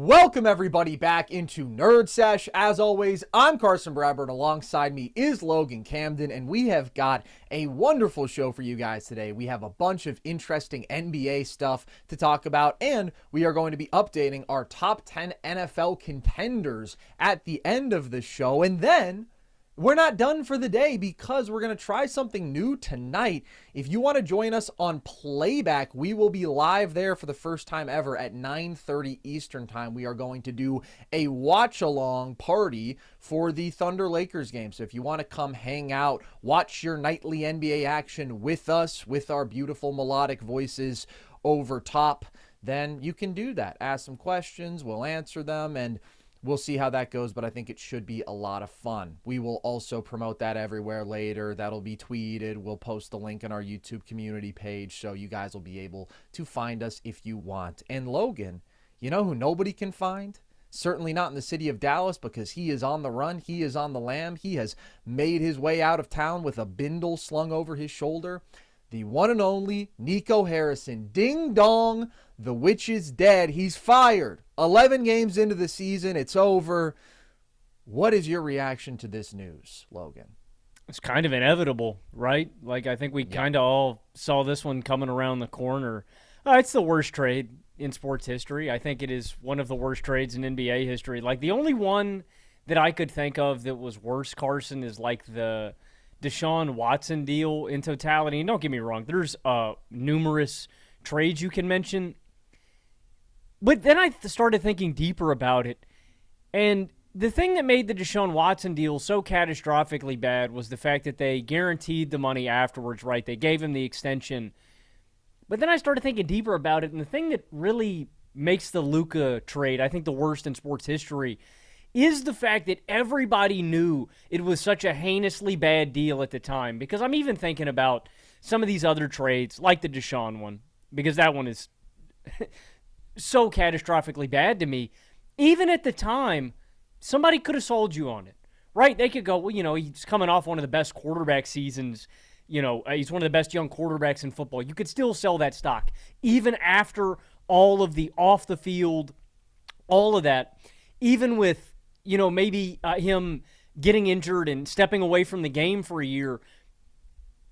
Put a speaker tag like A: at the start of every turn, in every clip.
A: Welcome everybody back into NerdSesh. As always, I'm Carson Bradford. Alongside me is Logan Camden, and we have got a wonderful show for you guys today. We have a bunch of interesting NBA stuff to talk about, and we are going to be updating our top 10 NFL contenders at the end of the show. And then we're not done for the day because we're going to try something new tonight. If you want to join us on playback, we will be live there for the first time ever at 9:30 Eastern time. We are going to do a watch-along party for the Thunder Lakers game. So if you want to come hang out, watch your nightly NBA action with us, with our beautiful melodic voices over top, then you can do that. Ask some questions, we'll answer them, and we'll see how that goes, but I think it should be a lot of fun. We will also promote that everywhere later. That'll be tweeted. We'll post the link on our YouTube community page, so you guys will be able to find us if you want. And Logan, you know who nobody can find? Certainly not in the city of Dallas, because he is on the run. He is on the lam. He has made his way out of town with a bindle slung over his shoulder. The one and only Nico Harrison. Ding dong, the witch is dead. He's fired. 11 games into the season. It's over. What is your reaction to this news, Logan?
B: It's kind of inevitable, right? Like, I think we kind of all saw this one coming around the corner. It's the worst trade in sports history. I think it is one of the worst trades in NBA history. Like, the only one that I could think of that was worse, Carson, is like the Deshaun Watson deal in totality. And don't get me wrong, there's numerous trades you can mention. But then I started thinking deeper about it. And the thing that made the Deshaun Watson deal so catastrophically bad was the fact that they guaranteed the money afterwards, right? They gave him the extension. But then I started thinking deeper about it. And the thing that really makes the Luka trade, I think, the worst in sports history, is the fact that everybody knew it was such a heinously bad deal at the time. Because I'm even thinking about some of these other trades, like the Deshaun one, because that one is so catastrophically bad to me. Even at the time, somebody could have sold you on it, right? They could go, well, you know, he's coming off one of the best quarterback seasons. You know, he's one of the best young quarterbacks in football. You could still sell that stock, even after all of the off the field, all of that, even with, you know, maybe him getting injured and stepping away from the game for a year.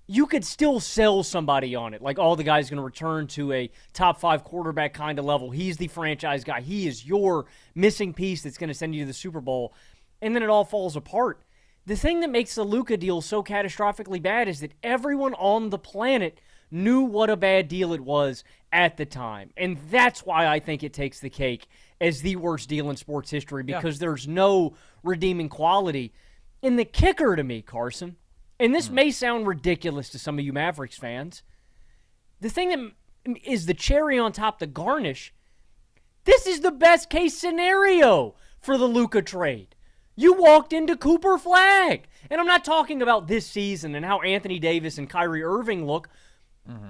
B: You could still sell somebody on it. Like, oh, the guy's going to return to a top 5 quarterback kind of level. He's the franchise guy. He is your missing piece that's going to send you to the Super Bowl. And then it all falls apart. The thing that makes the Luka deal so catastrophically bad is that everyone on the planet knew what a bad deal it was at the time. And that's why I think it takes the cake as the worst deal in sports history, because there's no redeeming quality. And the kicker to me, Carson, and this may sound ridiculous to some of you Mavericks fans, the thing that is the cherry on top, the garnish, this is the best case scenario for the Luka trade. You walked into Cooper Flag. And I'm not talking about this season and how Anthony Davis and Kyrie Irving look,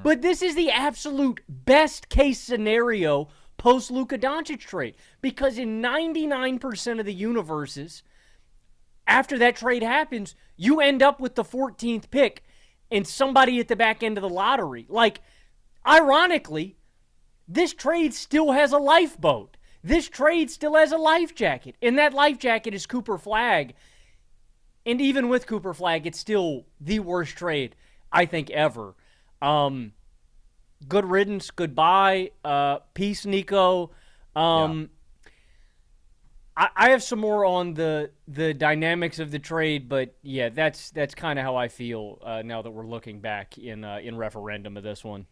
B: but this is the absolute best case scenario post-Luka Doncic trade. Because in 99% of the universes, after that trade happens, you end up with the 14th pick and somebody at the back end of the lottery. Like, ironically, this trade still has a lifeboat. This trade still has a life jacket. And that life jacket is Cooper Flag. And even with Cooper Flag, it's still the worst trade, I think, ever. Good riddance. Goodbye. Peace, Nico. I have some more on the dynamics of the trade, but yeah, that's kind of how I feel now that we're looking back in referendum of this one.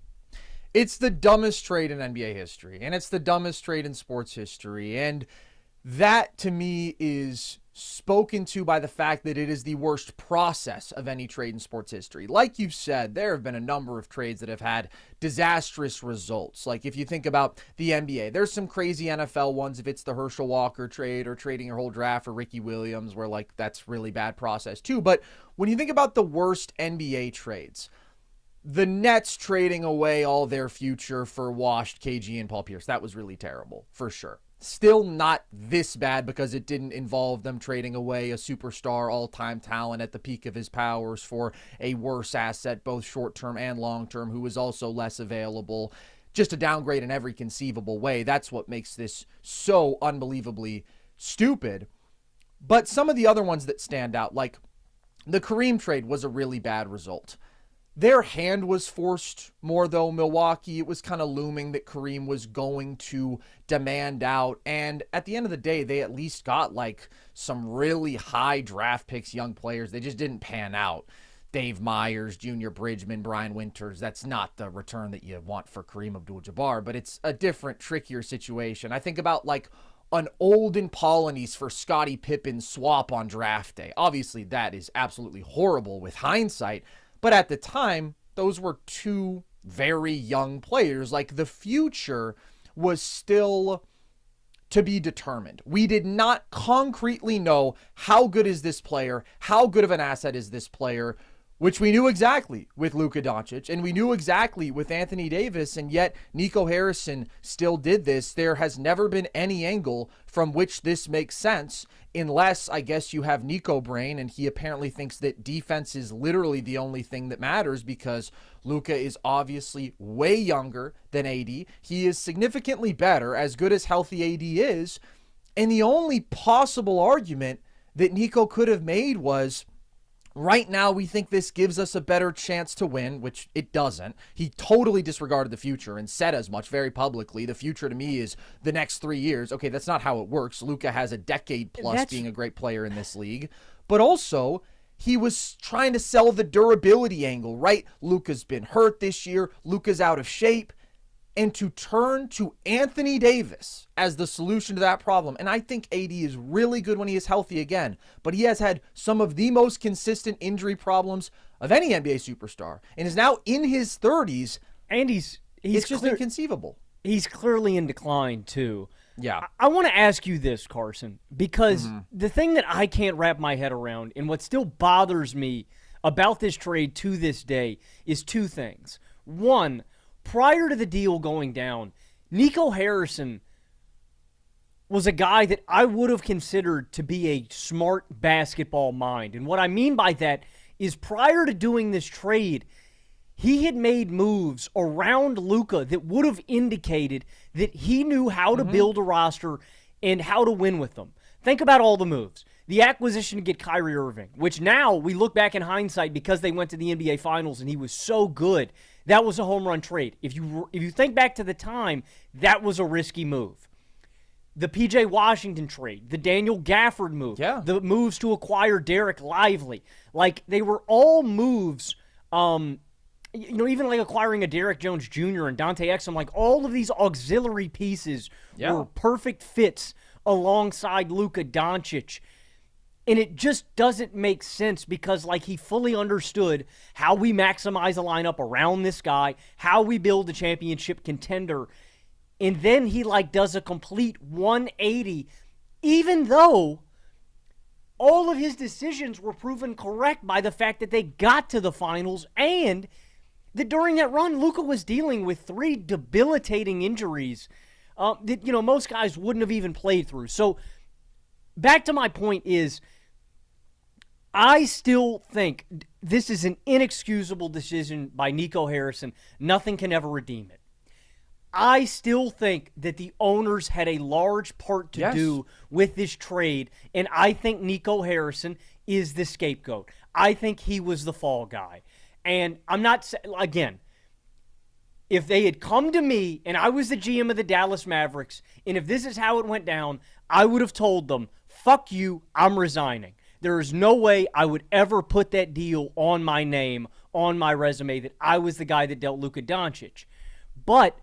A: It's the dumbest trade in NBA history, and it's the dumbest trade in sports history, and that to me is spoken to by the fact that it is the worst process of any trade in sports history. Like you said, there have been a number of trades that have had disastrous results. Like if you think about the NBA, there's some crazy NFL ones. If it's the Herschel Walker trade or trading your whole draft for Ricky Williams, where like that's really bad process too. But when you think about the worst NBA trades, the Nets trading away all their future for washed KG and Paul Pierce, that was really terrible for sure. Still not this bad because it didn't involve them trading away a superstar all-time talent at the peak of his powers for a worse asset, both short-term and long-term, who was also less available. just a downgrade in every conceivable way. That's what makes this so unbelievably stupid. But some of the other ones that stand out, like the Kareem trade, was a really bad result. Their hand was forced more, though, Milwaukee. It was kind of looming that Kareem was going to demand out. And at the end of the day, they at least got like some really high draft picks, young players. They just didn't pan out. Dave Myers, Junior Bridgman, Brian Winters. That's not the return that you want for Kareem Abdul-Jabbar, but it's a different, trickier situation. I think about like an Olden Polynice for Scottie Pippen swap on draft day. Obviously, that is absolutely horrible with hindsight. But at the time, those were two very young players. Like, the future was still to be determined. We did not concretely know how good is this player, how good of an asset is this player, which we knew exactly with Luka Doncic, and we knew exactly with Anthony Davis, and yet Nico Harrison still did this. There has never been any angle from which this makes sense, unless, I guess, you have Nico brain, and he apparently thinks that defense is literally the only thing that matters because Luka is obviously way younger than AD. He is significantly better, as good as healthy AD is, and the only possible argument that Nico could have made was, right now, we think this gives us a better chance to win, which it doesn't. He totally disregarded the future and said as much very publicly. The future to me is the next 3 years. Okay, that's not how it works. Luka has a decade plus being a great player in this league. But also, he was trying to sell the durability angle, right? Luka's been hurt this year. Luka's out of shape. And to turn to Anthony Davis as the solution to that problem. And I think AD is really good when he is healthy again, but he has had some of the most consistent injury problems of any NBA superstar and is now in his 30s.
B: And he's
A: it's just inconceivable.
B: He's clearly in decline, too.
A: Yeah.
B: I want to ask you this, Carson, because the thing that I can't wrap my head around and what still bothers me about this trade to this day is two things. One, prior to the deal going down, Nico Harrison was a guy that I would have considered to be a smart basketball mind. And what I mean by that is prior to doing this trade, he had made moves around Luka that would have indicated that he knew how to build a roster and how to win with them. Think about all the moves. The acquisition to get Kyrie Irving, which now we look back in hindsight because they went to the NBA Finals and he was so good. That was a home run trade. If you think back to the time, that was a risky move. The P.J. Washington trade, the Daniel Gafford move, the moves to acquire Derek Lively. Like, they were all moves, even like acquiring a Derek Jones Jr. and Dante Exum, like all of these auxiliary pieces were perfect fits alongside Luka Doncic. And it just doesn't make sense because, like, he fully understood how we maximize a lineup around this guy, how we build a championship contender. And then he, like, does a complete 180, even though all of his decisions were proven correct by the fact that they got to the finals and that during that run, Luka was dealing with 3 debilitating injuries that, most guys wouldn't have even played through. So, back to my point is, I still think this is an inexcusable decision by Nico Harrison. Nothing can ever redeem it. I still think that the owners had a large part to do with this trade, and I think Nico Harrison is the scapegoat. I think he was the fall guy. And I'm not, again, if they had come to me and I was the GM of the Dallas Mavericks, and if this is how it went down, I would have told them, fuck you, I'm resigning. There is no way I would ever put that deal on my name, on my resume, that I was the guy that dealt Luka Doncic. But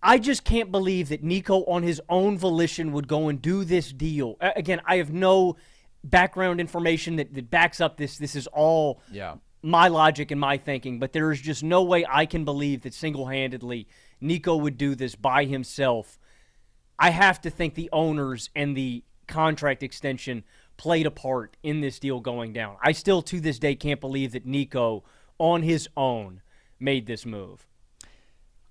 B: I just can't believe that Nico, on his own volition, would go and do this deal. Again, I have no background information that backs up this. This is all my logic and my thinking, but there is just no way I can believe that single-handedly Nico would do this by himself. I have to think the owners and the contract extension played a part in this deal going down. I still, to this day, can't believe that Nico, on his own, made this move.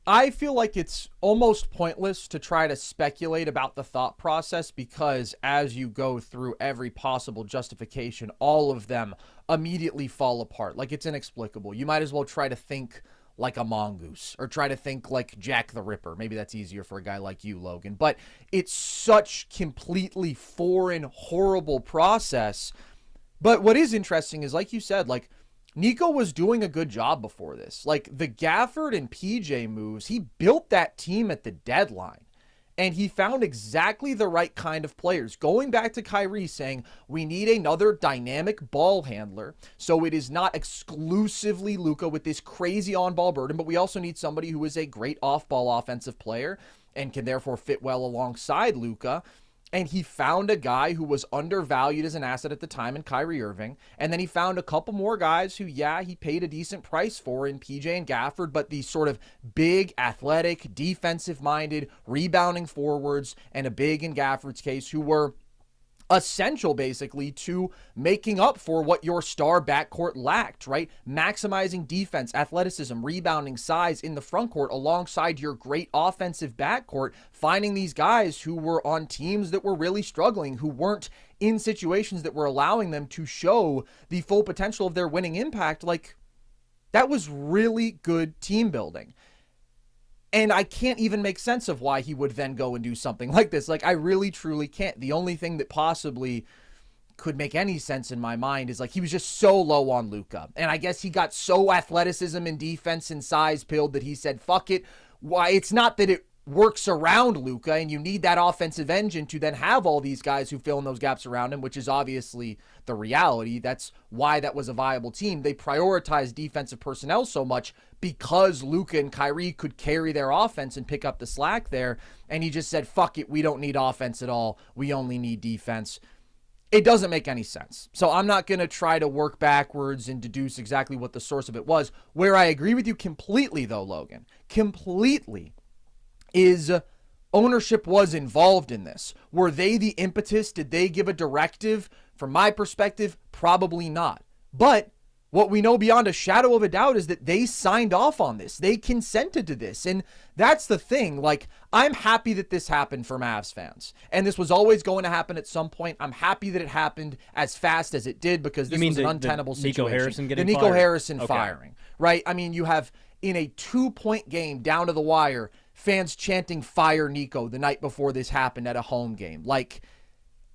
A: I feel like it's almost pointless to try to speculate about the thought process because as you go through every possible justification, all of them immediately fall apart. Like, it's inexplicable. You might as well try to think like a mongoose or try to think like Jack the Ripper. Maybe that's easier for a guy like you, Logan. But it's such completely foreign, horrible process. But what is interesting is, like you said, like Nico was doing a good job before this. Like the Gafford and PJ moves, he built that team at the deadline. And he found exactly the right kind of players. Going back to Kyrie saying, we need another dynamic ball handler. So it is not exclusively Luka with this crazy on-ball burden, but we also need somebody who is a great off-ball offensive player and can therefore fit well alongside Luka. And he found a guy who was undervalued as an asset at the time in Kyrie Irving. And then he found a couple more guys who, yeah, he paid a decent price for in PJ and Gafford, but these sort of big, athletic, defensive-minded, rebounding forwards, and a big, in Gafford's case, who were essential basically to making up for what your star backcourt lacked, right? Maximizing defense, athleticism, rebounding, size in the front court alongside your great offensive backcourt, finding these guys who were on teams that were really struggling, who weren't in situations that were allowing them to show the full potential of their winning impact. Like, that was really good team building. And I can't even make sense of why he would then go and do something like this. Like, I really, truly can't. The only thing that possibly could make any sense in my mind is, like, he was just so low on Luka. And I guess he got so athleticism and defense and size pilled that he said, fuck it. Why? It's not that it works around Luka and you need that offensive engine to then have all these guys who fill in those gaps around him, which is obviously the reality. That's why that was a viable team. They prioritized defensive personnel so much because Luka and Kyrie could carry their offense and pick up the slack there. And he just said, fuck it, we don't need offense at all. We only need defense. It doesn't make any sense. So I'm not going to try to work backwards and deduce exactly what the source of it was. Where I agree with you completely, though, Logan, completely, is ownership was involved in this. Were they the impetus? Did they give a directive? From my perspective, probably not. But what we know beyond a shadow of a doubt is that they signed off on this. They consented to this. And that's the thing. Like, I'm happy that this happened for Mavs fans. And this was always going to happen at some point. I'm happy that it happened as fast as it did because this was an untenable situation.
B: Nico Harrison getting
A: fired? The Nico Harrison firing, right? I mean, you have in a 2-point game down to the wire, fans chanting fire Nico the night before this happened at a home game. Like,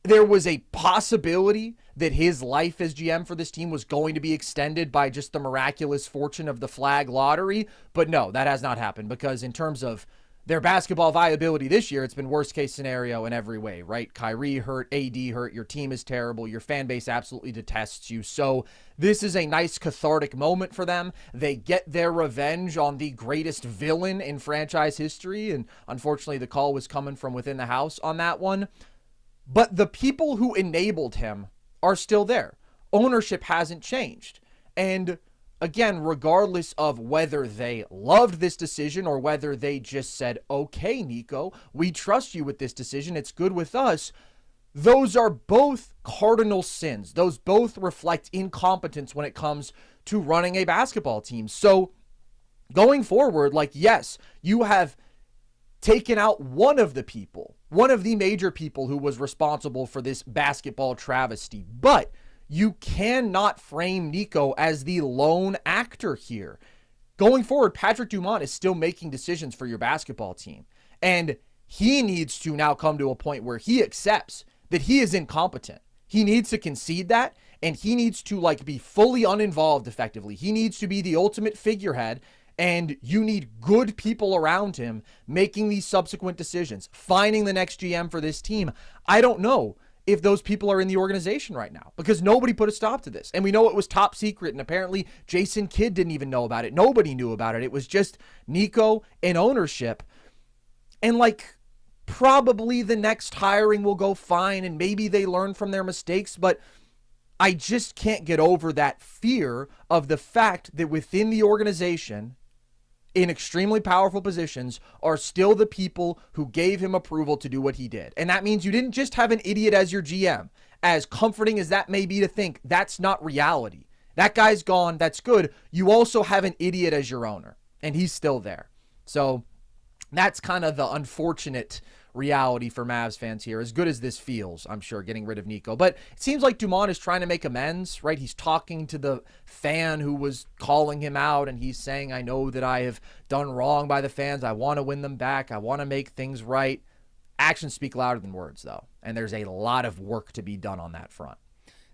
A: there was a possibility that his life as GM for this team was going to be extended by just the miraculous fortune of the flag lottery. But no, that has not happened because in terms of their basketball viability this year, it's been worst case scenario in every way, right? Kyrie hurt, AD hurt, your team is terrible, your fan base absolutely detests you. So this is a nice cathartic moment for them. They get their revenge on the greatest villain in franchise history. And unfortunately, the call was coming from within the house on that one. But the people who enabled him are still there. Ownership hasn't changed. And again, regardless of whether they loved this decision or whether they just said, okay, Nico, we trust you with this decision, it's good with us, those are both cardinal sins. Those both reflect incompetence when it comes to running a basketball team. So going forward, like, yes, you have taken out one of the major people who was responsible for this basketball travesty, but you cannot frame Nico as the lone actor here. Going forward, Patrick Dumont is still making decisions for your basketball team, and he needs to now come to a point where he accepts that he is incompetent. He needs to concede that, and he needs to, like, be fully uninvolved effectively. He needs to be the ultimate figurehead. And you need good people around him making these subsequent decisions, finding the next GM for this team. I don't know if those people are in the organization right now because nobody put a stop to this. And we know it was top secret. And apparently Jason Kidd didn't even know about it. Nobody knew about it. It was just Nico and ownership. And, like, probably the next hiring will go fine and maybe they learn from their mistakes. But I just can't get over that fear of the fact that within the organization, in extremely powerful positions, are still the people who gave him approval to do what he did. And that means you didn't just have an idiot as your GM. As comforting as that may be to think, that's not reality. That guy's gone. That's good. You also have an idiot as your owner, and he's still there. So that's kind of the unfortunate reality for Mavs fans here, as good as this feels, I'm sure, getting rid of Nico. But it seems like Dumont is trying to make amends, right? He's talking to the fan who was calling him out, and he's saying, I know that I have done wrong by the fans. I want to win them back. I want to make things right. Actions speak louder than words, though, and there's a lot of work to be done on that front.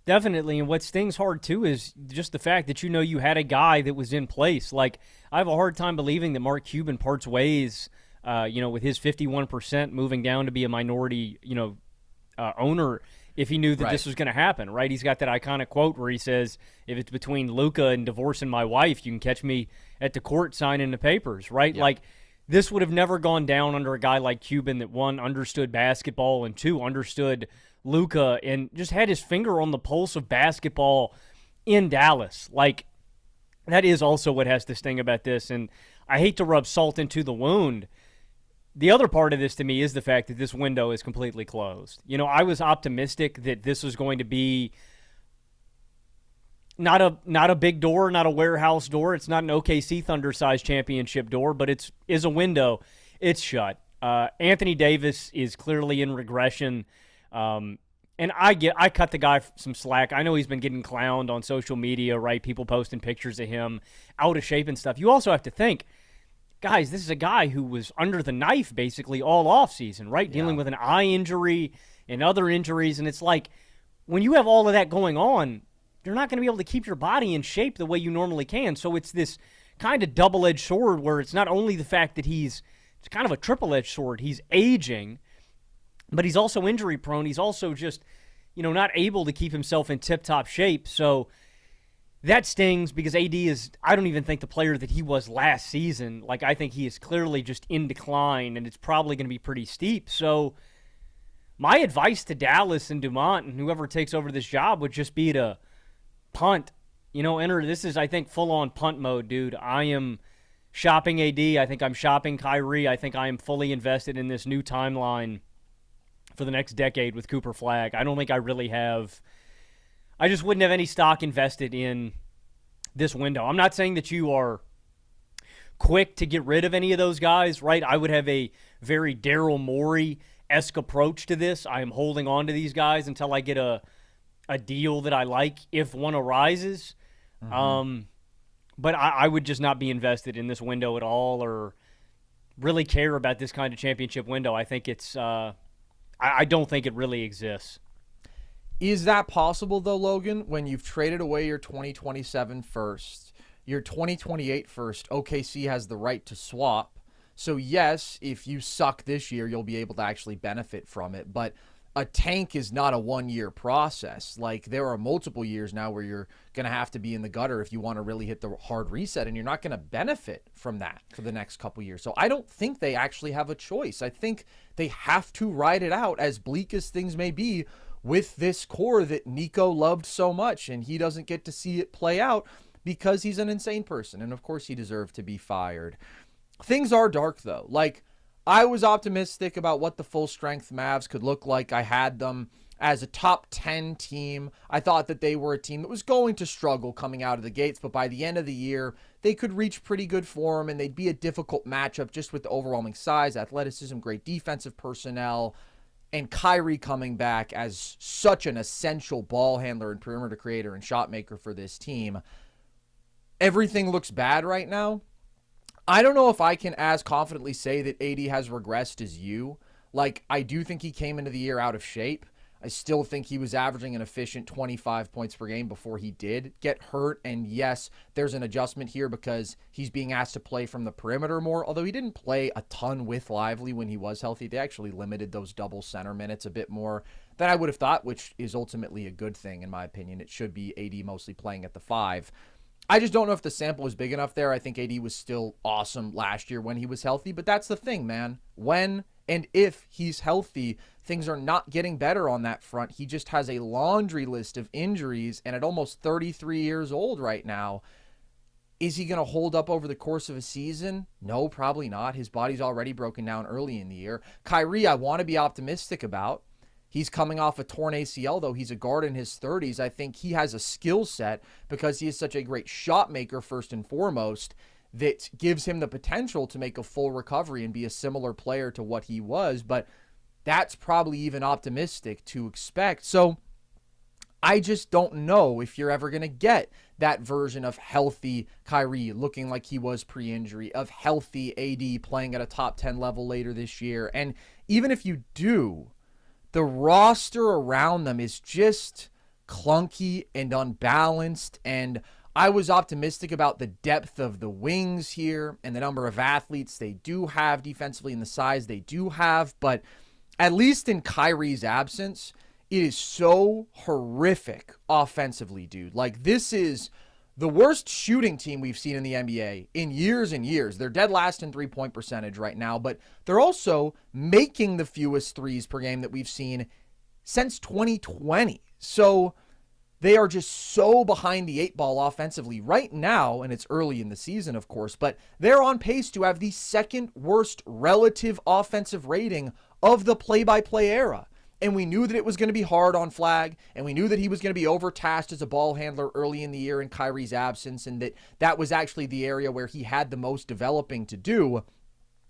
B: Definitely, and what stings hard, too, is just the fact that you had a guy that was in place. Like, I have a hard time believing that Mark Cuban parts ways, with his 51% moving down to be a minority, owner if he knew that this was going to happen, right? He's got that iconic quote where he says, if it's between Luka and divorcing my wife, you can catch me at the court signing the papers, right? Yep. Like, this would have never gone down under a guy like Cuban that, one, understood basketball, and two, understood Luka and just had his finger on the pulse of basketball in Dallas. Like, that is also what has to sting about this, and I hate to rub salt into the wound. The other part of this to me is the fact that this window is completely closed. I was optimistic that this was going to be not a big door, not a warehouse door. It's not an OKC Thunder-sized championship door, but it is a window. It's shut. Anthony Davis is clearly in regression. And I cut the guy some slack. I know he's been getting clowned on social media, right? People posting pictures of him out of shape and stuff. You also have to think, guys, this is a guy who was under the knife basically all offseason, right? Yeah. Dealing with an eye injury and other injuries. And it's like, when you have all of that going on, you're not going to be able to keep your body in shape the way you normally can. So it's this kind of double-edged sword where it's not only the fact that it's kind of a triple-edged sword. He's aging, but he's also injury prone. He's also just, not able to keep himself in tip-top shape. So that stings because AD is, I don't even think the player that he was last season. Like, I think he is clearly just in decline, and it's probably going to be pretty steep. So my advice to Dallas and Dumont and whoever takes over this job would just be to punt. This is, I think, full-on punt mode, dude. I am shopping AD. I think I'm shopping Kyrie. I think I am fully invested in this new timeline for the next decade with Cooper Flagg. I don't think I really have. I just wouldn't have any stock invested in this window. I'm not saying that you are quick to get rid of any of those guys, right? I would have a very Daryl Morey-esque approach to this. I am holding on to these guys until I get a deal that I like if one arises. Mm-hmm. But I would just not be invested in this window at all or really care about this kind of championship window. I think it's I don't think it really exists.
A: Is that possible, though, Logan, when you've traded away your 2027 first, your 2028 first, OKC has the right to swap. So, yes, if you suck this year, you'll be able to actually benefit from it. But a tank is not a one-year process. Like, there are multiple years now where you're going to have to be in the gutter if you want to really hit the hard reset, and you're not going to benefit from that for the next couple years. So I don't think they actually have a choice. I think they have to ride it out, as bleak as things may be, with this core that Nico loved so much, and he doesn't get to see it play out because he's an insane person, and of course he deserved to be fired. Things are dark, though. Like, I was optimistic about what the full-strength Mavs could look like. I had them as a top 10 team. I thought that they were a team that was going to struggle coming out of the gates, but by the end of the year, they could reach pretty good form, and they'd be a difficult matchup just with the overwhelming size, athleticism, great defensive personnel, and Kyrie coming back as such an essential ball handler and perimeter creator and shot maker for this team. Everything looks bad right now. I don't know if I can as confidently say that AD has regressed as you. Like, I do think he came into the year out of shape. I still think he was averaging an efficient 25 points per game before he did get hurt. And yes, there's an adjustment here because he's being asked to play from the perimeter more, although he didn't play a ton with Lively when he was healthy. They actually limited those double center minutes a bit more than I would have thought, which is ultimately a good thing in my opinion. It should be AD mostly playing at the 5. I just don't know if the sample is big enough there. I think AD was still awesome last year when he was healthy, but that's the thing, man. When and if he's healthy, things are not getting better on that front. He just has a laundry list of injuries, and at almost 33 years old right now, is he going to hold up over the course of a season? No, probably not. His body's already broken down early in the year. Kyrie, I want to be optimistic about. He's coming off a torn ACL, though. He's a guard in his 30s. I think he has a skill set because he is such a great shot maker, first and foremost, that gives him the potential to make a full recovery and be a similar player to what he was. But that's probably even optimistic to expect. So I just don't know if you're ever going to get that version of healthy Kyrie looking like he was pre-injury, of healthy AD playing at a top 10 level later this year. And even if you do, the roster around them is just clunky and unbalanced. And I was optimistic about the depth of the wings here and the number of athletes they do have defensively and the size they do have. But at least in Kyrie's absence, it is so horrific offensively, dude. Like, this is the worst shooting team we've seen in the NBA in years and years. They're dead last in three-point percentage right now, but they're also making the fewest threes per game that we've seen since 2020. So they are just so behind the eight ball offensively right now, and it's early in the season, of course, but they're on pace to have the second worst relative offensive rating of the play-by-play era. And we knew that it was going to be hard on Flag, and we knew that he was going to be overtasked as a ball handler early in the year in Kyrie's absence, and that was actually the area where he had the most developing to do.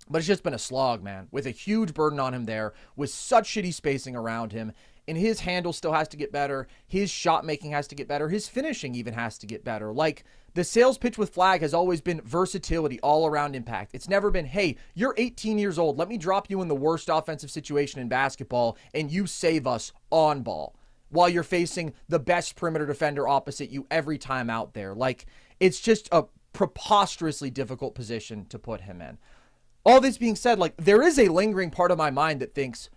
A: But it's just been a slog, man, with a huge burden on him there, with such shitty spacing around him. And his handle still has to get better. His shot making has to get better. His finishing even has to get better. Like, the sales pitch with Flag has always been versatility, all around impact. It's never been, hey, you're 18 years old. Let me drop you in the worst offensive situation in basketball and you save us on ball while you're facing the best perimeter defender opposite you every time out there. Like, it's just a preposterously difficult position to put him in. All this being said, like, there is a lingering part of my mind that thinks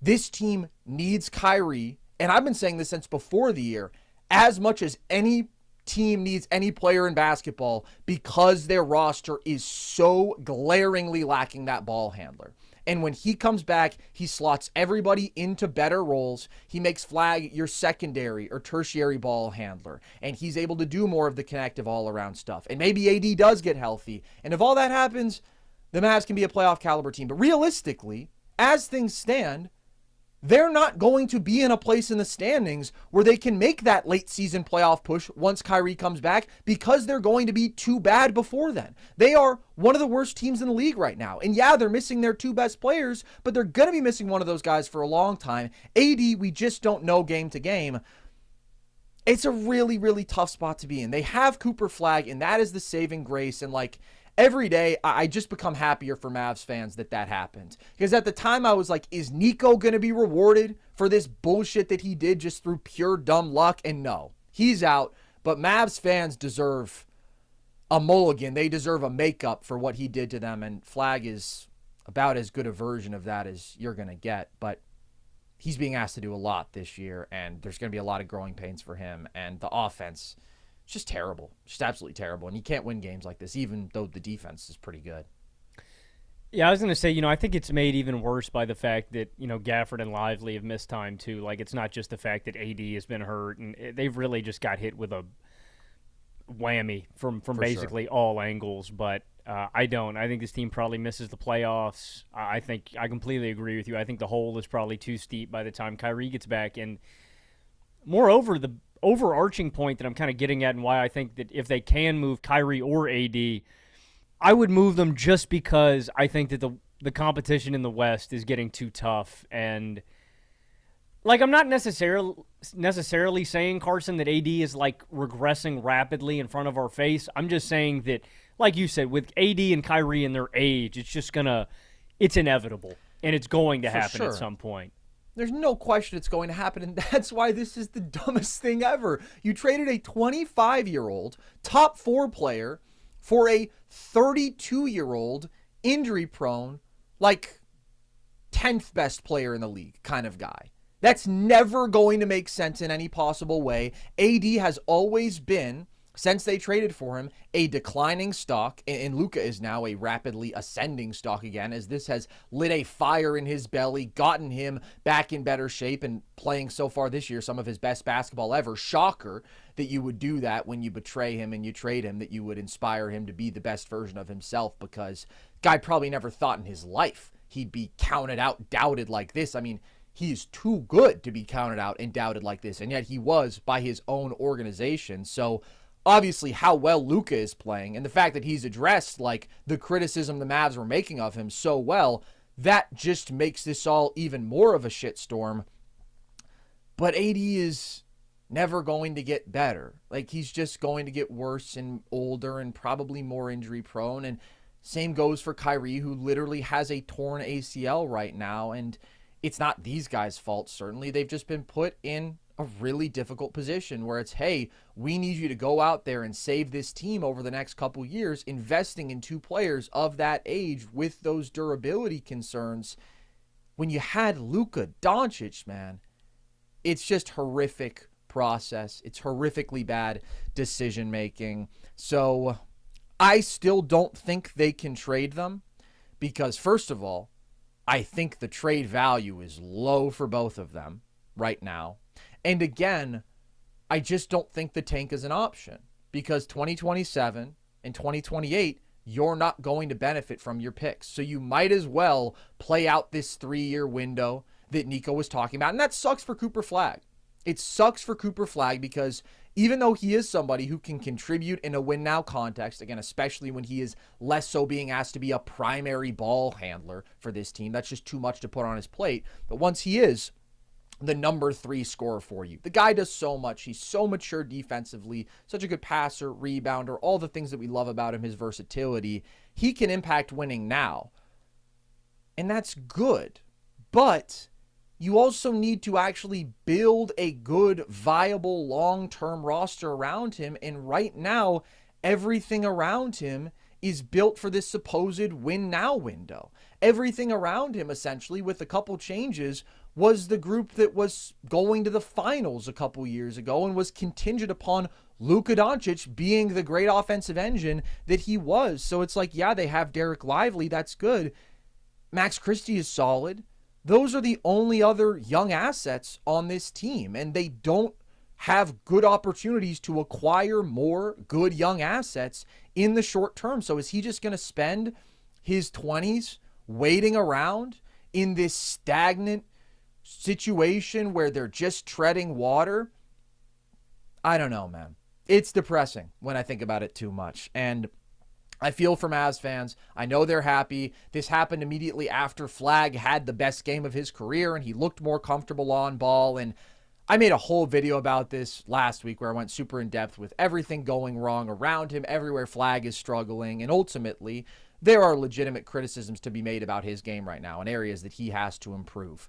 A: this team needs Kyrie, and I've been saying this since before the year, as much as any team needs any player in basketball, because their roster is so glaringly lacking that ball handler. And when he comes back, he slots everybody into better roles. He makes Flag your secondary or tertiary ball handler, and he's able to do more of the connective all-around stuff. And maybe AD does get healthy. And if all that happens, the Mavs can be a playoff caliber team. But realistically, as things stand, they're not going to be in a place in the standings where they can make that late season playoff push once Kyrie comes back, because they're going to be too bad before then. They are one of the worst teams in the league right now. And yeah, they're missing their two best players, but they're going to be missing one of those guys for a long time. AD, we just don't know game to game. It's a really, really tough spot to be in. They have Cooper Flag, and that is the saving grace. And like, every day, I just become happier for Mavs fans that happened. Because at the time, I was like, is Nico going to be rewarded for this bullshit that he did just through pure dumb luck? And no, he's out. But Mavs fans deserve a mulligan. They deserve a makeup for what he did to them. And Flag is about as good a version of that as you're going to get. But he's being asked to do a lot this year, and there's going to be a lot of growing pains for him. And the offense, it's just terrible. Just absolutely terrible. And you can't win games like this, even though the defense is pretty good.
B: Yeah, I was going to say, I think it's made even worse by the fact that, Gafford and Lively have missed time too. Like, it's not just the fact that AD has been hurt, and they've really just got hit with a whammy from basically all angles. But I don't. I think this team probably misses the playoffs. I think I completely agree with you. I think the hole is probably too steep by the time Kyrie gets back. And moreover, the overarching point that I'm kind of getting at, and why I think that if they can move Kyrie or AD, I would move them just because I think that the competition in the West is getting too tough. And like, I'm not necessarily saying, Carson, that AD is like regressing rapidly in front of our face. I'm just saying that, like you said, with AD and Kyrie and their age, it's inevitable, and it's going to happen at some point.
A: There's no question it's going to happen, and that's why this is the dumbest thing ever. You traded a 25-year-old top 4 player for a 32-year-old injury-prone, like 10th best player in the league kind of guy. That's never going to make sense in any possible way. AD has always been, since they traded for him, a declining stock, and Luka is now a rapidly ascending stock again, as this has lit a fire in his belly, gotten him back in better shape, and playing so far this year some of his best basketball ever. Shocker that you would do that when you betray him and you trade him, that you would inspire him to be the best version of himself, because guy probably never thought in his life he'd be counted out, doubted like this. I mean, he's too good to be counted out and doubted like this, and yet he was by his own organization. So obviously how well Luka is playing, and the fact that he's addressed like the criticism the Mavs were making of him so well, that just makes this all even more of a shitstorm. But AD is never going to get better. Like, he's just going to get worse and older and probably more injury prone. And same goes for Kyrie, who literally has a torn ACL right now. And it's not these guys' fault, certainly. They've just been put in a really difficult position where it's, hey, we need you to go out there and save this team over the next couple years, investing in two players of that age with those durability concerns. When you had Luka Doncic, man, it's just horrific process. It's horrifically bad decision making. So I still don't think they can trade them because, first of all, I think the trade value is low for both of them right now. And again, I just don't think the tank is an option because 2027 and 2028, you're not going to benefit from your picks. So you might as well play out this 3-year window that Nico was talking about. And that sucks for Cooper Flagg. It sucks for Cooper Flagg because even though he is somebody who can contribute in a win-now context, again, especially when he is less so being asked to be a primary ball handler for this team, that's just too much to put on his plate. But once he is the number 3 scorer for you, the guy does so much. He's so mature defensively, such a good passer, rebounder, all the things that we love about him, his versatility. He can impact winning now. And that's good. But you also need to actually build a good, viable, long-term roster around him. And right now, everything around him is built for this supposed win-now window. Everything around him, essentially, with a couple changes, was the group that was going to the finals a couple years ago and was contingent upon Luka Doncic being the great offensive engine that he was. So it's like, yeah, they have Derek Lively. That's good. Max Christie is solid. Those are the only other young assets on this team, and they don't have good opportunities to acquire more good young assets in the short term. So is he just going to spend his 20s waiting around in this stagnant situation where they're just treading water? I don't know, man. It's depressing when I think about it too much. And I feel for Mavs fans. I know they're happy. This happened immediately after Flagg had the best game of his career and he looked more comfortable on ball. And I made a whole video about this last week where I went super in depth with everything going wrong around him, everywhere Flagg is struggling. And ultimately, there are legitimate criticisms to be made about his game right now in areas that he has to improve.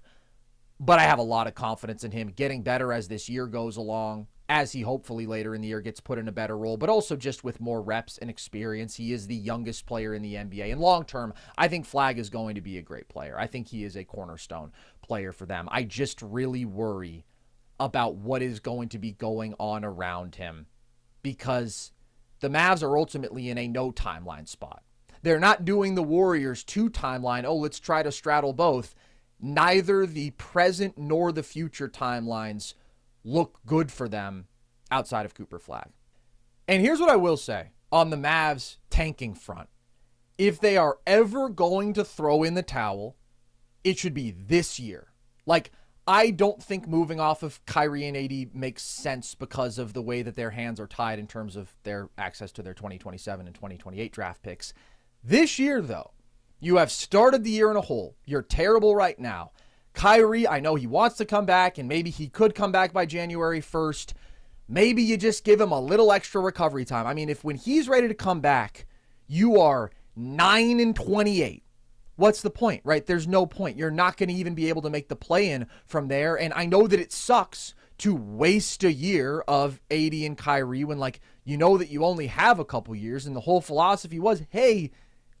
A: But I have a lot of confidence in him getting better as this year goes along, as he hopefully later in the year gets put in a better role, but also just with more reps and experience. He is the youngest player in the NBA. And long term, I think Flagg is going to be a great player. I think he is a cornerstone player for them. I just really worry about what is going to be going on around him because the Mavs are ultimately in a no timeline spot. They're not doing the Warriors 2 timeline. Oh, let's try to straddle both. Neither the present nor the future timelines look good for them outside of Cooper Flagg. And here's what I will say on the Mavs tanking front. If they are ever going to throw in the towel, it should be this year. Like, I don't think moving off of Kyrie and AD makes sense because of the way that their hands are tied in terms of their access to their 2027 and 2028 draft picks. This year, though, you have started the year in a hole. You're terrible right now. Kyrie, I know he wants to come back, and maybe he could come back by January 1st. Maybe you just give him a little extra recovery time. I mean, if when he's ready to come back, you are 9-28, what's the point, right? There's no point. You're not going to even be able to make the play-in from there. And I know that it sucks to waste a year of AD and Kyrie when, like, you know that you only have a couple years, and the whole philosophy was, hey,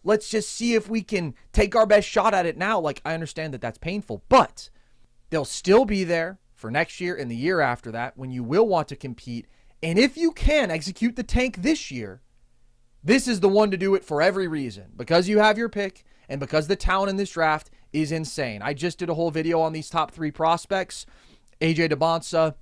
A: let's just see if we can take our best shot at it now. Like, I understand that that's painful, but they'll still be there for next year and the year after that when you will want to compete. And if you can execute the tank this year, this is the one to do it for every reason. Because you have your pick and because the talent in this draft is insane. I just did a whole video on these top 3 prospects. AJ DeBonsa,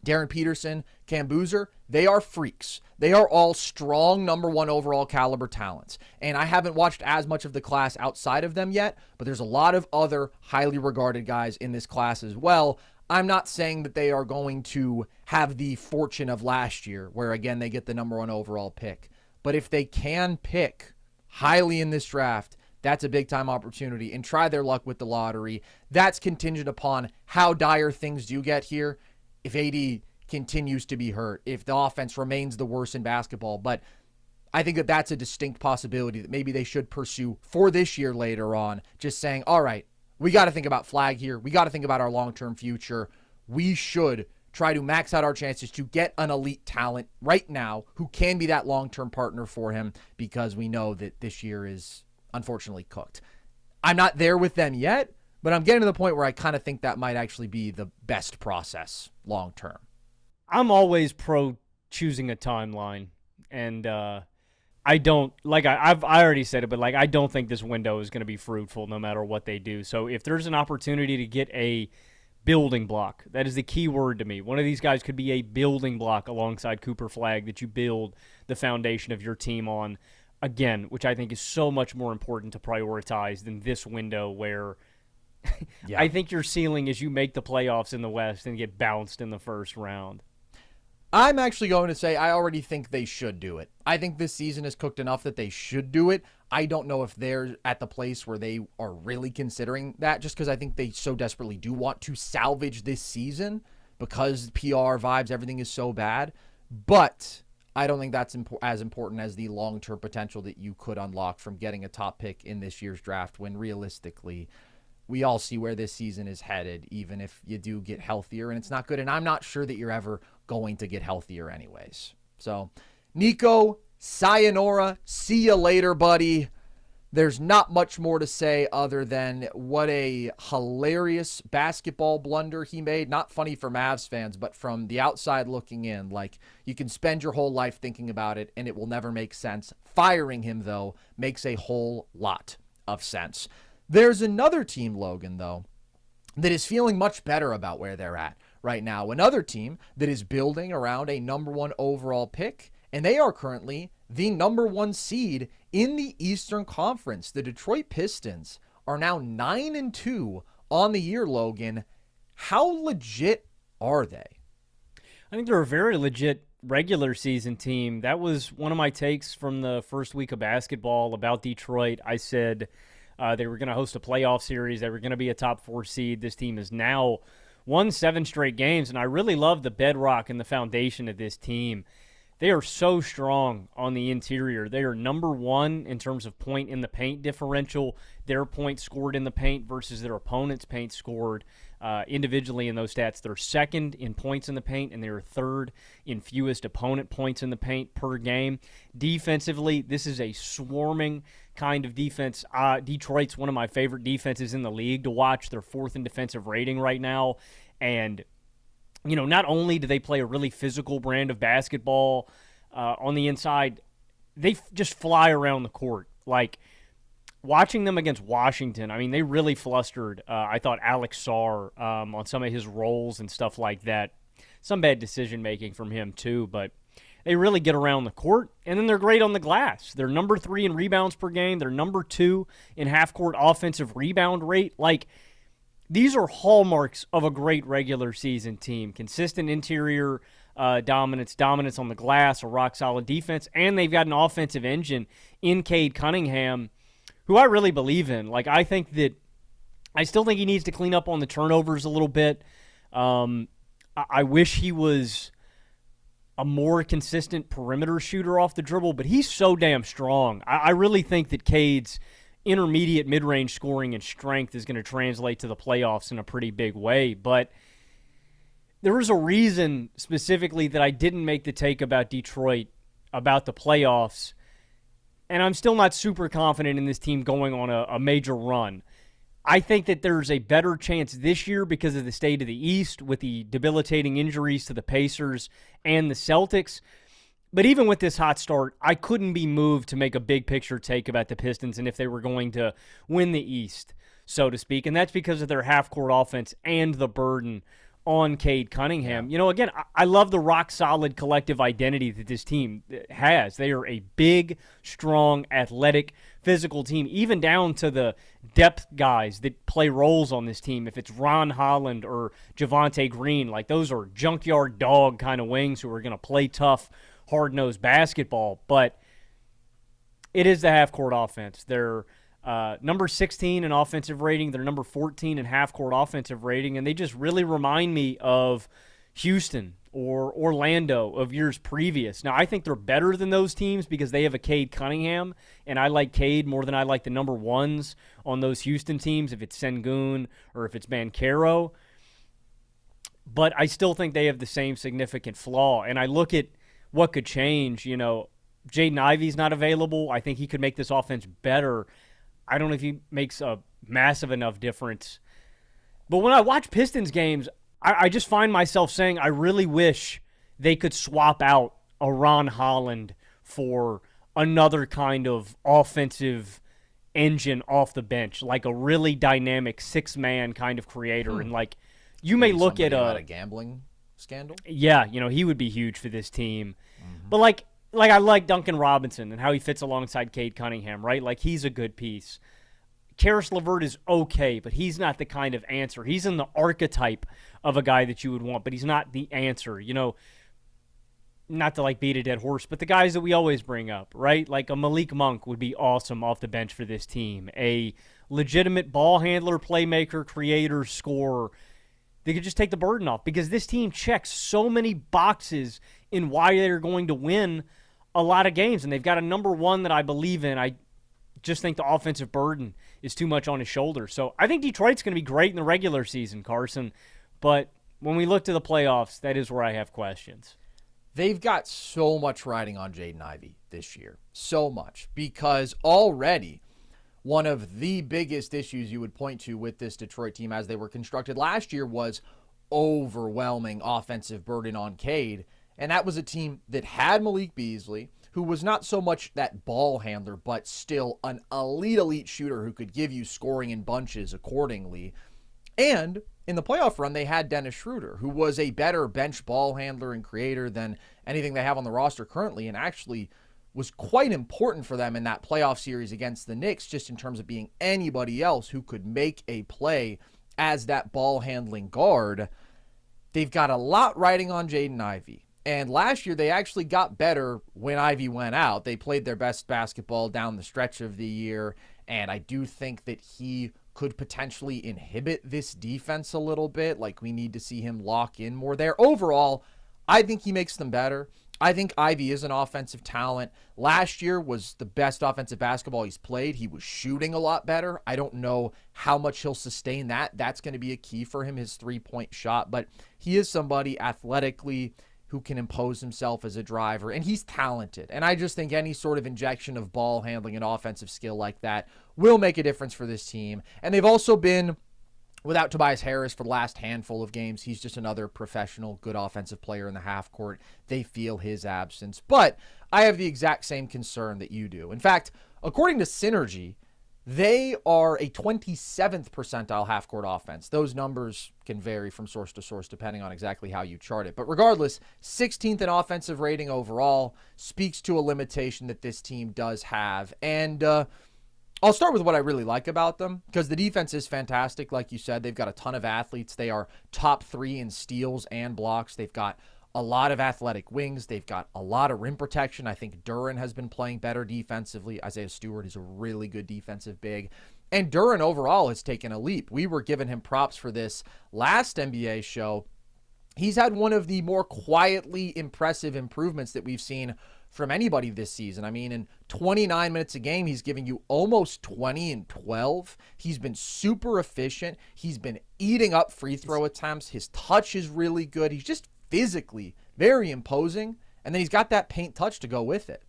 A: Darren Peterson, Cam Boozer, they are freaks. They are all strong number 1 overall caliber talents. And I haven't watched as much of the class outside of them yet, but there's a lot of other highly regarded guys in this class as well. I'm not saying that they are going to have the fortune of last year, where again, they get the number 1 overall pick. But if they can pick highly in this draft, that's a big-time opportunity, and try their luck with the lottery. That's contingent upon how dire things do get here. If AD continues to be hurt, if the offense remains the worst in basketball. But I think that that's a distinct possibility that maybe they should pursue for this year later on, just saying, all right, we got to think about Flag here. We got to think about our long-term future. We should try to max out our chances to get an elite talent right now who can be that long-term partner for him, because we know that this year is unfortunately cooked. I'm not there with them yet, but I'm getting to the point where I kind of think that might actually be the best process long-term.
B: I'm always pro choosing a timeline, and I don't, like I already said it, but like I don't think this window is going to be fruitful no matter what they do. So if there's an opportunity to get a building block, that is the key word to me. One of these guys could be a building block alongside Cooper Flag that you build the foundation of your team on, again, which I think is so much more important to prioritize than this window where yeah. I think your ceiling is you make the playoffs in the West and get bounced in the first round.
A: I'm actually going to say I already think they should do it. I think this season is cooked enough that they should do it. I don't know if they're at the place where they are really considering that, just because I think they so desperately do want to salvage this season because PR vibes, everything is so bad. But I don't think that's as important as the long-term potential that you could unlock from getting a top pick in this year's draft, when realistically we all see where this season is headed, even if you do get healthier and it's not good. And I'm not sure that you're ever going to get healthier anyways. So, Nico, sayonara. See you later, buddy. There's not much more to say other than what a hilarious basketball blunder he made. Not funny for Mavs fans, but from the outside looking in. Like, you can spend your whole life thinking about it and it will never make sense. Firing him, though, makes a whole lot of sense. There's another team, Logan, though, that is feeling much better about where they're at right now. Another team that is building around a number one overall pick, and they are currently the number one seed in the Eastern Conference. The Detroit Pistons are now 9-2 on the year, Logan. How legit are they?
B: I think they're a very legit regular season team. That was one of my takes from the first week of basketball about Detroit. I said they were going to host a playoff series. They were going to be a top 4 seed. This team has now won 7 straight games, and I really love the bedrock and the foundation of this team. They are so strong on the interior. They are number 1 in terms of point in the paint differential, their points scored in the paint versus their opponent's paint scored individually in those stats. They're second in points in the paint, and they're third in fewest opponent points in the paint per game. Defensively, this is a swarming kind of defense. Detroit's one of my favorite defenses in the league to watch. They're 4th in defensive rating right now, and not only do they play a really physical brand of basketball on the inside, they just fly around the court. Like, watching them against Washington, I mean, they really flustered, I thought, Alex Sarr on some of his roles and stuff like that. Some bad decision-making from him, too, but they really get around the court, and then they're great on the glass. They're number 3 in rebounds per game. They're number 2 in half-court offensive rebound rate. Like, these are hallmarks of a great regular season team. Consistent interior dominance on the glass, a rock-solid defense, and they've got an offensive engine in Cade Cunningham, who I really believe in. Like, I still think he needs to clean up on the turnovers a little bit. I wish he was a more consistent perimeter shooter off the dribble, but he's so damn strong. I really think that Cade's intermediate mid-range scoring and strength is going to translate to the playoffs in a pretty big way. But there was a reason specifically that I didn't make the take about Detroit about the playoffs, and I'm still not super confident in this team going on a major run. I think that there's a better chance this year because of the state of the East with the debilitating injuries to the Pacers and the Celtics. But even with this hot start, I couldn't be moved to make a big picture take about the Pistons and if they were going to win the East, so to speak. And that's because of their half-court offense and the burden on Cade Cunningham.
A: Yeah.
B: Again, I love the rock-solid collective identity that this team has. They are a big, strong, athletic, physical team, even down to the depth guys that play roles on this team. If it's Ron Holland or Javonte Green, like those are junkyard dog kind of wings who are going to play tough, hard-nosed basketball. But it is the half-court offense. They're Number 16 in offensive rating. They're number 14 in half-court offensive rating, and they just really remind me of Houston or Orlando of years previous. Now, I think they're better than those teams because they have a Cade Cunningham, and I like Cade more than I like the number ones on those Houston teams, if it's Sengun or if it's Banchero. But I still think they have the same significant flaw, and I look at what could change. Jaden Ivey's not available. I think he could make this offense better. I don't know if he makes a massive enough difference. But when I watch Pistons games, I just find myself saying I really wish they could swap out a Ron Holland for another kind of offensive engine off the bench, like a really dynamic six-man kind of creator. And you may look at
A: a gambling scandal.
B: Yeah, he would be huge for this team. Mm-hmm. But I like Duncan Robinson and how he fits alongside Cade Cunningham, right? He's a good piece. Karis LeVert is okay, but he's not the kind of answer. He's in the archetype of a guy that you would want, but he's not the answer. Not to beat a dead horse, but the guys that we always bring up, right? A Malik Monk would be awesome off the bench for this team. A legitimate ball handler, playmaker, creator, scorer. They could just take the burden off because this team checks so many boxes in why they're going to win a lot of games, and they've got a number one that I believe in. I just think the offensive burden is too much on his shoulders. So I think Detroit's going to be great in the regular season, Carson, but when we look to the playoffs, that is where I have questions.
A: They've got so much riding on Jaden Ivey this year, so much, because already one of the biggest issues you would point to with this Detroit team as they were constructed last year was overwhelming offensive burden on Cade. And that was a team that had Malik Beasley, who was not so much that ball handler, but still an elite shooter who could give you scoring in bunches accordingly. And in the playoff run, they had Dennis Schroeder, who was a better bench ball handler and creator than anything they have on the roster currently, and actually was quite important for them in that playoff series against the Knicks, just in terms of being anybody else who could make a play as that ball handling guard. They've got a lot riding on Jaden Ivey. And last year, they actually got better when Ivey went out. They played their best basketball down the stretch of the year, and I do think that he could potentially inhibit this defense a little bit. We need to see him lock in more there. Overall, I think he makes them better. I think Ivey is an offensive talent. Last year was the best offensive basketball he's played. He was shooting a lot better. I don't know how much he'll sustain that. That's going to be a key for him, his three-point shot. But he is somebody athletically who can impose himself as a driver, and he's talented. And I just think any sort of injection of ball handling and offensive skill like that will make a difference for this team. And they've also been without Tobias Harris for the last handful of games. He's just another professional, good offensive player in the half court. They feel his absence. But I have the exact same concern that you do. In fact, according to Synergy, they are a 27th percentile half-court offense. Those numbers can vary from source to source depending on exactly how you chart it. But regardless, 16th in offensive rating overall speaks to a limitation that this team does have. And I'll start with what I really like about them, because the defense is fantastic. Like you said, they've got a ton of athletes. They are top 3 in steals and blocks. They've got a lot of athletic wings. They've got a lot of rim protection. I think Duren has been playing better defensively. Isaiah Stewart is a really good defensive big. And Duren overall has taken a leap. We were giving him props for this last NBA show. He's had one of the more quietly impressive improvements that we've seen from anybody this season. I mean, in 29 minutes a game, he's giving you almost 20 and 12. He's been super efficient. He's been eating up free throw attempts. His touch is really good. He's just physically very imposing, and then he's got that paint touch to go with it.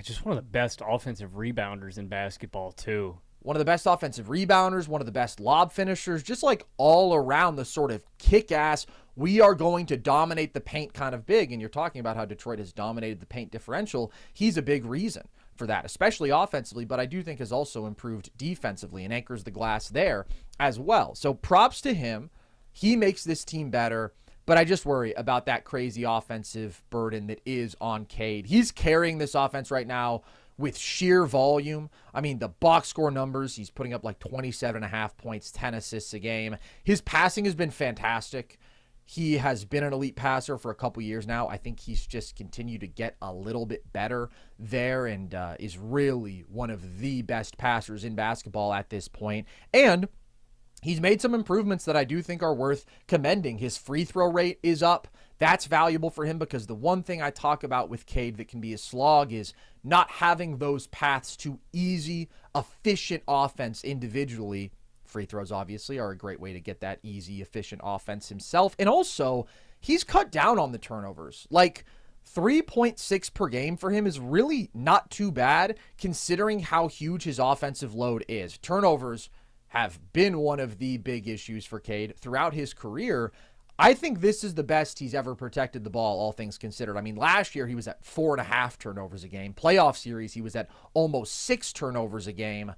B: Just one of the best offensive rebounders in basketball, too.
A: One of the best offensive rebounders, one of the best lob finishers, just all around the sort of kick-ass, we are going to dominate the paint kind of big. And you're talking about how Detroit has dominated the paint differential. He's a big reason for that, especially offensively, but I do think has also improved defensively and anchors the glass there as well. So props to him. He makes this team better. But I just worry about that crazy offensive burden that is on Cade. He's carrying this offense right now with sheer volume. I mean, the box score numbers, he's putting up 27.5 points, 10 assists a game. His passing has been fantastic. He has been an elite passer for a couple years now. I think he's just continued to get a little bit better there and is really one of the best passers in basketball at this point. And he's made some improvements that I do think are worth commending. His free throw rate is up. That's valuable for him because the one thing I talk about with Cade that can be a slog is not having those paths to easy, efficient offense individually. Free throws, obviously, are a great way to get that easy, efficient offense himself. And also, he's cut down on the turnovers. Like, 3.6 per game for him is really not too bad considering how huge his offensive load is. Turnovers have been one of the big issues for Cade throughout his career. I think this is the best he's ever protected the ball, all things considered. I mean, last year he was at 4.5 turnovers a game. Playoff series, he was at almost 6 turnovers a game.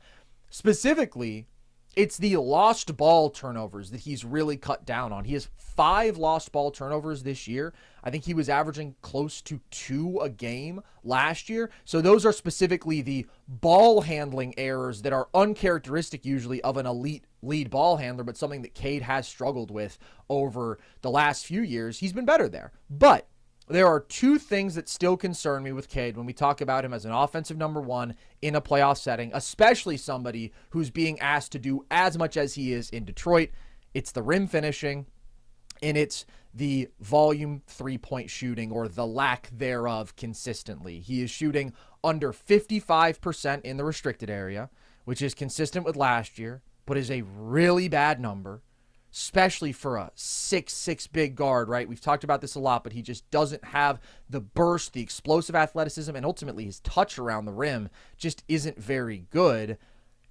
A: Specifically, it's the lost ball turnovers that he's really cut down on. He has 5 lost ball turnovers this year. I think he was averaging close to 2 a game last year. So those are specifically the ball handling errors that are uncharacteristic usually of an elite lead ball handler, but something that Cade has struggled with over the last few years. He's been better there. But there are 2 things that still concern me with Cade when we talk about him as an offensive number 1 in a playoff setting, especially somebody who's being asked to do as much as he is in Detroit. It's the rim finishing, and it's the volume 3-point shooting or the lack thereof consistently. He is shooting under 55% in the restricted area, which is consistent with last year, but is a really bad number, especially for a 6'6" big guard, right? We've talked about this a lot, but he just doesn't have the burst, the explosive athleticism, and ultimately his touch around the rim just isn't very good.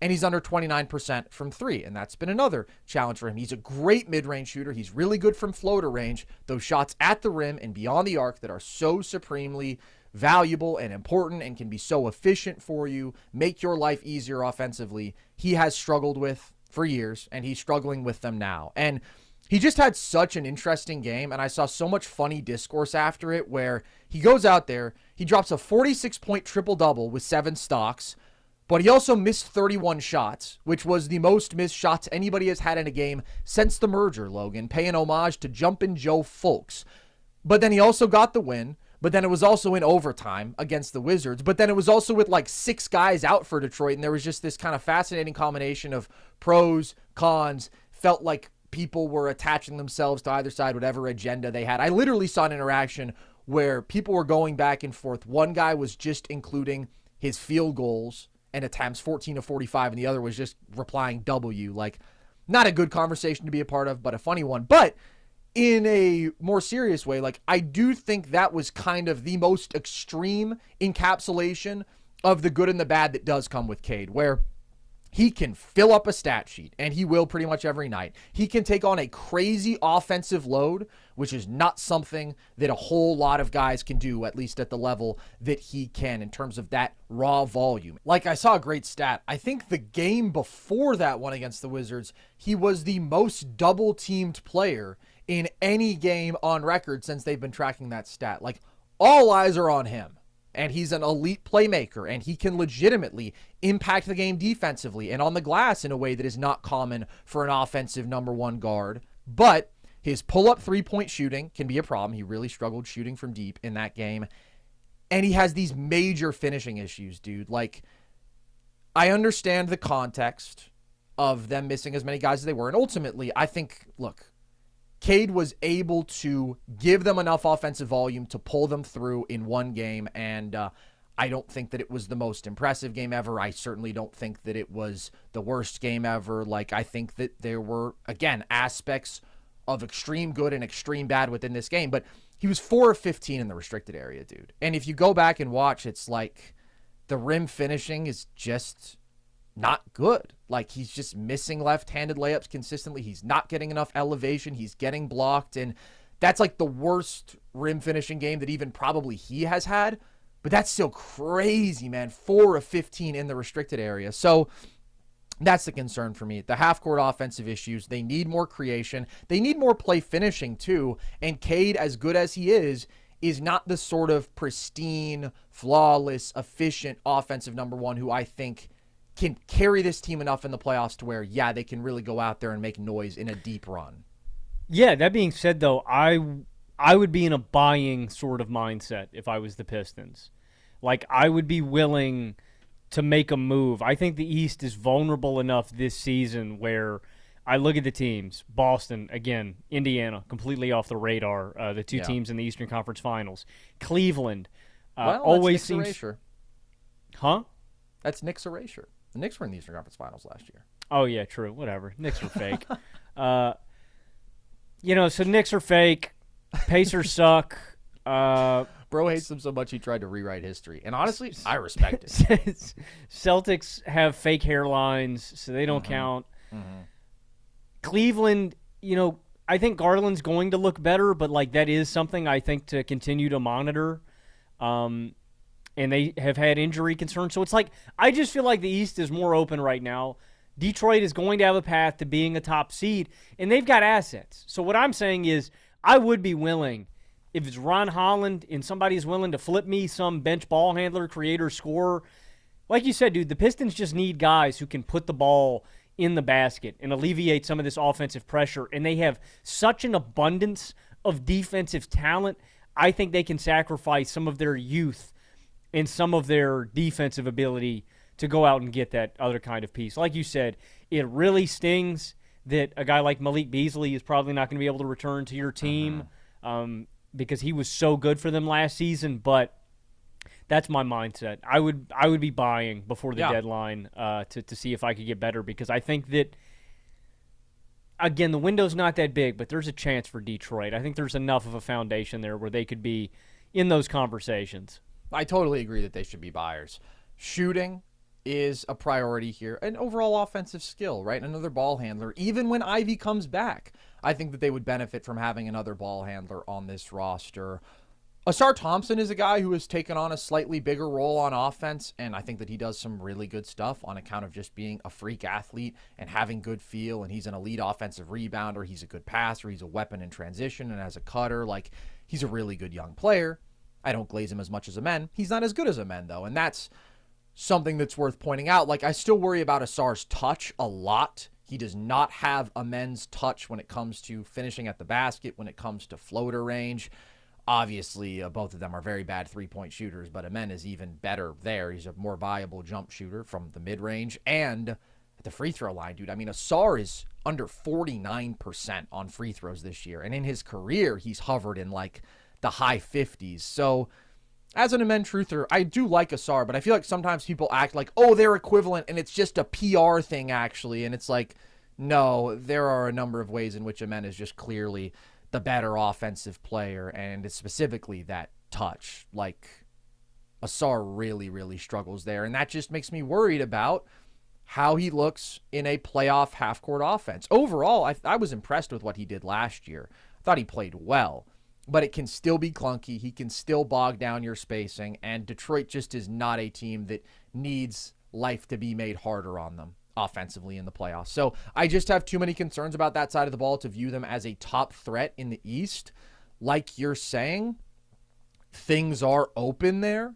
A: And he's under 29% from 3, and that's been another challenge for him. He's a great mid-range shooter. He's really good from floater range. Those shots at the rim and beyond the arc that are so supremely valuable and important and can be so efficient for you, make your life easier offensively, he has struggled with for years, and he's struggling with them now. And he just had such an interesting game, and I saw so much funny discourse after it where he goes out there, he drops a 46-point triple-double with 7 stocks, but he also missed 31 shots, which was the most missed shots anybody has had in a game since the merger, Logan, paying homage to Jumpin' Joe Folks. But then he also got the win, but then it was also in overtime against the Wizards, but then it was also with like 6 guys out for Detroit, and there was just this kind of fascinating combination of pros, cons, felt like people were attaching themselves to either side, whatever agenda they had. I literally saw an interaction where people were going back and forth. One guy was just including his field goals and attempts, 14 to 45, and the other was just replying W. Like, not a good conversation to be a part of, but a funny one. But in a more serious way, like, I do think that was kind of the most extreme encapsulation of the good and the bad that does come with Cade, where he can fill up a stat sheet, and he will pretty much every night. He can take on a crazy offensive load, which is not something that a whole lot of guys can do, at least at the level that he can in terms of that raw volume. Like, I saw a great stat. I think the game before that one against the Wizards, he was the most double-teamed player in any game on record since they've been tracking that stat. Like, all eyes are on him. And he's an elite playmaker, and he can legitimately impact the game defensively and on the glass in a way that is not common for an offensive number 1 guard. But his pull-up 3-point shooting can be a problem. He really struggled shooting from deep in that game. And he has these major finishing issues, dude. Like, I understand the context of them missing as many guys as they were. And ultimately, I think, look, Cade was able to give them enough offensive volume to pull them through in one game, and I don't think that it was the most impressive game ever. I certainly don't think that it was the worst game ever. Like, I think that there were, again, aspects of extreme good and extreme bad within this game, but he was 4 of 15 in the restricted area, dude. And if you go back and watch, it's like the rim finishing is just not good. Like, he's just missing left-handed layups consistently. He's not getting enough elevation. He's getting blocked. And that's like the worst rim finishing game that even probably he has had. But that's still crazy, man. 4 of 15 in the restricted area. So that's the concern for me. The half-court offensive issues. They need more creation. They need more play finishing, too. And Cade, as good as he is not the sort of pristine, flawless, efficient offensive number 1 who I think can carry this team enough in the playoffs to where, yeah, they can really go out there and make noise in a deep run.
B: Yeah, that being said, though, I would be in a buying sort of mindset if I was the Pistons. Like, I would be willing to make a move. I think the East is vulnerable enough this season where I look at the teams. Boston, again, Indiana, completely off the radar, the two teams in the Eastern Conference Finals. Cleveland always seems... Erasure. Huh?
A: That's Knicks erasure. The Knicks were in the Eastern Conference Finals last year.
B: Oh, yeah, true. Whatever. Knicks are fake. So Knicks are fake. Pacers suck.
A: Bro hates them so much he tried to rewrite history. And honestly, I respect it.
B: Celtics have fake hairlines, so they don't count. Mm-hmm. Cleveland, I think Garland's going to look better, but that is something I think to continue to monitor. And they have had injury concerns. So it's I just feel like the East is more open right now. Detroit is going to have a path to being a top seed, and they've got assets. So what I'm saying is I would be willing, if it's Ron Holland and somebody's willing to flip me some bench ball handler, creator, scorer. Like you said, dude, the Pistons just need guys who can put the ball in the basket and alleviate some of this offensive pressure, and they have such an abundance of defensive talent. I think they can sacrifice some of their youth and some of their defensive ability to go out and get that other kind of piece. Like you said, it really stings that a guy like Malik Beasley is probably not going to be able to return to your team because he was so good for them last season, but that's my mindset. I would be buying before the deadline to see if I could get better, because I think that, again, the window's not that big, but there's a chance for Detroit. I think there's enough of a foundation there where they could be in those conversations.
A: I totally agree that they should be buyers. Shooting is a priority here. An overall offensive skill, right? Another ball handler. Even when Ivy comes back, I think that they would benefit from having another ball handler on this roster. Asar Thompson is a guy who has taken on a slightly bigger role on offense, and I think that he does some really good stuff on account of just being a freak athlete and having good feel, and he's an elite offensive rebounder. He's a good passer. He's a weapon in transition and as a cutter. He's a really good young player. I don't glaze him as much as Amen. He's not as good as Amen, though, and that's something that's worth pointing out. I still worry about Asar's touch a lot. He does not have Amen's touch when it comes to finishing at the basket, when it comes to floater range. Obviously, both of them are very bad three-point shooters, but Amen is even better there. He's a more viable jump shooter from the mid-range and at the free throw line, dude. I mean, Asar is under 49% on free throws this year, and in his career, he's hovered in the high 50s. So as an Amen truther, I do like Asar, but I feel like sometimes people act like, oh, they're equivalent, and it's just a PR thing, actually. And it's no, there are a number of ways in which Amen is just clearly the better offensive player, and it's specifically that touch. Asar really, really struggles there, and that just makes me worried about how he looks in a playoff half-court offense. Overall, I was impressed with what he did last year. I thought he played well. But it can still be clunky. He can still bog down your spacing. And Detroit just is not a team that needs life to be made harder on them offensively in the playoffs. So I just have too many concerns about that side of the ball to view them as a top threat in the East. Like you're saying, things are open there.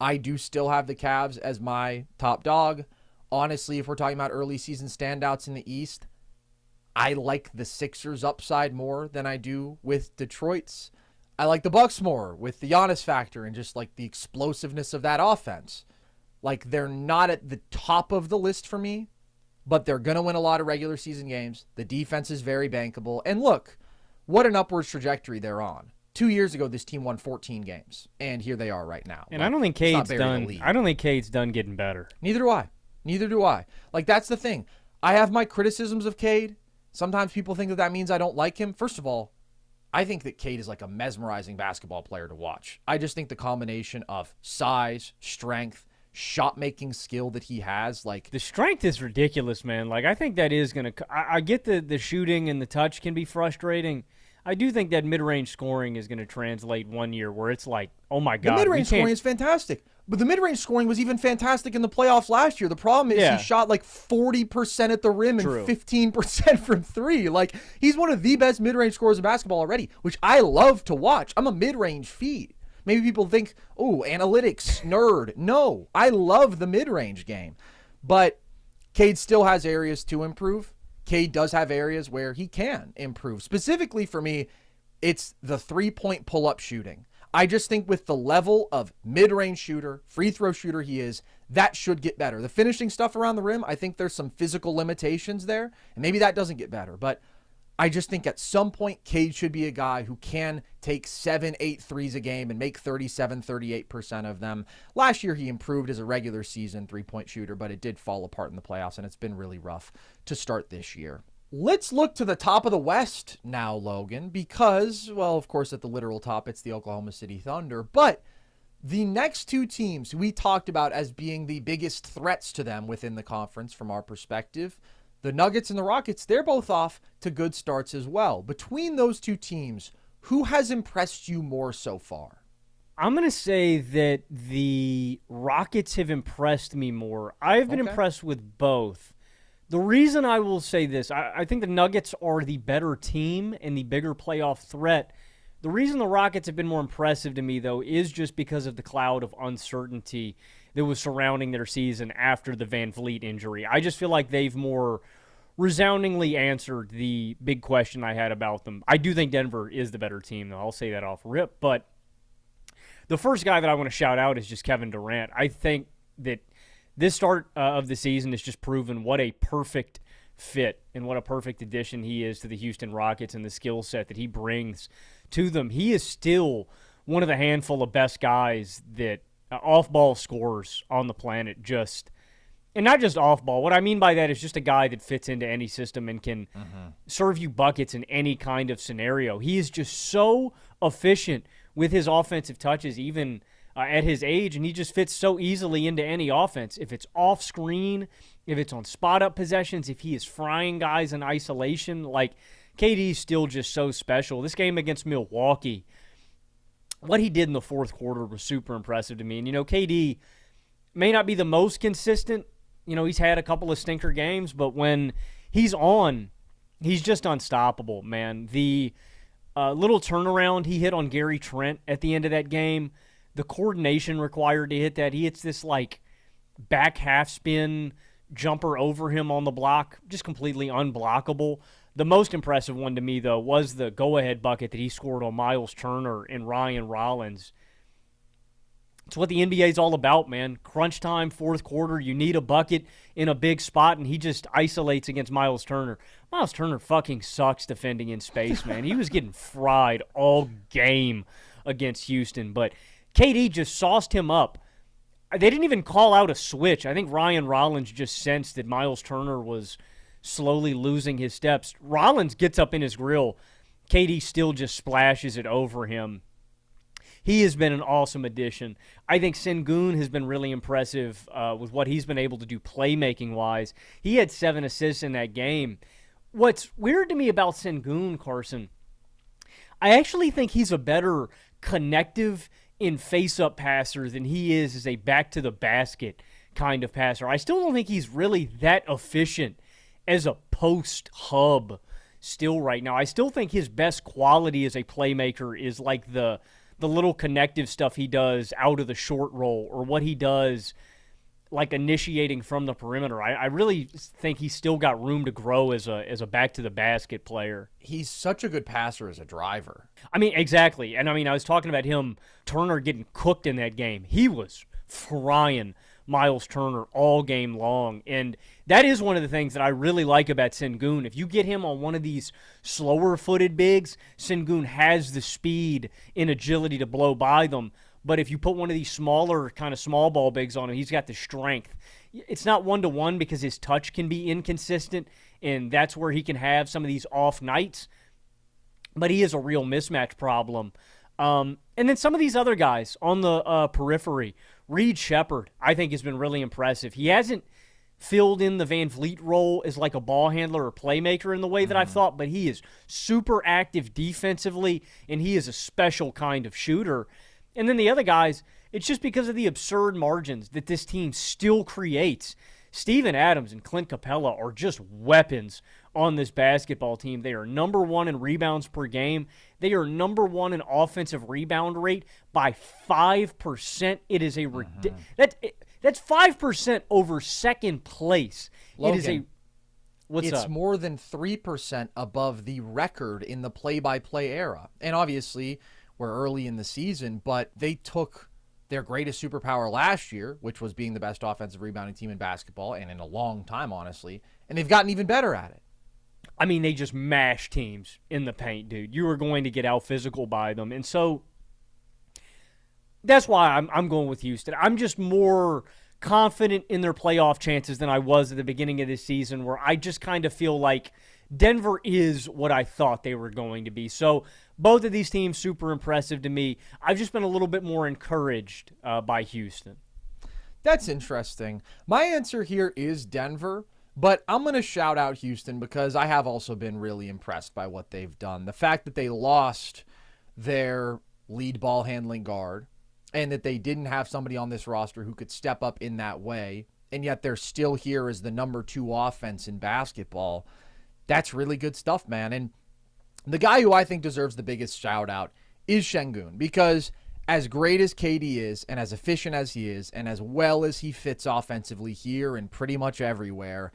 A: I do still have the Cavs as my top dog. Honestly, if we're talking about early season standouts in the East, I like the Sixers upside more than I do with Detroit's. I like the Bucks more with the Giannis factor and just the explosiveness of that offense. They're not at the top of the list for me, but they're going to win a lot of regular season games. The defense is very bankable. And look, what an upwards trajectory they're on. 2 years ago, this team won 14 games, and here they are right now.
B: And I don't think Cade's done. I don't think Cade's done getting better.
A: Neither do I. That's the thing. I have my criticisms of Cade. Sometimes people think that means I don't like him. First of all, I think that Cade is a mesmerizing basketball player to watch. I just think the combination of size, strength, shot-making skill that he has,
B: the strength is ridiculous, man. I think that is going to... I get the shooting and the touch can be frustrating. I do think that mid-range scoring is going to translate one year where it's oh my God.
A: The mid-range scoring is fantastic. But the mid-range scoring was even fantastic in the playoffs last year. The problem is he shot 40% at the rim and 15% from three. He's one of the best mid-range scorers in basketball already, which I love to watch. I'm a mid-range feed. Maybe people think, oh, analytics, nerd. No, I love the mid-range game. But Cade still has areas to improve. Cade does have areas where he can improve. Specifically for me, it's the 3-point pull-up shooting. I just think with the level of mid-range shooter, free throw shooter he is, that should get better. The finishing stuff around the rim, I think there's some physical limitations there, and maybe that doesn't get better. But I just think at some point, Cade should be a guy who can take 7-8 threes a game and make 37-38% of them. Last year, he improved as a regular season three-point shooter, but it did fall apart in the playoffs, and it's been really rough to start this year. Let's look to the top of the West now, Logan, because, well, of course, at the literal top, it's the Oklahoma City Thunder. But the next two teams we talked about as being the biggest threats to them within the conference from our perspective, the Nuggets and the Rockets, they're both off to good starts as well. Between those two teams, who has impressed you more so far?
B: I'm going to say that the Rockets have impressed me more. I've been impressed with both. The reason I will say this, I think the Nuggets are the better team and the bigger playoff threat. The reason the Rockets have been more impressive to me, though, is just because of the cloud of uncertainty that was surrounding their season after the Van Vliet injury. I just feel like they've more resoundingly answered the big question I had about them. I do think Denver is the better team, though. I'll say that off rip. But the first guy that I want to shout out is just Kevin Durant. I think that this start of the season has just proven what a perfect fit and what a perfect addition he is to the Houston Rockets and the skill set that he brings to them. He is still one of the handful of best guys that off-ball scorers on the planet, and not just off-ball. What I mean by that is just a guy that fits into any system and can serve you buckets in any kind of scenario. He is just so efficient with his offensive touches, even at his age, and he just fits so easily into any offense. If it's off screen, if it's on spot-up possessions, if he is frying guys in isolation, like KD's still just so special. This game against Milwaukee, what he did in the fourth quarter was super impressive to me. And, KD may not be the most consistent. He's had a couple of stinker games, but when he's on, he's just unstoppable, man. The little turnaround he hit on Gary Trent at the end of that game, the coordination required to hit that. He hits this, back half spin jumper over him on the block, just completely unblockable. The most impressive one to me, though, was the go-ahead bucket that he scored on Miles Turner and Ryan Rollins. It's what the NBA is all about, man. Crunch time, fourth quarter, you need a bucket in a big spot, and he just isolates against Miles Turner. Miles Turner fucking sucks defending in space, man. He was getting fried all game against Houston, but KD just sauced him up. They didn't even call out a switch. I think Ryan Rollins just sensed that Miles Turner was slowly losing his steps. Rollins gets up in his grill. KD still just splashes it over him. He has been an awesome addition. I think Sengun has been really impressive with what he's been able to do playmaking-wise. He had 7 assists in that game. What's weird to me about Sengun, Carson, I actually think he's a better connective in face-up passer than he is as a back-to-the-basket kind of passer. I still don't think he's really that efficient as a post hub still right now. I still think his best quality as a playmaker is like the little connective stuff he does out of the short roll, or what he does like initiating from the perimeter. I really think he's still got room to grow as a back-to-the-basket player.
A: He's such a good passer as a driver.
B: I mean, exactly. And, I was talking about him, Turner getting cooked in that game. He was frying Miles Turner all game long. And that is one of the things that I really like about Sengun. If you get him on one of these slower-footed bigs, Sengun has the speed and agility to blow by them. But if you put one of these smaller, kind of small ball bigs on him, he's got the strength. It's not one-to-one because his touch can be inconsistent, and that's where he can have some of these off nights. But he is a real mismatch problem. And then some of these other guys on the periphery, Reed Shepherd, I think has been really impressive. He hasn't filled in the Van Vliet role as like a ball handler or playmaker in the way that I've thought, but he is super active defensively, and he is a special kind of shooter. And then the other guys, it's just because of the absurd margins that this team still creates. Steven Adams and Clint Capella are just weapons on this basketball team. They are number 1 in rebounds per game. They are number 1 in offensive rebound rate by 5%. It is a that's 5% over second place.
A: Logan,
B: it is a What's
A: it's
B: up?
A: more than 3% above the record in the play-by-play era. And obviously, we're early in the season, but they took their greatest superpower last year, which was being the best offensive rebounding team in basketball, and in a long time, honestly, and they've gotten even better at it.
B: I mean, they just mash teams in the paint, dude. You are going to get out physical by them. And so that's why I'm going with Houston. I'm just more confident in their playoff chances than I was at the beginning of this season, where I just kind of feel like Denver is what I thought they were going to be. So both of these teams super impressive to me. I've just been a little bit more encouraged by Houston.
A: That's interesting. My answer here is Denver, but I'm going to shout out Houston because I have also been really impressed by what they've done. The fact that they lost their lead ball handling guard, and that they didn't have somebody on this roster who could step up in that way, and yet they're still here as the number 2 offense in basketball. That's really good stuff, man. And the guy who I think deserves the biggest shout out is Şengün, because as great as KD is, and as efficient as he is, and as well as he fits offensively here and pretty much everywhere,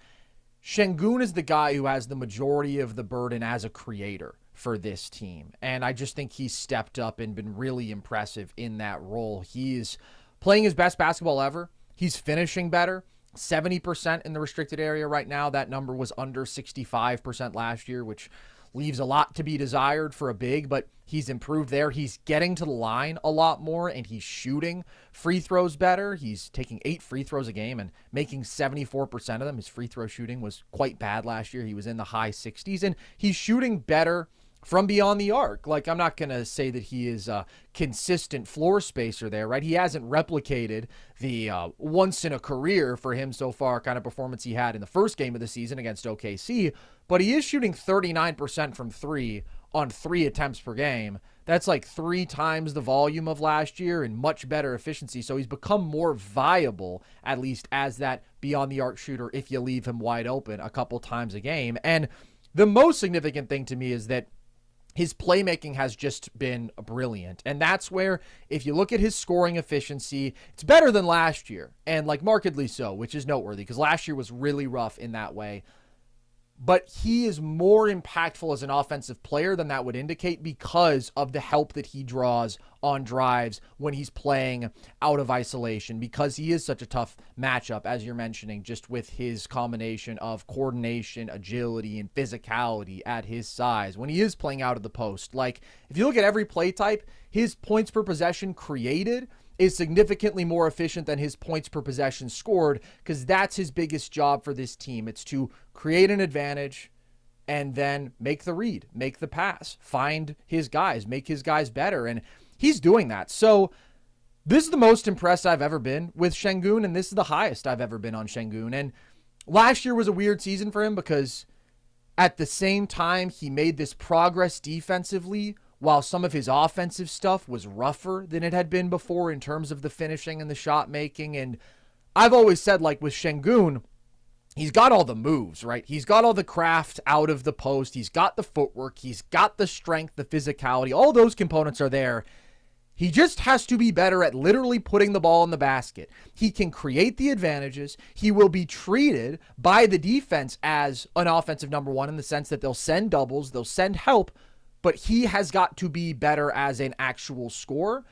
A: Şengün is the guy who has the majority of the burden as a creator for this team. And I just think he's stepped up and been really impressive in that role. He's playing his best basketball ever. He's finishing better. 70% in the restricted area right now. That number was under 65% last year, which leaves a lot to be desired for a big, but he's improved there. He's getting to the line a lot more, and he's shooting free throws better. He's taking 8 free throws a game and making 74% of them. His free throw shooting was quite bad last year. He was in the high 60s, and he's shooting better from beyond the arc. Like, I'm not going to say that he is a consistent floor spacer there, right? He hasn't replicated the once in a career for him so far kind of performance he had in the first game of the season against OKC, but he is shooting 39% from 3 on 3 attempts per game. That's like 3 times the volume of last year and much better efficiency. So he's become more viable, at least as that beyond the arc shooter, if you leave him wide open a couple times a game. And the most significant thing to me is that his playmaking has just been brilliant. And that's where, if you look at his scoring efficiency, it's better than last year, and like markedly so, which is noteworthy because last year was really rough in that way. But he is more impactful as an offensive player than that would indicate because of the help that he draws on drives when he's playing out of isolation, because he is such a tough matchup, as you're mentioning, just with his combination of coordination, agility, and physicality at his size when he is playing out of the post. Like, if you look at every play type, his points per possession created is significantly more efficient than his points per possession scored, because that's his biggest job for this team. It's to create an advantage and then make the read, make the pass, find his guys, make his guys better. And he's doing that. So this is the most impressed I've ever been with Şengün, and this is the highest I've ever been on Şengün. And last year was a weird season for him because at the same time he made this progress defensively, while some of his offensive stuff was rougher than it had been before in terms of the finishing and the shot making. And I've always said, like, with Şengün, he's got all the moves, right? He's got all the craft out of the post. He's got the footwork. He's got the strength, the physicality. All those components are there. He just has to be better at literally putting the ball in the basket. He can create the advantages. He will be treated by the defense as an offensive number 1 in the sense that they'll send doubles, they'll send help, but he has got to be better as an actual scorer.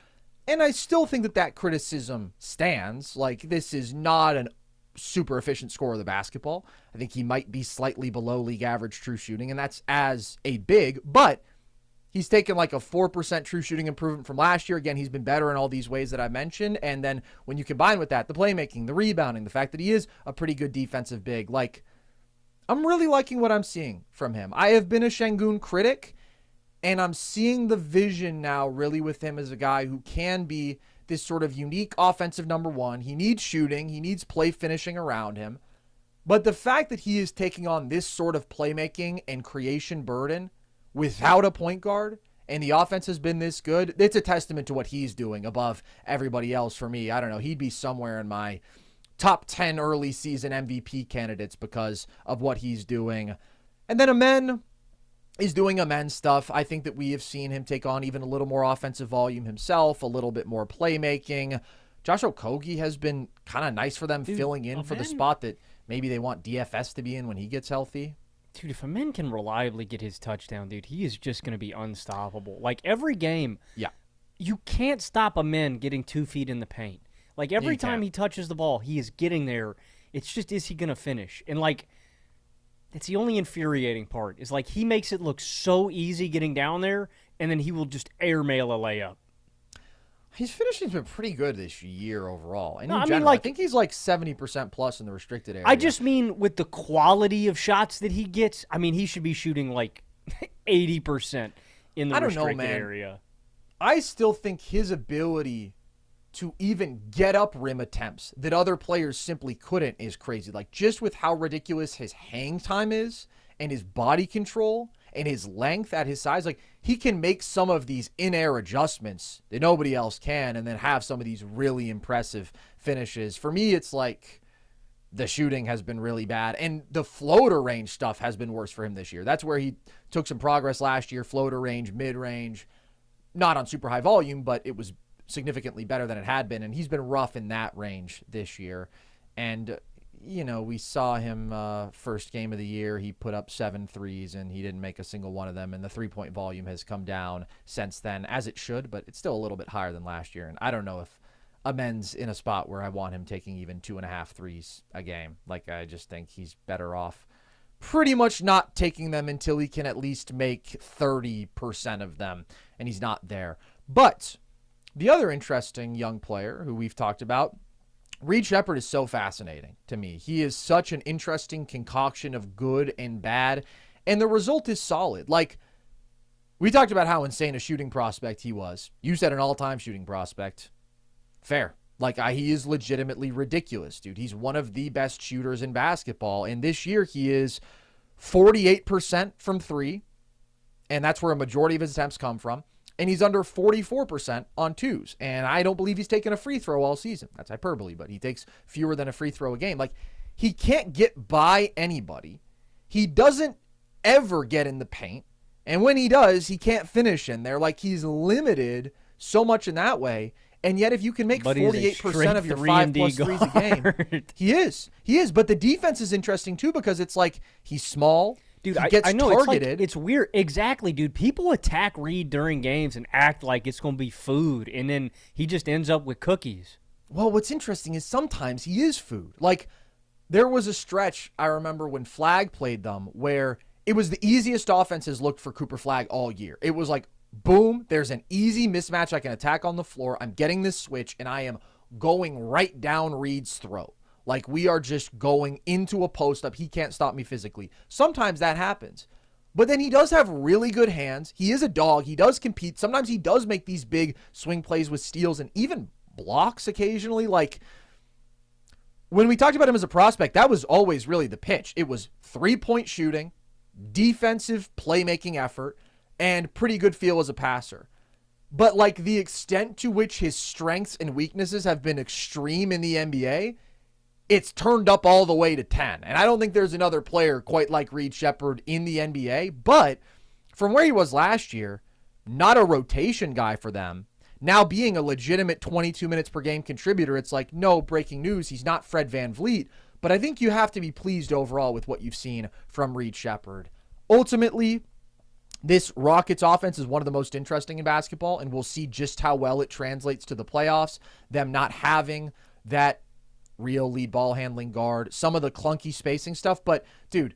A: And I still think that criticism stands. Like, this is not an super efficient scorer of the basketball. I think he might be slightly below league average true shooting, and that's as a big, but he's taken like a 4% true shooting improvement from last year. Again, he's been better in all these ways that I mentioned. And then when you combine with that, the playmaking, the rebounding, the fact that he is a pretty good defensive big, like, I'm really liking what I'm seeing from him. I have been a Şengün critic, and I'm seeing the vision now really with him as a guy who can be this sort of unique offensive number 1. He needs shooting. He needs play finishing around him. But the fact that he is taking on this sort of playmaking and creation burden without a point guard, and the offense has been this good, it's a testament to what he's doing above everybody else for me. I don't know. He'd be somewhere in my top 10 early season MVP candidates because of what he's doing. And then Amen is doing Amen stuff. I think that we have seen him take on even a little more offensive volume himself, a little bit more playmaking. Josh Okogie has been kind of nice for them, filling in for the spot that Maybe they want DFS to be in when he gets healthy.
B: Dude, if a man can reliably get his touchdown, dude, he is just going to be unstoppable. Like, every game,
A: Yeah.
B: you can't stop a man getting 2 feet in the paint. Like, every time he touches the ball, he is getting there. It's just, is he going to finish? And, like, it's the only infuriating part. Is, like, he makes it look so easy getting down there, and then he will just airmail a layup.
A: His finishing's been pretty good this year overall. And
B: No,
A: in
B: I mean,
A: general,
B: like-
A: I think he's like 70% plus in the restricted area.
B: I just mean with the quality of shots that he gets, I mean, he should be shooting, like, 80% in the restricted area.
A: I still think his ability to even get up rim attempts that other players simply couldn't is crazy. Like, just with how ridiculous his hang time is and his body control and his length at his size, like, he can make some of these in-air adjustments that nobody else can and then have some of these really impressive finishes. For me, it's like the shooting has been really bad, and the floater range stuff has been worse for him this year. That's where he took some progress last year, floater range, mid-range, not on super high volume, but it was significantly better than it had been, and he's been rough in that range this year. And we saw him first game of the year, he put up 7 threes and he didn't make a single one of them, and the 3-point volume has come down since then, as it should, but it's still a little bit higher than last year. And I don't know if Amen's in a spot where I want him taking even 2.5 threes a game. Like, I just think he's better off pretty much not taking them until he can at least make 30% of them, and he's not there. But the other interesting young player who we've talked about, Reed Sheppard, is so fascinating to me. He is such an interesting concoction of good and bad, and the result is solid. Like, we talked about how insane a shooting prospect he was. You said an all-time shooting prospect. Fair. Like, he is legitimately ridiculous, dude. He's one of the best shooters in basketball, and this year he is 48% from 3, and that's where a majority of his attempts come from. And he's under 44% on 2s. And I don't believe he's taken a free throw all season. That's hyperbole, but he takes fewer than a free throw a game. Like, he can't get by anybody. He doesn't ever get in the paint. And when he does, he can't finish in there. Like, he's limited so much in that way. And yet, if you can make 48% of your 5+ threes a game, he is. He is. But the defense is interesting, too, because it's like he's small.
B: Dude,
A: he gets
B: I know
A: targeted.
B: It's weird. Exactly, dude. People attack Reed during games and act like it's going to be food, and then he just ends up with cookies.
A: Well, what's interesting is sometimes he is food. Like, there was a stretch, I remember, when Flagg played them, where it was the easiest offenses looked for Cooper Flagg all year. It was like, boom, there's an easy mismatch I can attack on the floor. I'm getting this switch, and I am going right down Reed's throat. Like, we are just going into a post-up. He can't stop me physically. Sometimes that happens. But then he does have really good hands. He is a dog. He does compete. Sometimes he does make these big swing plays with steals and even blocks occasionally. Like, when we talked about him as a prospect, that was always really the pitch. It was 3-point shooting, defensive playmaking effort, and pretty good feel as a passer. But, like, the extent to which his strengths and weaknesses have been extreme in the NBA, it's turned up all the way to 10. And I don't think there's another player quite like Reed Sheppard in the NBA. But from where he was last year, not a rotation guy for them, now being a legitimate 22 minutes per game contributor, it's like, no breaking news, he's not Fred VanVleet. But I think you have to be pleased overall with what you've seen from Reed Sheppard. Ultimately, this Rockets offense is one of the most interesting in basketball, and we'll see just how well it translates to the playoffs. Them not having that real lead ball handling guard, some of the clunky spacing stuff. But, dude,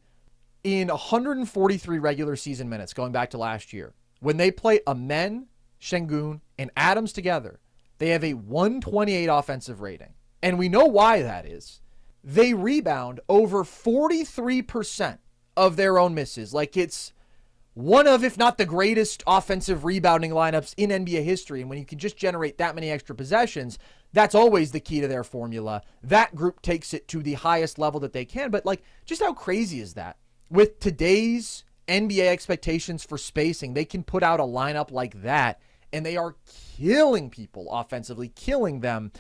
A: in 143 regular season minutes, going back to last year, when they play Amen, Şengün, and Adams together, they have a 128 offensive rating. And we know why that is. They rebound over 43% of their own misses. Like, it's one of, if not the greatest offensive rebounding lineups in NBA history. And when you can just generate that many extra possessions, that's always the key to their formula. That group takes it to the highest level that they can. But, like, just how crazy is that? With today's NBA expectations for spacing, they can put out a lineup like that, and they are killing people offensively, killing them.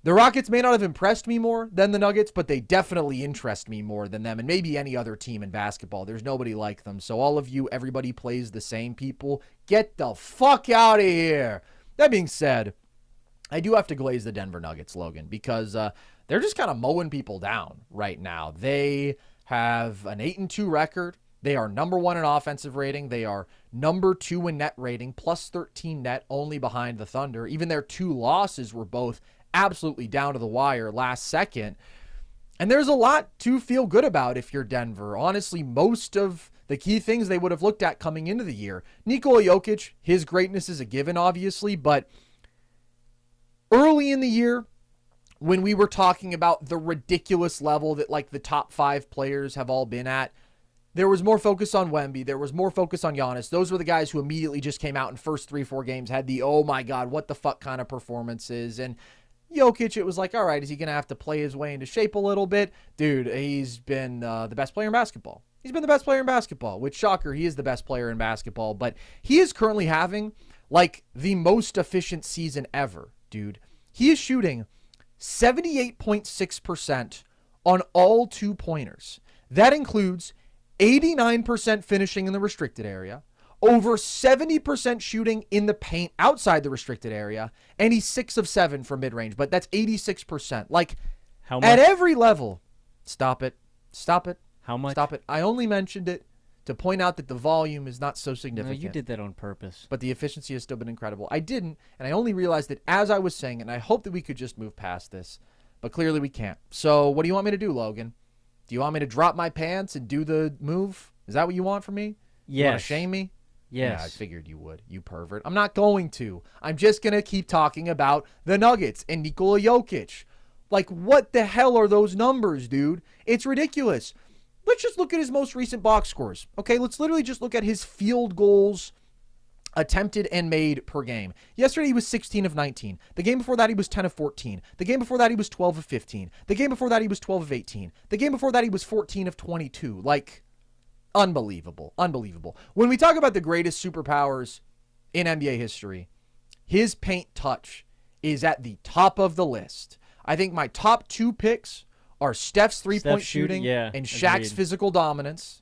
A: The Rockets may not have impressed me more than the Nuggets, but they definitely interest me more than them, and maybe any other team in basketball. There's nobody like them. So all of you, everybody plays the same people. Get the fuck out of here. That being said, I do have to glaze the Denver Nuggets, Logan, because they're just kind of mowing people down right now. They have an 8-2 record. They are number 1 in offensive rating. They are number 2 in net rating, plus 13 net, only behind the Thunder. Even their 2 losses were both absolutely down to the wire last second. And there's a lot to feel good about if you're Denver. Honestly, most of the key things they would have looked at coming into the year. Nikola Jokic, his greatness is a given, obviously, but early in the year, when we were talking about the ridiculous level that like the top 5 players have all been at, there was more focus on Wemby. There was more focus on Giannis. Those were the guys who immediately just came out in first 3-4 games, had the, oh my God, what the fuck kind of performances. And Jokic, it was like, all right, is he going to have to play his way into shape a little bit? Dude, he's been the best player in basketball. He's been the best player in basketball, which, shocker, he is the best player in basketball. But he is currently having like the most efficient season ever, dude. He is shooting 78.6% on all 2-pointers. That includes 89% finishing in the restricted area, over 70% shooting in the paint outside the restricted area, and he's 6 of 7 from mid-range, but that's 86%. Like,
B: how much?
A: At every level. Stop it.
B: How much?
A: Stop it. I only mentioned it to point out that the volume is not so significant.
B: No, you did that on purpose.
A: But the efficiency has still been incredible. I didn't, and I only realized it as I was saying it, and I hope that we could just move past this. But clearly we can't. So what do you want me to do, Logan? Do you want me to drop my pants and do the move? Is that what you want from me?
B: Yes.
A: You want to shame me?
B: Yes.
A: Yeah, I figured you would, you pervert. I'm not going to. I'm just going to keep talking about the Nuggets and Nikola Jokic. Like, what the hell are those numbers, dude? It's ridiculous. Let's just look at his most recent box scores. Okay, let's literally just look at his field goals attempted and made per game. Yesterday he was 16 of 19. The game before that he was 10 of 14. The game before that he was 12 of 15. The game before that he was 12 of 18. The game before that he was 14 of 22. Like, unbelievable. Unbelievable. When we talk about the greatest superpowers in NBA history, his paint touch is at the top of the list. I think my top 2 picks are Steph's three-point shooting and Shaq's
B: agreed.
A: physical dominance.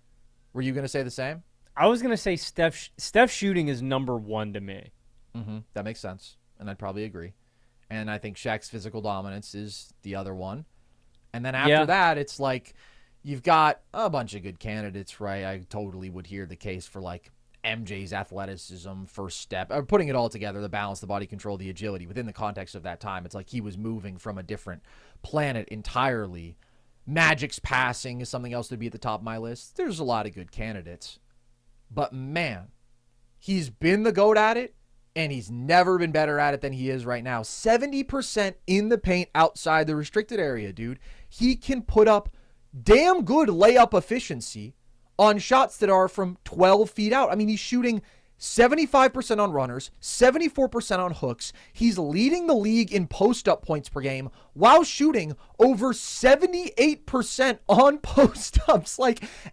A: Were you going to say the same?
B: I was going to say Steph shooting is number 1 to me.
A: That makes sense, and I'd probably agree. And I think Shaq's physical dominance is the other one. And then after that, it's like you've got a bunch of good candidates, right? I totally would hear the case for like MJ's athleticism, first step, or putting it all together, the balance, the body control, the agility within the context of that time. It's like he was moving from a different planet entirely. Magic's passing is something else to be at the top of my list. There's a lot of good candidates. But man, he's been the GOAT at it, and he's never been better at it than he is right now. 70% in the paint outside the restricted area, dude. He can put up damn good layup efficiency on shots that are from 12 feet out. I mean, he's shooting 75% on runners, 74% on hooks. He's leading the league in post-up points per game while shooting over 78% on post-ups.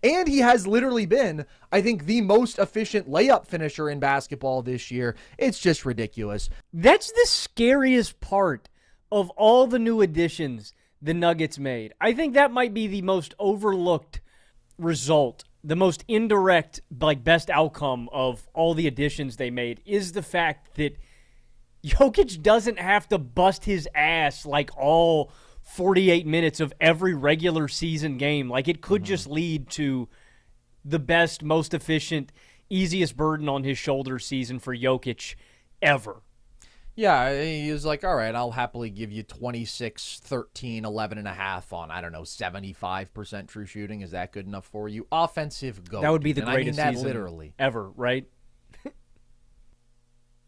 A: And he has literally been, I think, the most efficient layup finisher in basketball this year. It's just ridiculous.
B: That's the scariest part of all the new additions the Nuggets made. I think that might be the most overlooked result, the most indirect, best outcome of all the additions they made is the fact that Jokic doesn't have to bust his ass all 48 minutes of every regular season game. It could just lead to the best, most efficient, easiest burden on his shoulder season for Jokic ever.
A: Yeah, he was like, all right, I'll happily give you 26, 13, 11 and a half on, 75% true shooting. Is that good enough for you? Offensive GOAT.
B: That would be the greatest
A: I mean that
B: season
A: literally.
B: Ever, right?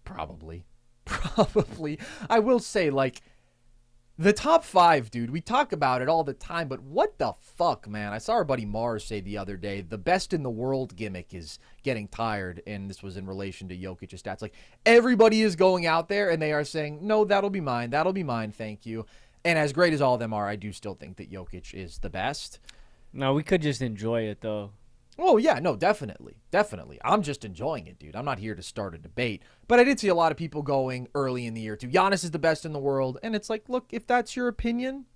A: Probably. I will say, the top 5, dude, we talk about it all the time, but what the fuck, man? I saw our buddy Mars say the other day, the best in the world gimmick is getting tired, and this was in relation to Jokic's stats. Everybody is going out there, and they are saying, no, that'll be mine, thank you. And as great as all of them are, I do still think that Jokic is the best.
B: No, we could just enjoy it, though.
A: Oh, yeah, no, definitely. I'm just enjoying it, dude. I'm not here to start a debate. But I did see a lot of people going early in the year to Giannis is the best in the world. And it's like, look, if that's your opinion,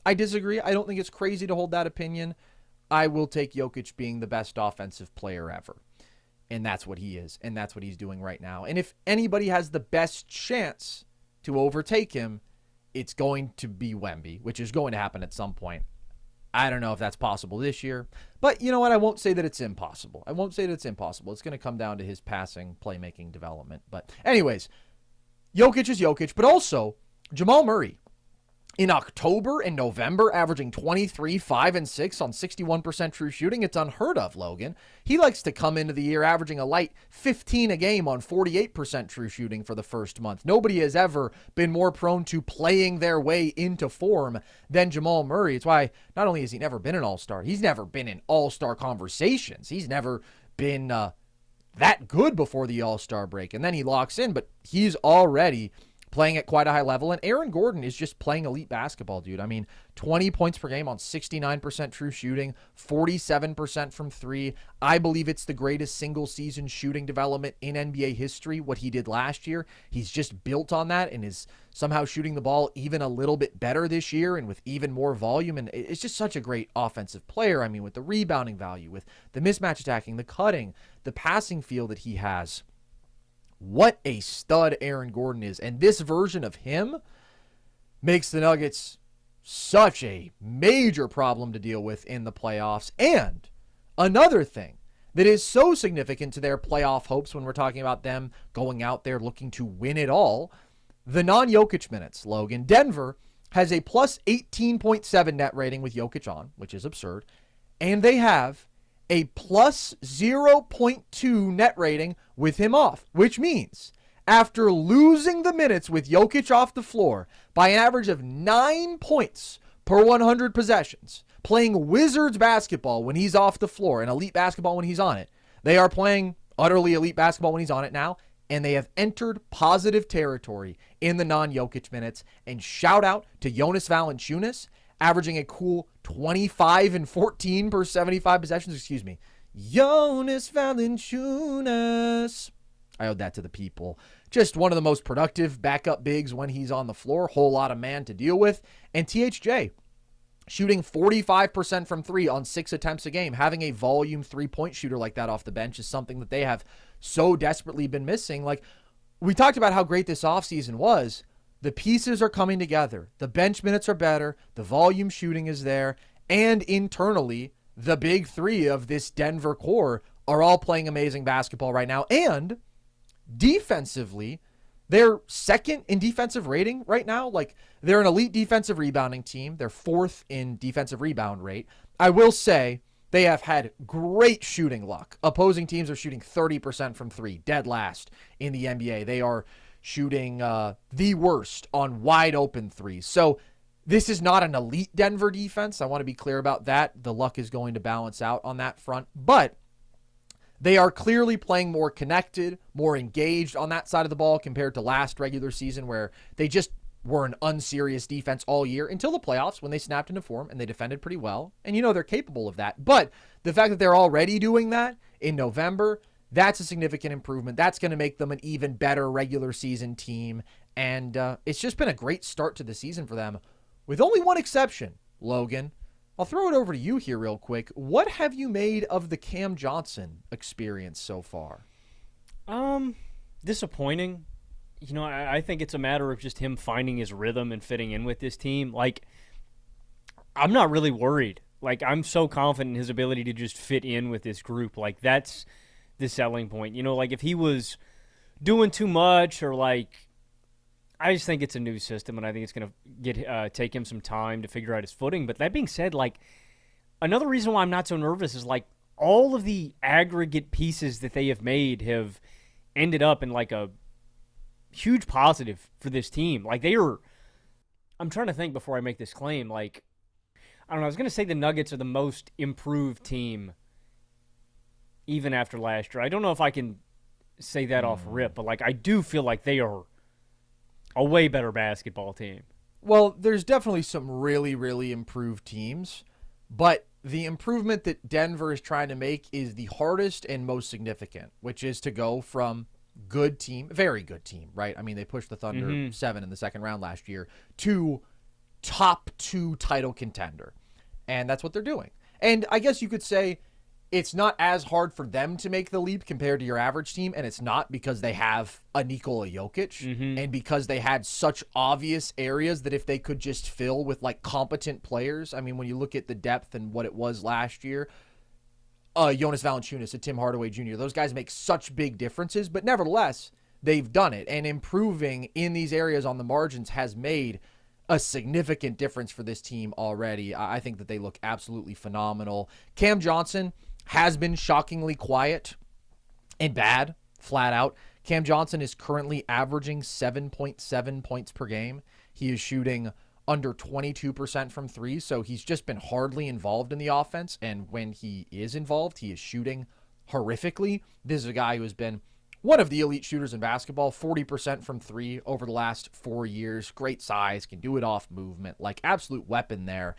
A: I disagree. I don't think it's crazy to hold that opinion. I will take Jokic being the best offensive player ever. And that's what he is. And that's what he's doing right now. And if anybody has the best chance to overtake him, it's going to be Wemby, which is going to happen at some point. I don't know if that's possible this year, but you know what? I won't say that it's impossible. It's going to come down to his passing, playmaking, development. But anyways, Jokic is Jokic, but also Jamal Murray in October and November, averaging 23, 5, and 6 on 61% true shooting. It's unheard of, Logan. He likes to come into the year averaging a light 15 a game on 48% true shooting for the first month. Nobody has ever been more prone to playing their way into form than Jamal Murray. It's why not only has he never been an all-star, he's never been in all-star conversations. He's never been that good before the all-star break. And then he locks in, but he's already playing at quite a high level. And Aaron Gordon is just playing elite basketball, dude. I mean, 20 points per game on 69% true shooting, 47% from three. I believe it's the greatest single season shooting development in NBA history, what he did last year. He's just built on that and is somehow shooting the ball even a little bit better this year and with even more volume. And it's just such a great offensive player. I mean, with the rebounding value, with the mismatch attacking, the cutting, the passing feel that he has. What a stud Aaron Gordon is. And this version of him makes the Nuggets such a major problem to deal with in the playoffs. And another thing that is so significant to their playoff hopes when we're talking about them going out there looking to win it all, the non-Jokic minutes, Logan. Denver has a plus 18.7 net rating with Jokic on, which is absurd. And they have a plus 0.2 net rating with him off, which means after losing the minutes with Jokic off the floor by an average of 9 points per 100 possessions, playing Wizards basketball when he's off the floor and elite basketball when he's on it, they are playing utterly elite basketball when he's on it now, and they have entered positive territory in the non-Jokic minutes. And shout out to Jonas Valanciunas, averaging a cool 25 and 14 per 75 possessions. Jonas Valanciunas. I owed that to the people. Just one of the most productive backup bigs when he's on the floor. Whole lot of man to deal with. And THJ shooting 45% from three on 6 attempts a game. Having a volume 3-point shooter like that off the bench is something that they have so desperately been missing. Like, we talked about how great this offseason was. The pieces are coming together. The bench minutes are better. The volume shooting is there. And internally, the big three of this Denver core are all playing amazing basketball right now. And defensively, they're second in defensive rating right now. Like, they're an elite defensive rebounding team. They're fourth in defensive rebound rate. I will say they have had great shooting luck. Opposing teams are shooting 30% from three, dead last in the NBA. They are shooting the worst on wide open threes. So this is not an elite Denver defense. I want to be clear about that. The luck is going to balance out on that front. But they are clearly playing more connected, more engaged on that side of the ball compared to last regular season, where they just were an unserious defense all year until the playoffs when they snapped into form and they defended pretty well. And you know they're capable of that. But the fact that they're already doing that in November, that's a significant improvement. That's going to make them an even better regular season team. And it's just been a great start to the season for them, with only one exception, Logan. I'll throw it over to you here real quick. What have you made of the Cam Johnson experience so far?
B: Disappointing. You know, I think it's a matter of just him finding his rhythm and fitting in with this team. Like, I'm not really worried. Like, I'm so confident in his ability to just fit in with this group. Like, that's the selling point. You know, like, if he was doing too much or, like, I just think it's a new system, and I think it's going to take him some time to figure out his footing. But that being said, like, another reason why I'm not so nervous is, like, all of the aggregate pieces that they have made have ended up in, like, a huge positive for this team. Like, I'm trying to think before I make this claim. Like, I don't know. I was going to say the Nuggets are the most improved team even after last year. I don't know if I can say that off rip, but, like, I do feel like they are a way better basketball team.
A: Well, there's definitely some really, really improved teams, but the improvement that Denver is trying to make is the hardest and most significant, which is to go from good team, very good team, right? I mean, they pushed the Thunder 7 in the second round last year to top 2 title contender. And that's what they're doing. And I guess you could say it's not as hard for them to make the leap compared to your average team, and it's not because they have a Nikola Jokic and because they had such obvious areas that if they could just fill with like competent players. I mean, when you look at the depth and what it was last year, Jonas Valanciunas and Tim Hardaway Jr., those guys make such big differences, but nevertheless, they've done it, and improving in these areas on the margins has made a significant difference for this team already. I think that they look absolutely phenomenal. Cam Johnson has been shockingly quiet and bad, flat out. Cam Johnson is currently averaging 7.7 points per game. He is shooting under 22% from three, so he's just been hardly involved in the offense, and when he is involved, he is shooting horrifically. This is a guy who has been one of the elite shooters in basketball, 40% from three over the last 4 years. Great size, can do it off movement, like absolute weapon there.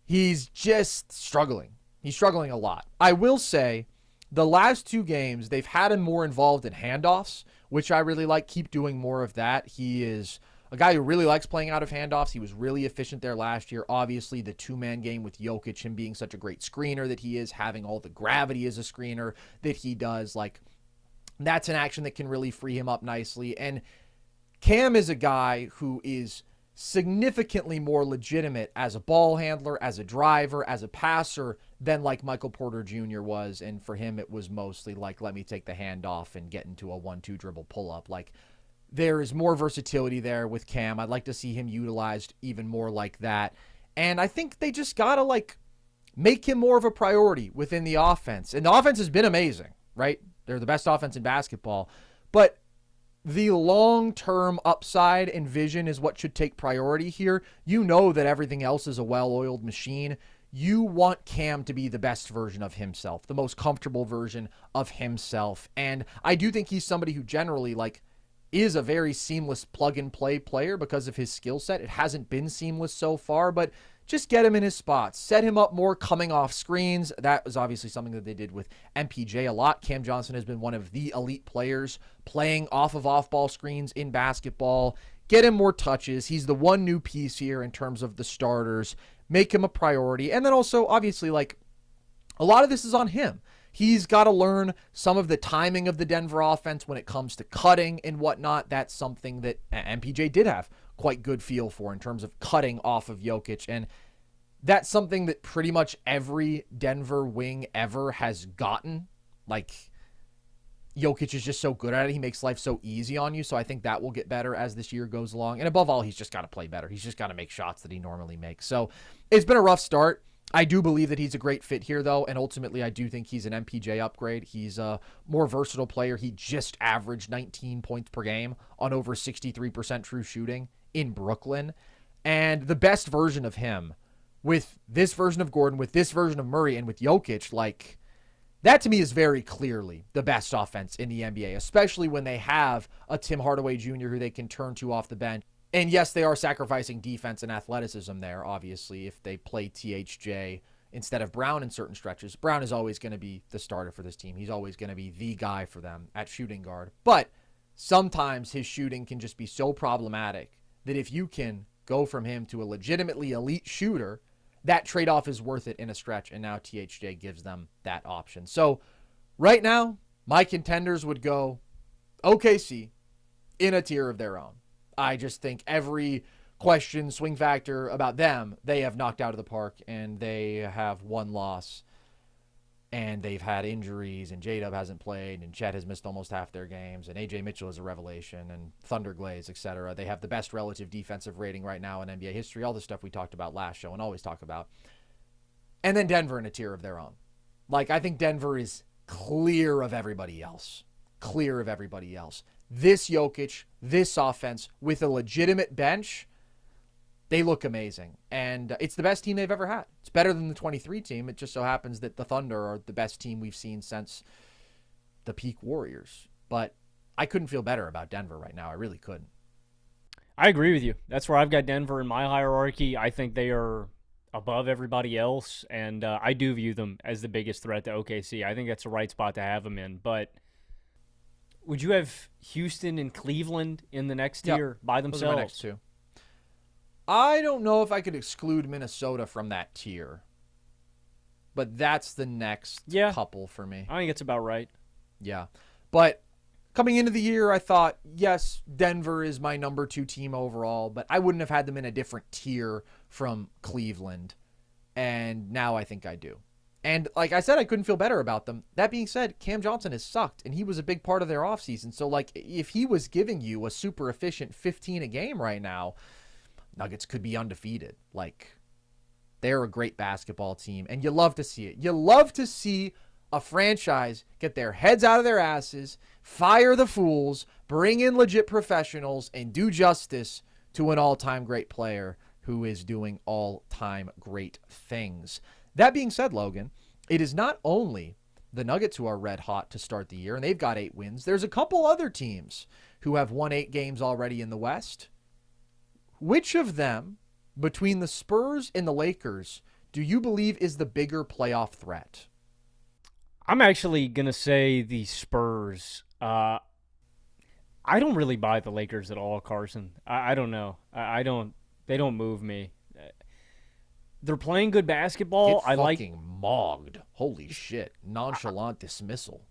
A: He's just struggling. He's struggling a lot. I will say the last 2 games, they've had him more involved in handoffs, which I really like. Keep doing more of that. He is a guy who really likes playing out of handoffs. He was really efficient there last year. Obviously, the 2-man game with Jokic, him being such a great screener that he is, having all the gravity as a screener that he does, like that's an action that can really free him up nicely. And Cam is a guy who is significantly more legitimate as a ball handler, as a driver, as a passer than like Michael Porter Jr. was. And for him, it was mostly like, let me take the handoff and get into a 1-2 dribble pull-up. Like, there is more versatility there with Cam. I'd like to see him utilized even more like that. And I think they just got to like make him more of a priority within the offense. And the offense has been amazing, right? They're the best offense in basketball. But the long-term upside and vision is what should take priority here. You know that everything else is a well-oiled machine. You want Cam to be the best version of himself, the most comfortable version of himself. And I do think he's somebody who generally like is a very seamless plug-and-play player because of his skill set. It hasn't been seamless so far, but just get him in his spots. Set him up more coming off screens. That was obviously something that they did with MPJ a lot. Cam Johnson has been one of the elite players playing off of off-ball screens in basketball. Get him more touches. He's the one new piece here in terms of the starters. Make him a priority. And then also, obviously, like, a lot of this is on him. He's got to learn some of the timing of the Denver offense when it comes to cutting and whatnot. That's something that MPJ did have quite good feel for in terms of cutting off of Jokic. And that's something that pretty much every Denver wing ever has gotten. Like, Jokic is just so good at it. He makes life so easy on you. So I think that will get better as this year goes along. And above all, he's just got to play better. He's just got to make shots that he normally makes. So it's been a rough start. I do believe that he's a great fit here, though, and ultimately I do think he's an MPJ upgrade. He's a more versatile player. He just averaged 19 points per game on over 63% true shooting in Brooklyn. And the best version of him, with this version of Gordon, with this version of Murray, and with Jokic, like, that to me is very clearly the best offense in the NBA, especially when they have a Tim Hardaway Jr. who they can turn to off the bench. And yes, they are sacrificing defense and athleticism there, obviously, if they play THJ instead of Brown in certain stretches. Brown is always going to be the starter for this team. He's always going to be the guy for them at shooting guard. But sometimes his shooting can just be so problematic that if you can go from him to a legitimately elite shooter, that trade-off is worth it in a stretch, and now THJ gives them that option. So right now, my contenders would go OKC in a tier of their own. I just think every question, swing factor about them, they have knocked out of the park, and they have one loss, and they've had injuries, and J-Dub hasn't played, and Chet has missed almost half their games, and A.J. Mitchell is a revelation, and Thunder Glaze, etc. They have the best relative defensive rating right now in NBA history, all the stuff we talked about last show and always talk about. And then Denver in a tier of their own. Like, I think Denver is clear of everybody else. Clear of everybody else. This Jokic, this offense, with a legitimate bench, they look amazing. And it's the best team they've ever had. It's better than the 23 team. It just so happens that the Thunder are the best team we've seen since the peak Warriors. But I couldn't feel better about Denver right now. I really couldn't.
B: I agree with you. That's where I've got Denver in my hierarchy. I think they are above everybody else, and I do view them as the biggest threat to OKC. I think that's the right spot to have them in. But would you have Houston and Cleveland in the next tier by themselves?
A: Those are my next two. I don't know if I could exclude Minnesota from that tier. but that's the next couple for me.
B: I think it's about right.
A: Yeah. But coming into the year, I thought, yes, Denver is my number 2 team overall, but I wouldn't have had them in a different tier from Cleveland. And now I think I do. And like I said, I couldn't feel better about them. That being said, Cam Johnson has sucked, and he was a big part of their offseason. So, like, if he was giving you a super efficient 15 a game right now, Nuggets could be undefeated. Like, they're a great basketball team, and you love to see it. You love to see a franchise get their heads out of their asses, fire the fools, bring in legit professionals, and do justice to an all-time great player who is doing all-time great things. That being said, Logan, it is not only the Nuggets who are red hot to start the year, and they've got 8 wins. There's a couple other teams who have won 8 games already in the West. Which of them, between the Spurs and the Lakers, do you believe is the bigger playoff threat?
B: I'm actually going to say the Spurs. I don't really buy the Lakers at all, Carson. I don't know. They don't move me. They're playing good basketball.
A: Get fucking mogged. Holy shit. Nonchalant dismissal.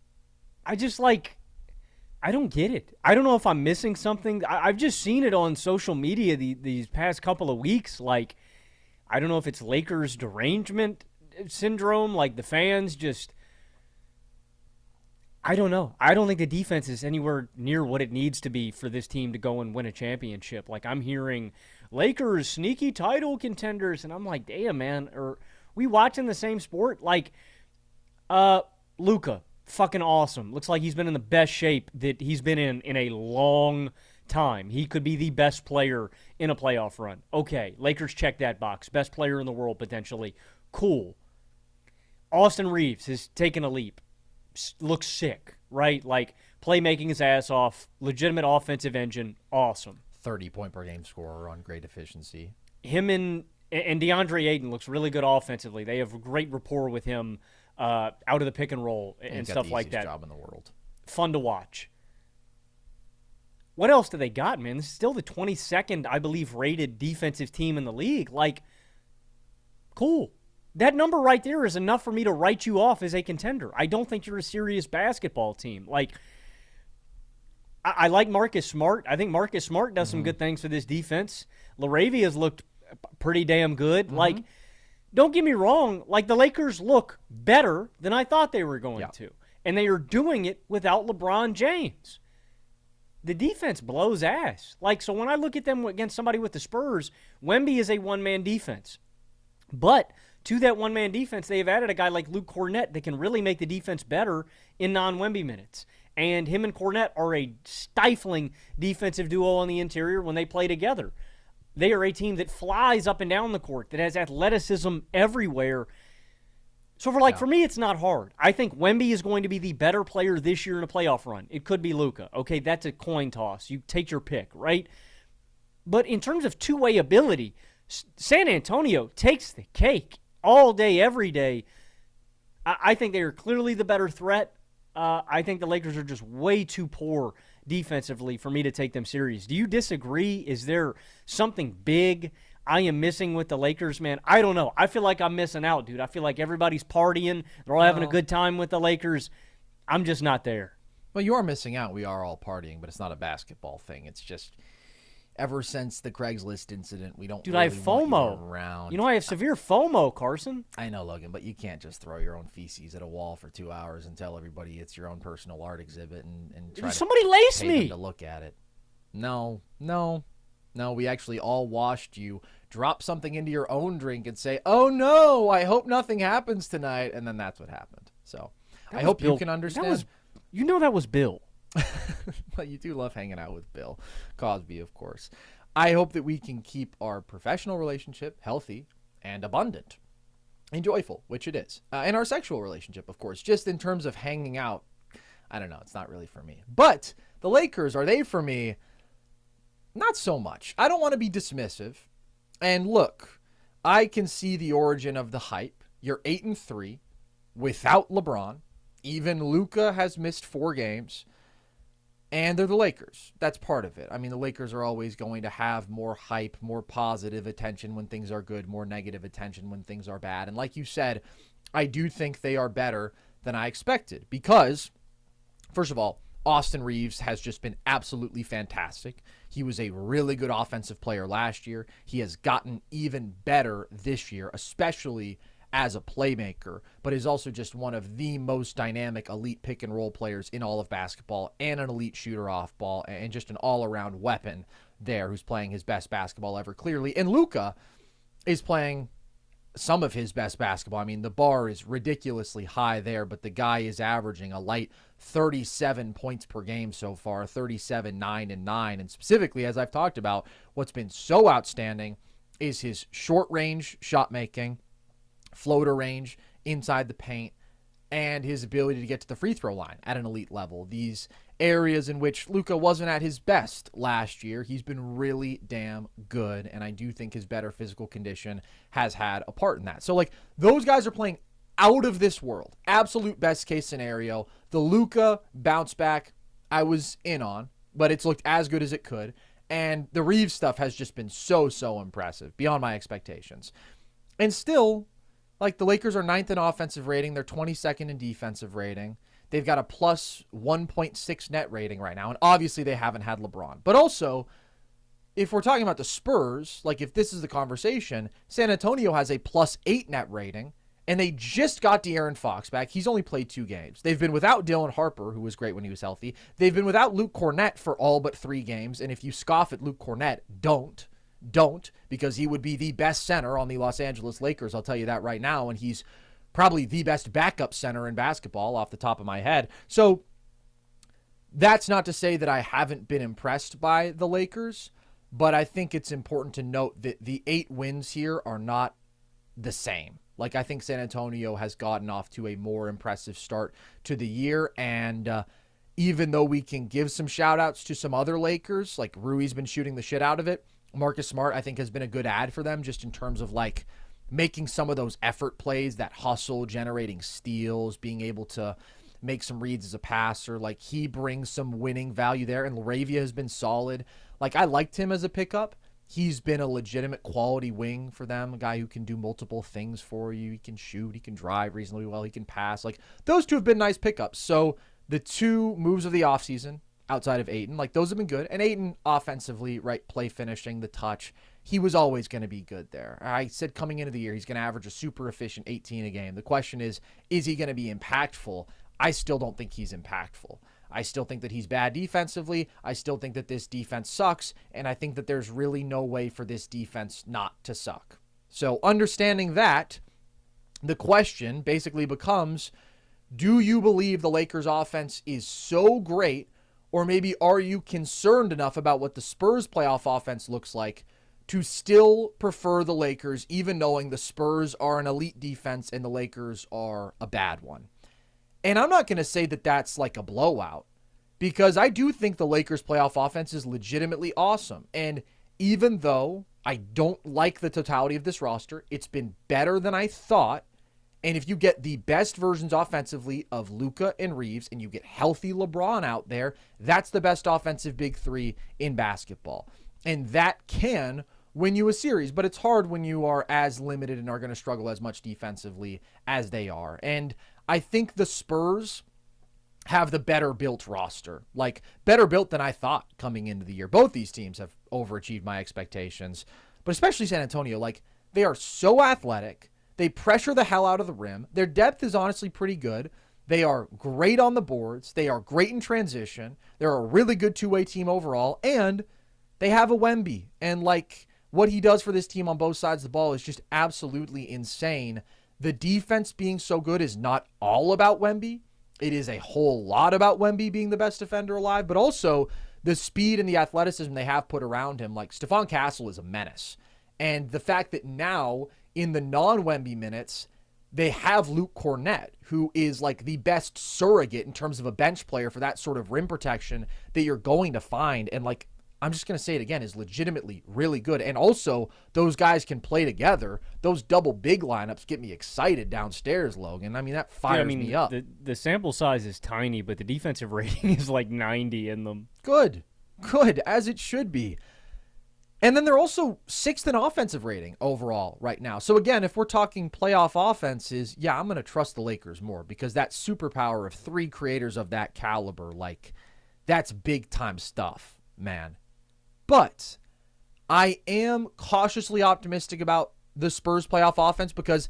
B: I don't get it. I don't know if I'm missing something. I've just seen it on social media these past couple of weeks. Like, I don't know if it's Lakers derangement syndrome. Like, the fans just... I don't know. I don't think the defense is anywhere near what it needs to be for this team to go and win a championship. Like, I'm hearing Lakers sneaky title contenders, and I'm like, damn, man, are we watching the same sport? Like, Luka, fucking awesome. Looks like he's been in the best shape that he's been in a long time. He could be the best player in a playoff run. Okay, Lakers check that box. Best player in the world, potentially. Cool. Austin Reeves has taken a leap. Looks sick, right? Like, playmaking his ass off, legitimate offensive engine, awesome.
A: 30-point-per-game scorer on great efficiency.
B: Him and DeAndre Ayton looks really good offensively. They have a great rapport with him out of the pick and roll and stuff like that.
A: Job in the world.
B: Fun to watch. What else do they got, man? This is still the 22nd, I believe, rated defensive team in the league. Like, cool. That number right there is enough for me to write you off as a contender. I don't think you're a serious basketball team. Like, I like Marcus Smart. I think Marcus Smart does some good things for this defense. LaRavia's looked pretty damn good. Like, don't get me wrong. Like, the Lakers look better than I thought they were going to. And they are doing it without LeBron James. The defense blows ass. Like, so when I look at them against somebody with the Spurs, Wemby is a one-man defense. But to that one-man defense, they have added a guy like Luke Cornett that can really make the defense better in non-Wemby minutes. And him and Cornett are a stifling defensive duo on the interior when they play together. They are a team that flies up and down the court, that has athleticism everywhere. So for me, it's not hard. I think Wemby is going to be the better player this year in a playoff run. It could be Luka. Okay, that's a coin toss. You take your pick, right? But in terms of two-way ability, San Antonio takes the cake all day, every day. I think they are clearly the better threat. I think the Lakers are just way too poor defensively for me to take them serious. Do you disagree? Is there something big I am missing with the Lakers, man? I don't know. I feel like I'm missing out, dude. I feel like everybody's partying. They're all having a good time with the Lakers. I'm just not there.
A: Well, you are missing out. We are all partying, but it's not a basketball thing. It's just... ever since the Craigslist incident, we don't.
B: Dude,
A: really
B: I have FOMO.
A: want you around.
B: You know, I have severe FOMO, Carson.
A: I know, Logan, but you can't just throw your own feces at a wall for 2 hours and tell everybody it's your own personal art exhibit and try
B: somebody
A: to
B: lace
A: pay
B: me
A: them to look at it. No. We actually all watched you drop something into your own drink and say, "Oh no, I hope nothing happens tonight," and then that's what happened. So I hope Bill. You can understand.
B: That was Bill.
A: Well, you do love hanging out with Bill Cosby, of course. I hope that we can keep our professional relationship healthy and abundant and joyful, which it is. And our sexual relationship, of course, just in terms of hanging out. I don't know. It's not really for me. But the Lakers, are they for me? Not so much. I don't want to be dismissive. And look, I can see the origin of the hype. You're 8-3 without LeBron. Even Luka has missed 4 games. And they're the Lakers. That's part of it. I mean, the Lakers are always going to have more hype, more positive attention when things are good, more negative attention when things are bad. And like you said, I do think they are better than I expected because, first of all, Austin Reeves has just been absolutely fantastic. He was a really good offensive player last year. He has gotten even better this year, especially as a playmaker, but is also just one of the most dynamic elite pick and roll players in all of basketball, and an elite shooter off ball, and just an all-around weapon there who's playing his best basketball ever, clearly. And Luka is playing some of his best basketball. I mean, the bar is ridiculously high there, but the guy is averaging a light 37 points per game so far, 37, 9, and 9. And specifically, as I've talked about, what's been so outstanding is his short-range shot making, floater range inside the paint, and his ability to get to the free throw line at an elite level. These areas in which Luka wasn't at his best last year, he's been really damn good, and I do think his better physical condition has had a part in that. So, like, those guys are playing out of this world. Absolute best case scenario. The Luka bounce back, I was in on, but it's looked as good as it could, and the Reeves stuff has just been so impressive, beyond my expectations. And still, like, the Lakers are 9th in offensive rating. They're 22nd in defensive rating. They've got a plus 1.6 net rating right now. And obviously they haven't had LeBron. But also, if we're talking about the Spurs, like, if this is the conversation, San Antonio has a plus 8 net rating. And they just got De'Aaron Fox back. He's only played 2 games. They've been without Dylan Harper, who was great when he was healthy. They've been without Luke Cornett for all but 3 games. And if you scoff at Luke Cornett, don't, because he would be the best center on the Los Angeles Lakers. I'll tell you that right now. And he's probably the best backup center in basketball off the top of my head. So that's not to say that I haven't been impressed by the Lakers, but I think it's important to note that the 8 wins here are not the same. Like, I think San Antonio has gotten off to a more impressive start to the year. And even though we can give some shout outs to some other Lakers, like Rui's been shooting the shit out of it, Marcus Smart, I think, has been a good ad for them just in terms of, like, making some of those effort plays, that hustle, generating steals, being able to make some reads as a passer. Like, he brings some winning value there. And Laravia has been solid. Like, I liked him as a pickup. He's been a legitimate quality wing for them, a guy who can do multiple things for you. He can shoot, he can drive reasonably well, he can pass. Like, those two have been nice pickups. So the 2 moves of the offseason, outside of Ayton, like, those have been good. And Ayton offensively, right, play finishing, the touch, he was always going to be good there. I said coming into the year, he's going to average a super efficient 18 a game. The question is he going to be impactful? I still don't think he's impactful. I still think that he's bad defensively. I still think that this defense sucks. And I think that there's really no way for this defense not to suck. So understanding that, the question basically becomes, do you believe the Lakers offense is so great, or maybe are you concerned enough about what the Spurs playoff offense looks like to still prefer the Lakers, even knowing the Spurs are an elite defense and the Lakers are a bad one? And I'm not going to say that that's like a blowout, because I do think the Lakers playoff offense is legitimately awesome. And even though I don't like the totality of this roster, it's been better than I thought. And if you get the best versions offensively of Luka and Reeves, and you get healthy LeBron out there, that's the best offensive big 3 in basketball. And that can win you a series, but it's hard when you are as limited and are going to struggle as much defensively as they are. And I think the Spurs have the better built roster, like better built than I thought coming into the year. Both these teams have overachieved my expectations, but especially San Antonio. Like, they are so athletic. They pressure the hell out of the rim. Their depth is honestly pretty good. They are great on the boards. They are great in transition. They're a really good 2-way team overall. And they have a Wemby. And, like, what he does for this team on both sides of the ball is just absolutely insane. The defense being so good is not all about Wemby. It is a whole lot about Wemby being the best defender alive, but also the speed and the athleticism they have put around him. Like, Stephon Castle is a menace. And the fact that now, in the non-Wemby minutes, they have Luke Cornett, who is like the best surrogate in terms of a bench player for that sort of rim protection that you're going to find. And, like, I'm just going to say it again, is legitimately really good. And also, those guys can play together. Those double big lineups get me excited downstairs, Logan. I mean, that fires me up.
B: The sample size is tiny, but the defensive rating is like 90 in them.
A: Good, as it should be. And then they're also 6th in offensive rating overall right now. So again, if we're talking playoff offenses, yeah, I'm going to trust the Lakers more because that superpower of 3 creators of that caliber, like, that's big time stuff, man. But I am cautiously optimistic about the Spurs playoff offense because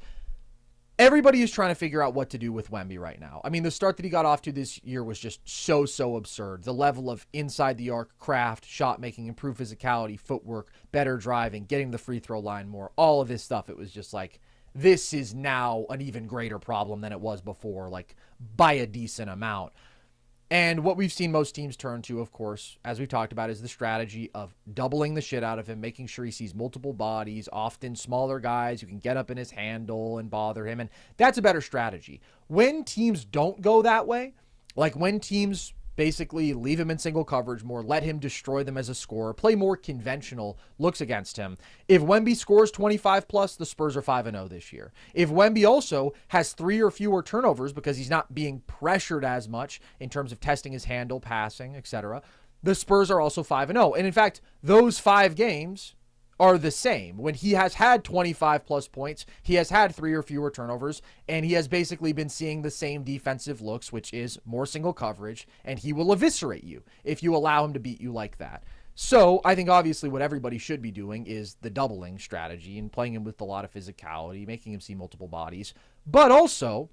A: everybody is trying to figure out what to do with Wemby right now. I mean, the start that he got off to this year was just so absurd. The level of inside the arc craft, shot making, improved physicality, footwork, better driving, getting the free throw line more, all of this stuff. It was just like, this is now an even greater problem than it was before, like by a decent amount. And what we've seen most teams turn to, of course, as we've talked about, is the strategy of doubling the shit out of him, making sure he sees multiple bodies, often smaller guys who can get up in his handle and bother him. And that's a better strategy. When teams don't go that way, like when teams basically leave him in single coverage more, let him destroy them as a scorer, play more conventional looks against him. If Wemby scores 25 plus, the Spurs are 5-0 this year. If Wemby also has 3 or fewer turnovers because he's not being pressured as much in terms of testing his handle, passing, etc., the Spurs are also 5-0. And in fact, those 5 games are the same. When he has had 25 plus points, he has had 3 or fewer turnovers, and he has basically been seeing the same defensive looks, which is more single coverage, and he will eviscerate you if you allow him to beat you like that. So I think obviously what everybody should be doing is the doubling strategy and playing him with a lot of physicality, making him see multiple bodies. But also,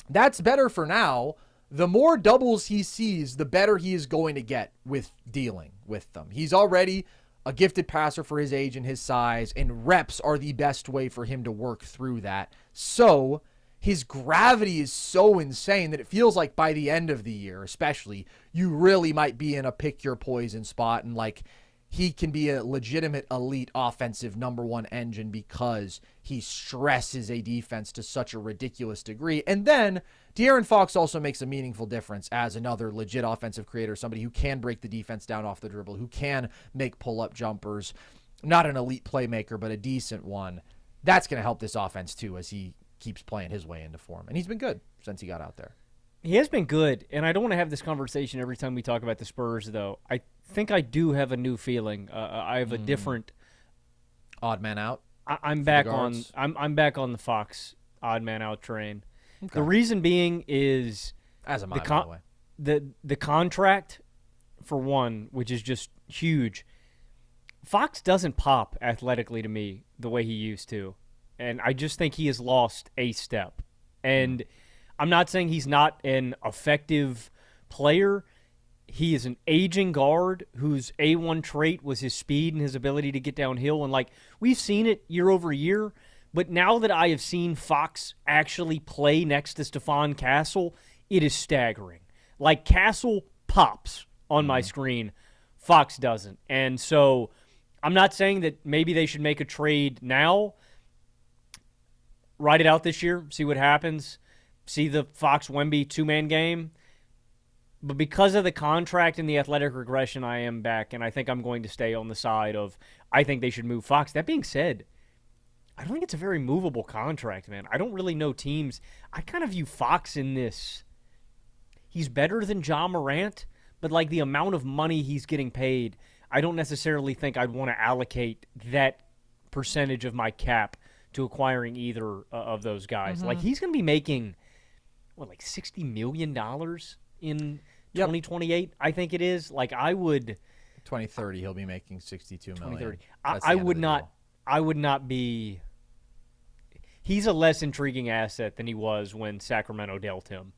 A: that's better for now. The more doubles he sees, the better he is going to get with dealing with them. He's already a gifted passer for his age and his size, and reps are the best way for him to work through that. So his gravity is so insane that it feels like by the end of the year, especially, you really might be in a pick your poison spot, and like he can be a legitimate elite offensive number 1 engine because he stresses a defense to such a ridiculous degree. And then De'Aaron Fox also makes a meaningful difference as another legit offensive creator, somebody who can break the defense down off the dribble, who can make pull-up jumpers, not an elite playmaker, but a decent one. That's going to help this offense too as he keeps playing his way into form. And he's been good since he got out there.
B: He has been good, and I don't want to have this conversation every time we talk about the Spurs, though. I think I do have a new feeling. I have a different
A: odd man out.
B: I'm back on. I'm back on the Fox odd man out train.
A: Okay.
B: The reason being is
A: as am I, by the way.
B: The contract for one, which is just huge. Fox doesn't pop athletically to me the way he used to, and I just think he has lost a step. And I'm not saying he's not an effective player. He is an aging guard whose A1 trait was his speed and his ability to get downhill. And, like, we've seen it year over year. But now that I have seen Fox actually play next to Stephon Castle, it is staggering. Like, Castle pops on my screen. Fox doesn't. And so I'm not saying that maybe they should make a trade now. Ride it out this year. See what happens. See the Fox-Wemby two-man game. But because of the contract and the athletic regression, I am back, and I think I'm going to stay on the side of I think they should move Fox. That being said, I don't think it's a very movable contract, man. I don't really know teams. I kind of view Fox in this. He's better than Ja Morant, but like the amount of money he's getting paid, I don't necessarily think I'd want to allocate that percentage of my cap to acquiring either of those guys. Like he's going to be making, like $60 million in 2028, I think it is. Like I would
A: 2030 he'll be making 62 million.
B: 2030. I would not be. He's a less intriguing asset than he was when Sacramento dealt him.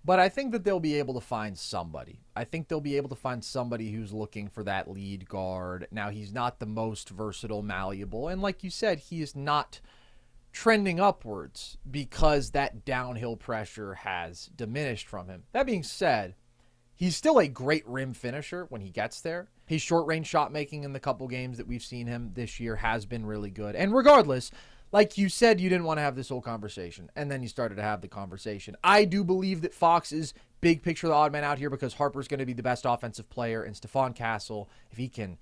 A: But I think that they'll be able to find somebody. I think they'll be able to find somebody who's looking for that lead guard. Now, he's not the most versatile, malleable. And like you said, he is not trending upwards because that downhill pressure has diminished from him. That being said, he's still a great rim finisher when he gets there. His short-range shot making in the couple games that we've seen him this year has been really good. And regardless, like you said, you didn't want to have this whole conversation, and then you started to have the conversation. I do believe that Fox is big picture the odd man out here because Harper's going to be the best offensive player, and Stephon Castle, if he can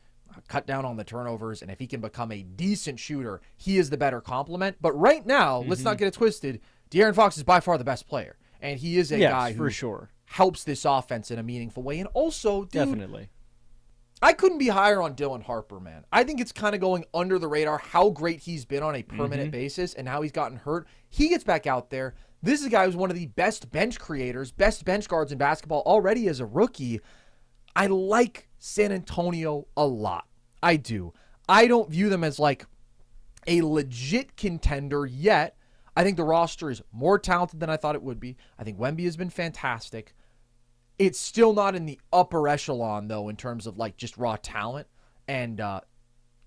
A: cut down on the turnovers and if he can become a decent shooter, he is the better complement. But right now, let's not get it twisted, De'Aaron Fox is by far the best player, and he is a guy who
B: for sure
A: helps this offense in a meaningful way. And also, dude,
B: definitely,
A: I couldn't be higher on Dylan Harper, man. I think it's kind of going under the radar how great he's been on a permanent basis and how he's gotten hurt. He gets back out there. This is a guy who's one of the best bench creators, best bench guards in basketball already as a rookie. I like San Antonio a lot. I do. I don't view them as like a legit contender yet. I think the roster is more talented than I thought it would be. I think Wemby has been fantastic. It's still not in the upper echelon, though, in terms of like just raw talent. And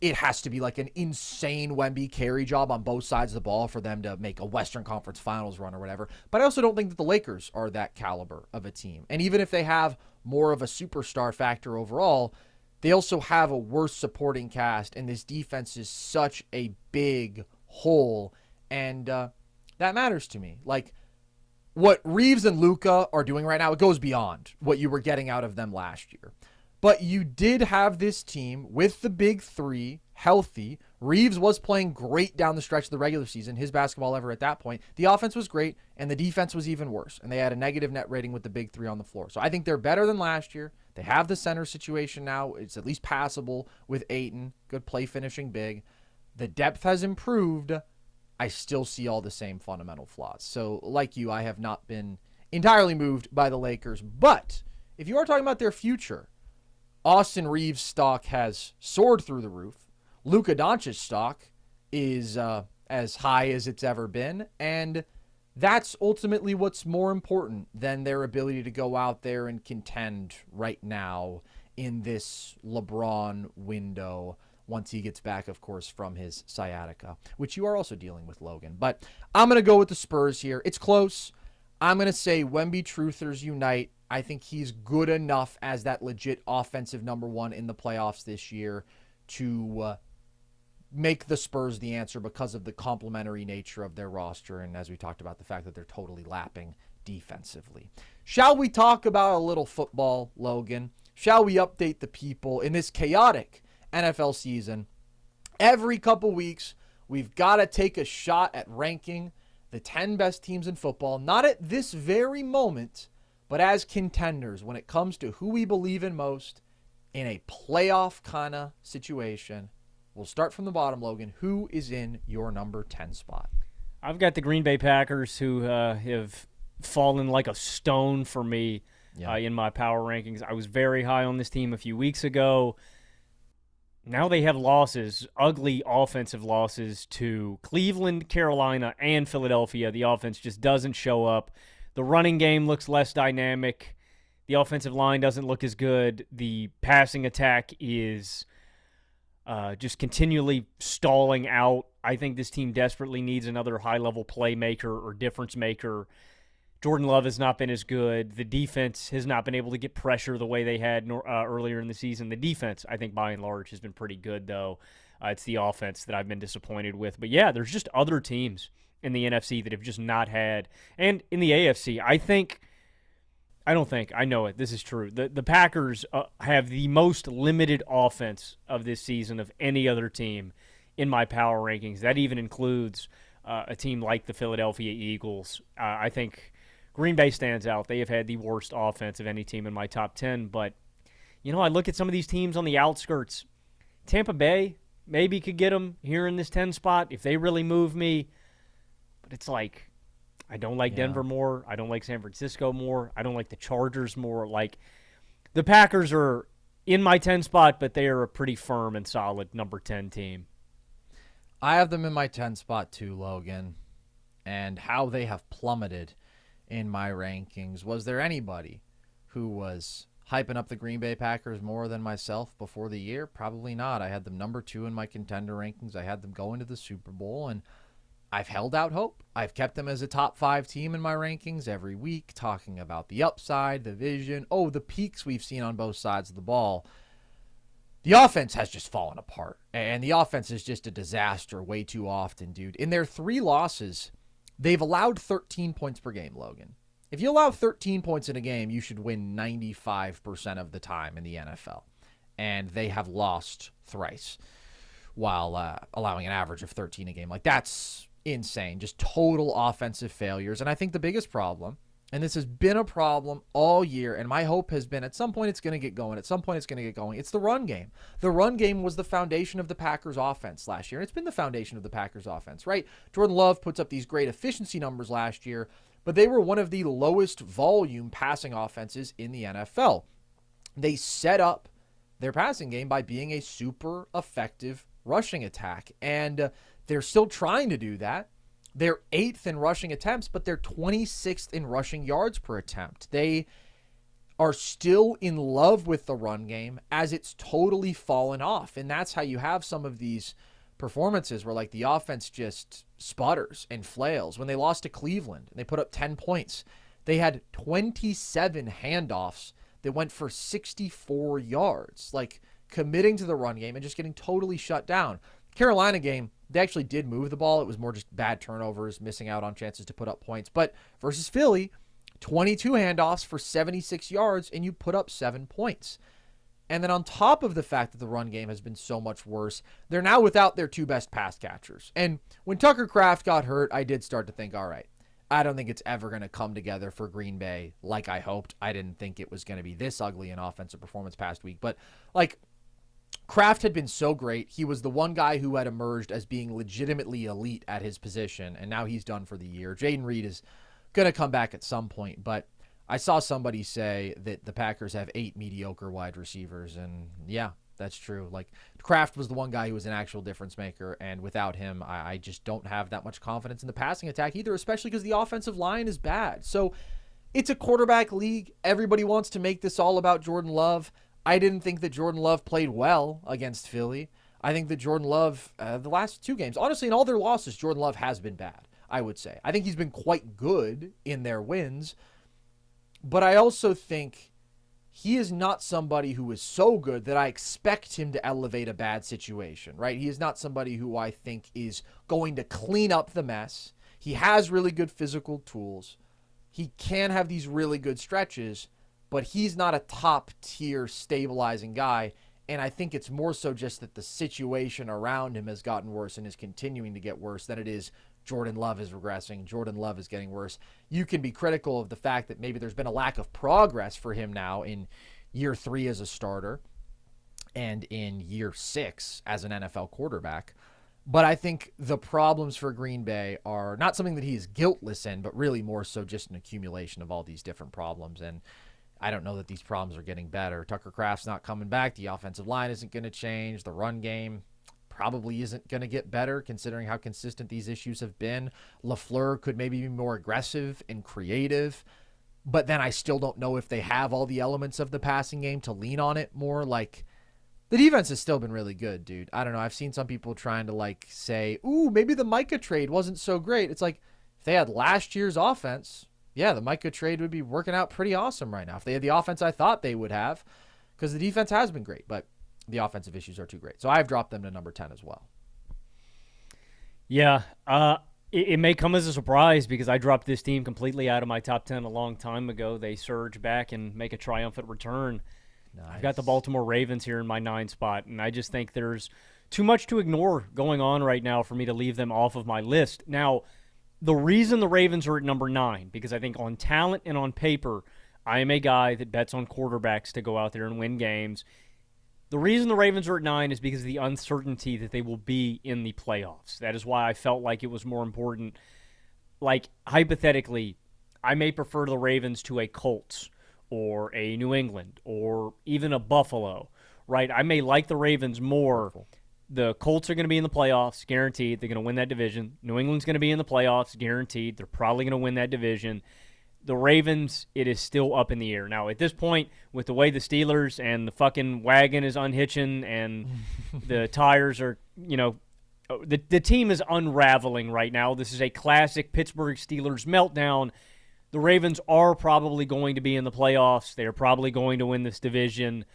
A: it has to be like an insane Wemby carry job on both sides of the ball for them to make a Western Conference Finals run or whatever. But I also don't think that the Lakers are that caliber of a team. And even if they have more of a superstar factor overall, they also have a worse supporting cast. And this defense is such a big hole. And that matters to me. Like, what Reeves and Luka are doing right now, it goes beyond what you were getting out of them last year. But you did have this team with the big three healthy. Reeves was playing great down the stretch of the regular season, his basketball ever at that point. The offense was great, and the defense was even worse. And they had a negative net rating with the big three on the floor. So I think they're better than last year. They have the center situation now. It's at least passable with Ayton. Good play finishing big. The depth has improved. I still see all the same fundamental flaws. So like you, I have not been entirely moved by the Lakers. But if you are talking about their future, Austin Reeves' stock has soared through the roof. Luka Doncic's stock is as high as it's ever been. And that's ultimately what's more important than their ability to go out there and contend right now in this LeBron window once he gets back, of course, from his sciatica, which you are also dealing with, Logan. But I'm going to go with the Spurs here. It's close. I'm going to say Wemby truthers unite. I think he's good enough as that legit offensive number one in the playoffs this year to make the Spurs the answer because of the complementary nature of their roster. And as we talked about, the fact that they're totally lapping defensively. Shall we talk about a little football, Logan? Shall we update the people in this chaotic NFL season? Every couple weeks, we've got to take a shot at ranking the 10 best teams in football, not at this very moment, but as contenders when it comes to who we believe in most in a playoff kind of situation. We'll start from the bottom, Logan. Who is in your number 10 spot?
B: I've got the Green Bay Packers, who have fallen like a stone for me in my power rankings. I was very high on this team a few weeks ago. Now they have losses, ugly offensive losses to Cleveland, Carolina, and Philadelphia. The offense just doesn't show up. The running game looks less dynamic. The offensive line doesn't look as good. The passing attack is just continually stalling out. I think this team desperately needs another high-level playmaker or difference maker. Jordan Love has not been as good. The defense has not been able to get pressure the way they had earlier in the season. The defense, I think, by and large, has been pretty good, though. It's the offense that I've been disappointed with. But, yeah, there's just other teams in the NFC that have just not had. And in the AFC, I know it. This is true. The Packers have the most limited offense of this season of any other team in my power rankings. That even includes a team like the Philadelphia Eagles. I think Green Bay stands out. They have had the worst offense of any team in my top 10. But, I look at some of these teams on the outskirts. Tampa Bay maybe could get them here in this 10 spot if they really move me. But it's like, I don't like Denver more. I don't like San Francisco more. I don't like the Chargers more. Like, the Packers are in my 10 spot, but they are a pretty firm and solid number 10 team.
A: I have them in my 10 spot too, Logan. And how they have plummeted in my rankings. Was there anybody who was hyping up the Green Bay Packers more than myself before the year? Probably not. I had them number 2 in my contender rankings. I had them going to the Super Bowl, and I've held out hope. I've kept them as a top 5 team in my rankings every week, talking about the upside, the vision, the peaks we've seen on both sides of the ball. The offense has just fallen apart, and the offense is just a disaster way too often, dude. In their 3 losses, they've allowed 13 points per game, Logan. If you allow 13 points in a game, you should win 95% of the time in the NFL. And they have lost thrice while allowing an average of 13 a game. Like, that's insane. Just total offensive failures. And I think the biggest problem, And this has been a problem all year, and my hope has been at some point it's going to get going. At some point it's going to get going. It's the run game. The run game was the foundation of the Packers offense last year, and it's been the foundation of the Packers offense, right? Jordan Love puts up these great efficiency numbers last year, but they were one of the lowest volume passing offenses in the NFL. They set up their passing game by being a super effective rushing attack, and they're still trying to do that. They're 8th in rushing attempts, but they're 26th in rushing yards per attempt. They are still in love with the run game as it's totally fallen off. And that's how you have some of these performances where like the offense just sputters and flails. When they lost to Cleveland and they put up 10 points, they had 27 handoffs that went for 64 yards, like committing to the run game and just getting totally shut down. Carolina game, they actually did move the ball. It was more just bad turnovers, missing out on chances to put up points. But versus Philly, 22 handoffs for 76 yards, and you put up 7 points. And then on top of the fact that the run game has been so much worse, they're now without their 2 best pass catchers. And when Tucker Kraft got hurt, I did start to think, all right, I don't think it's ever going to come together for Green Bay like I hoped. I didn't think it was going to be this ugly an offensive performance past week. But like, Kraft had been so great. He was the one guy who had emerged as being legitimately elite at his position, and now he's done for the year. Jaden Reed is going to come back at some point, but I saw somebody say that the Packers have 8 mediocre wide receivers, and yeah, that's true. Like, Kraft was the one guy who was an actual difference maker, and without him, I just don't have that much confidence in the passing attack either, especially because the offensive line is bad. So it's a quarterback league. Everybody wants to make this all about Jordan Love. I didn't think that Jordan Love played well against Philly. I think that Jordan Love, the last 2 games, honestly, in all their losses, Jordan Love has been bad, I would say. I think he's been quite good in their wins, but I also think he is not somebody who is so good that I expect him to elevate a bad situation, right? He is not somebody who I think is going to clean up the mess. He has really good physical tools. He can have these really good stretches, but he's not a top-tier stabilizing guy, and I think it's more so just that the situation around him has gotten worse and is continuing to get worse than it is Jordan Love is regressing, Jordan Love is getting worse. You can be critical of the fact that maybe there's been a lack of progress for him now in year 3 as a starter and in year 6 as an NFL quarterback. But I think the problems for Green Bay are not something that he is guiltless in, but really more so just an accumulation of all these different problems. And I don't know that these problems are getting better. Tucker Kraft's not coming back. The offensive line isn't going to change. The run game probably isn't going to get better considering how consistent these issues have been. LaFleur could maybe be more aggressive and creative, but then I still don't know if they have all the elements of the passing game to lean on it more. Like, the defense has still been really good, dude. I don't know. I've seen some people trying to like say, ooh, maybe the Micah trade wasn't so great. It's like, if they had last year's offense, yeah, the Micah trade would be working out pretty awesome right now. If they had the offense I thought they would have, because the defense has been great, but the offensive issues are too great. So I've dropped them to number 10 as well.
B: Yeah, it may come as a surprise because I dropped this team completely out of my top 10 a long time ago. They surge back and make a triumphant return. Nice. I've got the Baltimore Ravens here in my 9 spot, and I just think there's too much to ignore going on right now for me to leave them off of my list. Now, the reason the Ravens are at number 9, because I think on talent and on paper, I am a guy that bets on quarterbacks to go out there and win games. The reason the Ravens are at 9 is because of the uncertainty that they will be in the playoffs. That is why I felt like it was more important. Like, hypothetically, I may prefer the Ravens to a Colts or a New England or even a Buffalo, right? I may like the Ravens more. The Colts are going to be in the playoffs, guaranteed. They're going to win that division. New England's going to be in the playoffs, guaranteed. They're probably going to win that division. The Ravens, it is still up in the air. Now, at this point, with the way the Steelers and the fucking wagon is unhitching and the tires are, the team is unraveling right now. This is a classic Pittsburgh Steelers meltdown. The Ravens are probably going to be in the playoffs. They are probably going to win this division.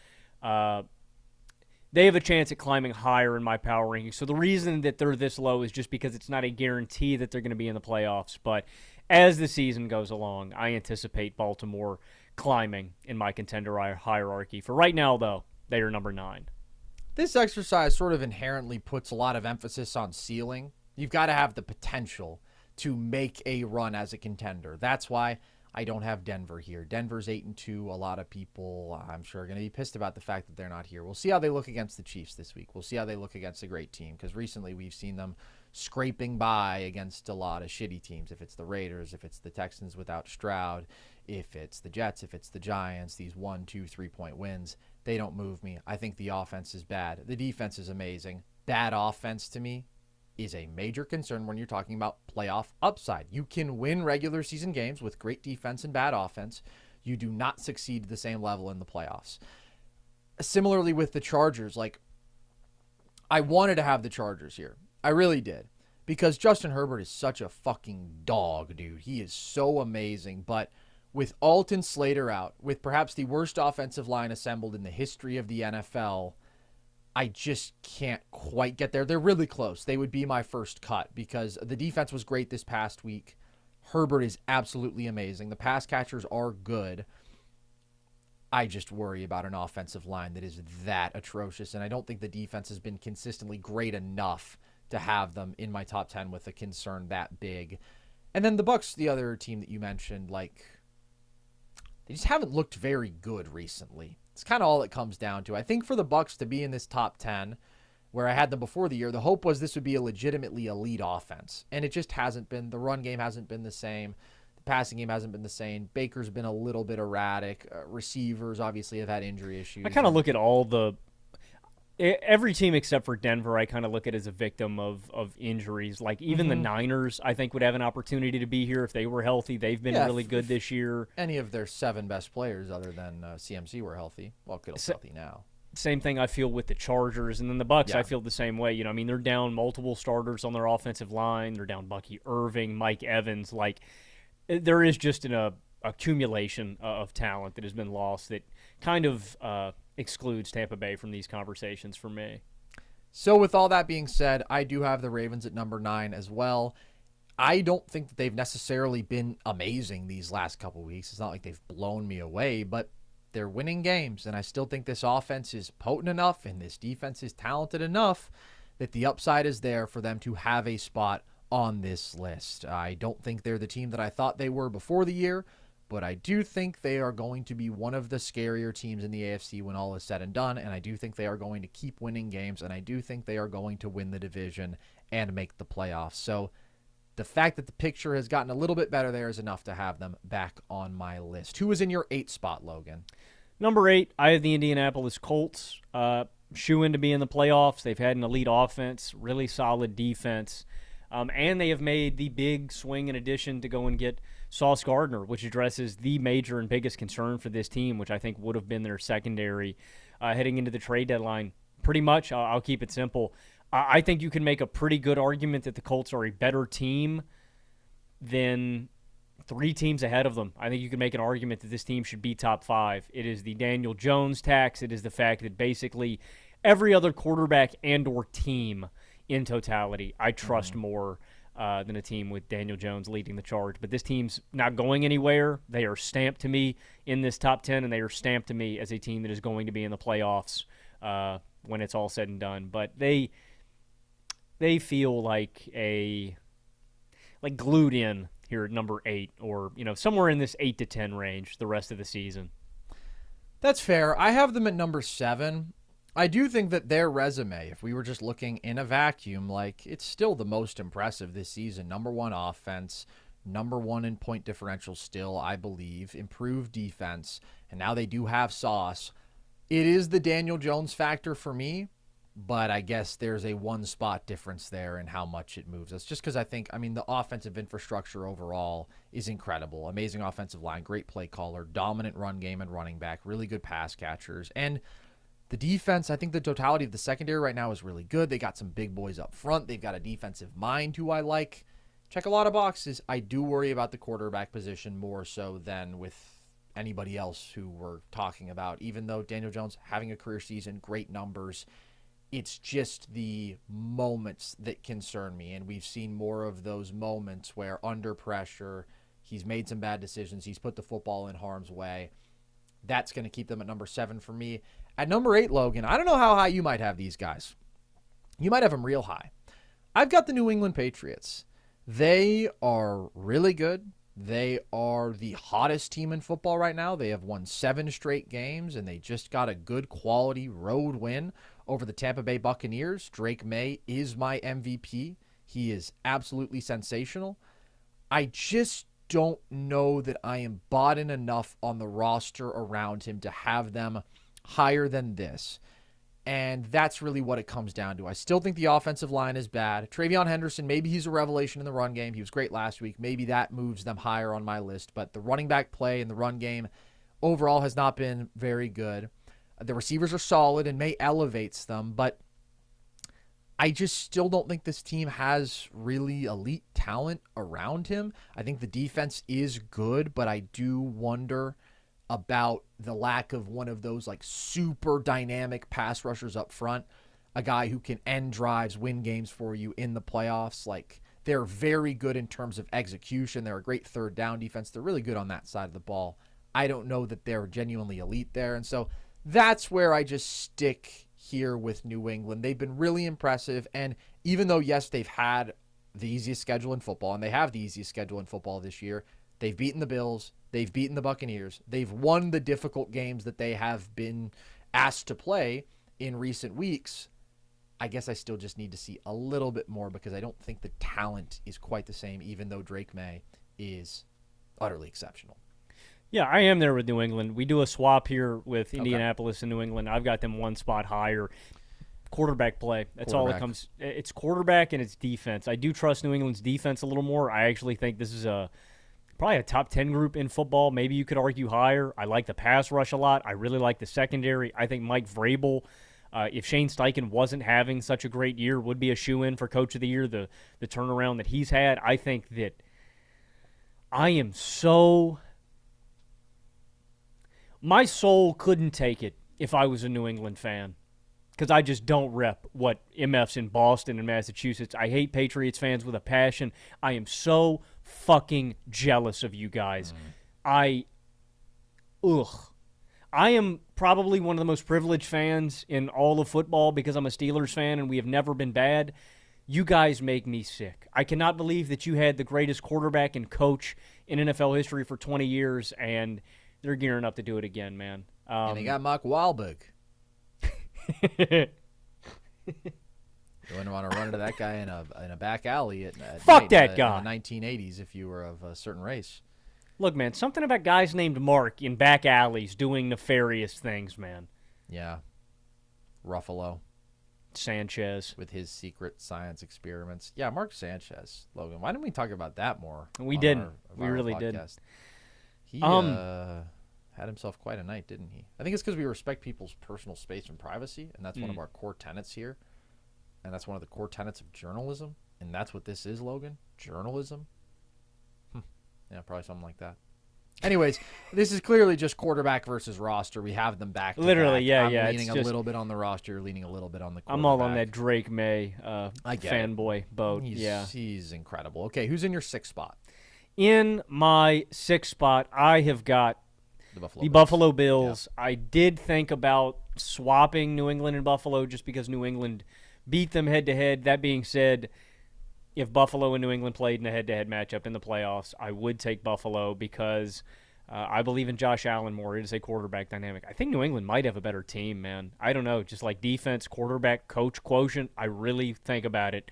B: They have a chance at climbing higher in my power rankings. So the reason that they're this low is just because it's not a guarantee that they're going to be in the playoffs. But as the season goes along, I anticipate Baltimore climbing in my contender hierarchy. For right now, though, they are number 9.
A: This exercise sort of inherently puts a lot of emphasis on ceiling. You've got to have the potential to make a run as a contender. That's why I don't have Denver here. Denver's 8-2. A lot of people, I'm sure, are going to be pissed about the fact that they're not here. We'll see how they look against the Chiefs this week. We'll see how they look against a great team, because recently we've seen them scraping by against a lot of shitty teams. If it's the Raiders, if it's the Texans without Stroud, if it's the Jets, if it's the Giants, these 1, 2, 3-point wins, they don't move me. I think the offense is bad. The defense is amazing. Bad offense to me is a major concern when you're talking about playoff upside. You can win regular season games with great defense and bad offense. You do not succeed to the same level in the playoffs. Similarly with the Chargers, I wanted to have the Chargers here. I really did. Because Justin Herbert is such a fucking dog, dude. He is so amazing. But with Alton Slater out, with perhaps the worst offensive line assembled in the history of the NFL, I just can't quite get there. They're really close. They would be my first cut because the defense was great this past week. Herbert is absolutely amazing. The pass catchers are good. I just worry about an offensive line that is that atrocious, and I don't think the defense has been consistently great enough to have them in my top 10 with a concern that big. And then the Bucks, the other team that you mentioned, they just haven't looked very good recently. It's kind of all it comes down to. I think for the Bucks to be in this top 10, where I had them before the year, the hope was this would be a legitimately elite offense. And it just hasn't been. The run game hasn't been the same. The passing game hasn't been the same. Baker's been a little bit erratic. Receivers obviously have had injury issues.
B: I kind of look at every team except for Denver, I kind of look at as a victim of injuries. Like even the Niners, I think would have an opportunity to be here if they were healthy. They've been really good this year.
A: Any of their 7 best players other than CMC were healthy. Well, Kittle's healthy now.
B: Same thing I feel with the Chargers. And then the Bucks, I feel the same way. They're down multiple starters on their offensive line. They're down Bucky Irving, Mike Evans. There is just an accumulation of talent that has been lost that kind of excludes Tampa Bay from these conversations for me.
A: So with all that being said, I do have the Ravens at number 9 as well. I don't think that they've necessarily been amazing these last couple weeks. It's not like they've blown me away, but they're winning games, and I still think this offense is potent enough and this defense is talented enough that the upside is there for them to have a spot on this list. I don't think they're the team that I thought they were before the year, but I do think they are going to be one of the scarier teams in the AFC when all is said and done, and I do think they are going to keep winning games, and I do think they are going to win the division and make the playoffs. So the fact that the picture has gotten a little bit better there is enough to have them back on my list. Who is in your 8 spot, Logan?
B: Number 8, I have the Indianapolis Colts. Shoe in to be in the playoffs. They've had an elite offense, really solid defense, and they have made the big swing in addition to go and get Sauce Gardner, which addresses the major and biggest concern for this team, which I think would have been their secondary heading into the trade deadline. Pretty much, I'll keep it simple. I think you can make a pretty good argument that the Colts are a better team than 3 teams ahead of them. I think you can make an argument that this team should be top 5. It is the Daniel Jones tax. It is the fact that basically every other quarterback and or team in totality I trust more than a team with Daniel Jones leading the charge. But this team's not going anywhere. They are stamped to me in this top 10, and they are stamped to me as a team that is going to be in the playoffs when it's all said and done. But they feel like glued in here at number 8 or, somewhere in this 8 to 10 range the rest of the season.
A: That's fair. I have them at number 7. I do think that their resume, if we were just looking in a vacuum, it's still the most impressive this season. Number 1 offense, number 1 in point differential still, I believe, improved defense, and now they do have Sauce. It is the Daniel Jones factor for me, but I guess there's a 1-spot difference there in how much it moves us. Just because the offensive infrastructure overall is incredible. Amazing offensive line, great play caller, dominant run game and running back, really good pass catchers, and the defense, I think the totality of the secondary right now is really good. They got some big boys up front. They've got a defensive mind who I like. Check a lot of boxes. I do worry about the quarterback position more so than with anybody else who we're talking about. Even though Daniel Jones having a career season, great numbers, it's just the moments that concern me. And we've seen more of those moments where under pressure, he's made some bad decisions. He's put the football in harm's way. That's going to keep them at number 7 for me. At number 8, Logan, I don't know how high you might have these guys. You might have them real high. I've got the New England Patriots. They are really good. They are the hottest team in football right now. They have won 7 straight games, and they just got a good quality road win over the Tampa Bay Buccaneers. Drake May is my MVP. He is absolutely sensational. I just don't know that I am bought in enough on the roster around him to have them higher than this. And that's really what it comes down to. I still think the offensive line is bad. Travion Henderson, maybe he's a revelation in the run game. He was great last week. Maybe that moves them higher on my list. But the running back play in the run game overall has not been very good. The receivers are solid and May elevates them, but I just still don't think this team has really elite talent around him. I think the defense is good, but I do wonder about the lack of one of those like super dynamic pass rushers up front, a guy who can end drives, win games for you in the playoffs. Like, they're very good in terms of execution. They're a great third down defense. They're really good on that side of the ball. I don't know that they're genuinely elite there. And so that's where I just stick here with New England. They've been really impressive. And even though, yes, they've had the easiest schedule in football, and they have the easiest schedule in football this year, they've beaten the Bills, they've beaten the Buccaneers, they've won the difficult games that they have been asked to play in recent weeks. I guess I still just need to see a little bit more because I don't think the talent is quite the same, even though Drake May is utterly exceptional.
B: Yeah, I am there with New England. We do a swap here with Indianapolis and New England. I've got them one spot higher. Quarterback play. That's all it comes. It's quarterback and it's defense. I do trust New England's defense a little more. I actually think this is probably a top 10 group in football. Maybe you could argue higher. I like the pass rush a lot. I really like the secondary. I think Mike Vrabel, if Shane Steichen wasn't having such a great year, would be a shoo-in for Coach of the Year, the turnaround that he's had. I think that I am so... My soul couldn't take it if I was a New England fan because I just don't rep what MF's in Boston and Massachusetts. I hate Patriots fans with a passion. I am so fucking jealous of you guys. I am probably one of the most privileged fans in all of football because I'm a Steelers fan and we have never been bad. You guys make me sick. I cannot believe that you had the greatest quarterback and coach in NFL history for 20 years and they're gearing up to do it again, man.
A: And they got Mark Wahlberg. You wouldn't want to run into that guy in a back alley at
B: Fuck
A: night,
B: that guy.
A: In the 1980s if you were of a certain race.
B: Look, man, something about guys named Mark in back alleys doing nefarious things, man.
A: Yeah. Ruffalo.
B: Sanchez.
A: With his secret science experiments. Yeah, Mark Sanchez, Logan. Why didn't we talk about that more?
B: We didn't. We really didn't.
A: He had himself quite a night, didn't he? I think it's because we respect people's personal space and privacy, and that's one of our core tenets here. And that's one of the core tenets of journalism. And that's what this is, Logan. Journalism. Yeah, probably something like that. Anyways, this is clearly just quarterback versus roster. We have them back to
B: literally,
A: back.
B: yeah.
A: I'm leaning a little bit on the roster, leaning a little bit on the quarterback.
B: I'm all on that Drake May fanboy boat.
A: He's incredible. Okay, who's in your 6th spot?
B: In my 6th spot, I have got the Buffalo Bills. Yeah. I did think about swapping New England and Buffalo just because New England beat them head-to-head. That being said, if Buffalo and New England played in a head-to-head matchup in the playoffs, I would take Buffalo because I believe in Josh Allen more. It is a quarterback dynamic. I think New England might have a better team, man. I don't know. Just like defense, quarterback, coach quotient, I really think about it.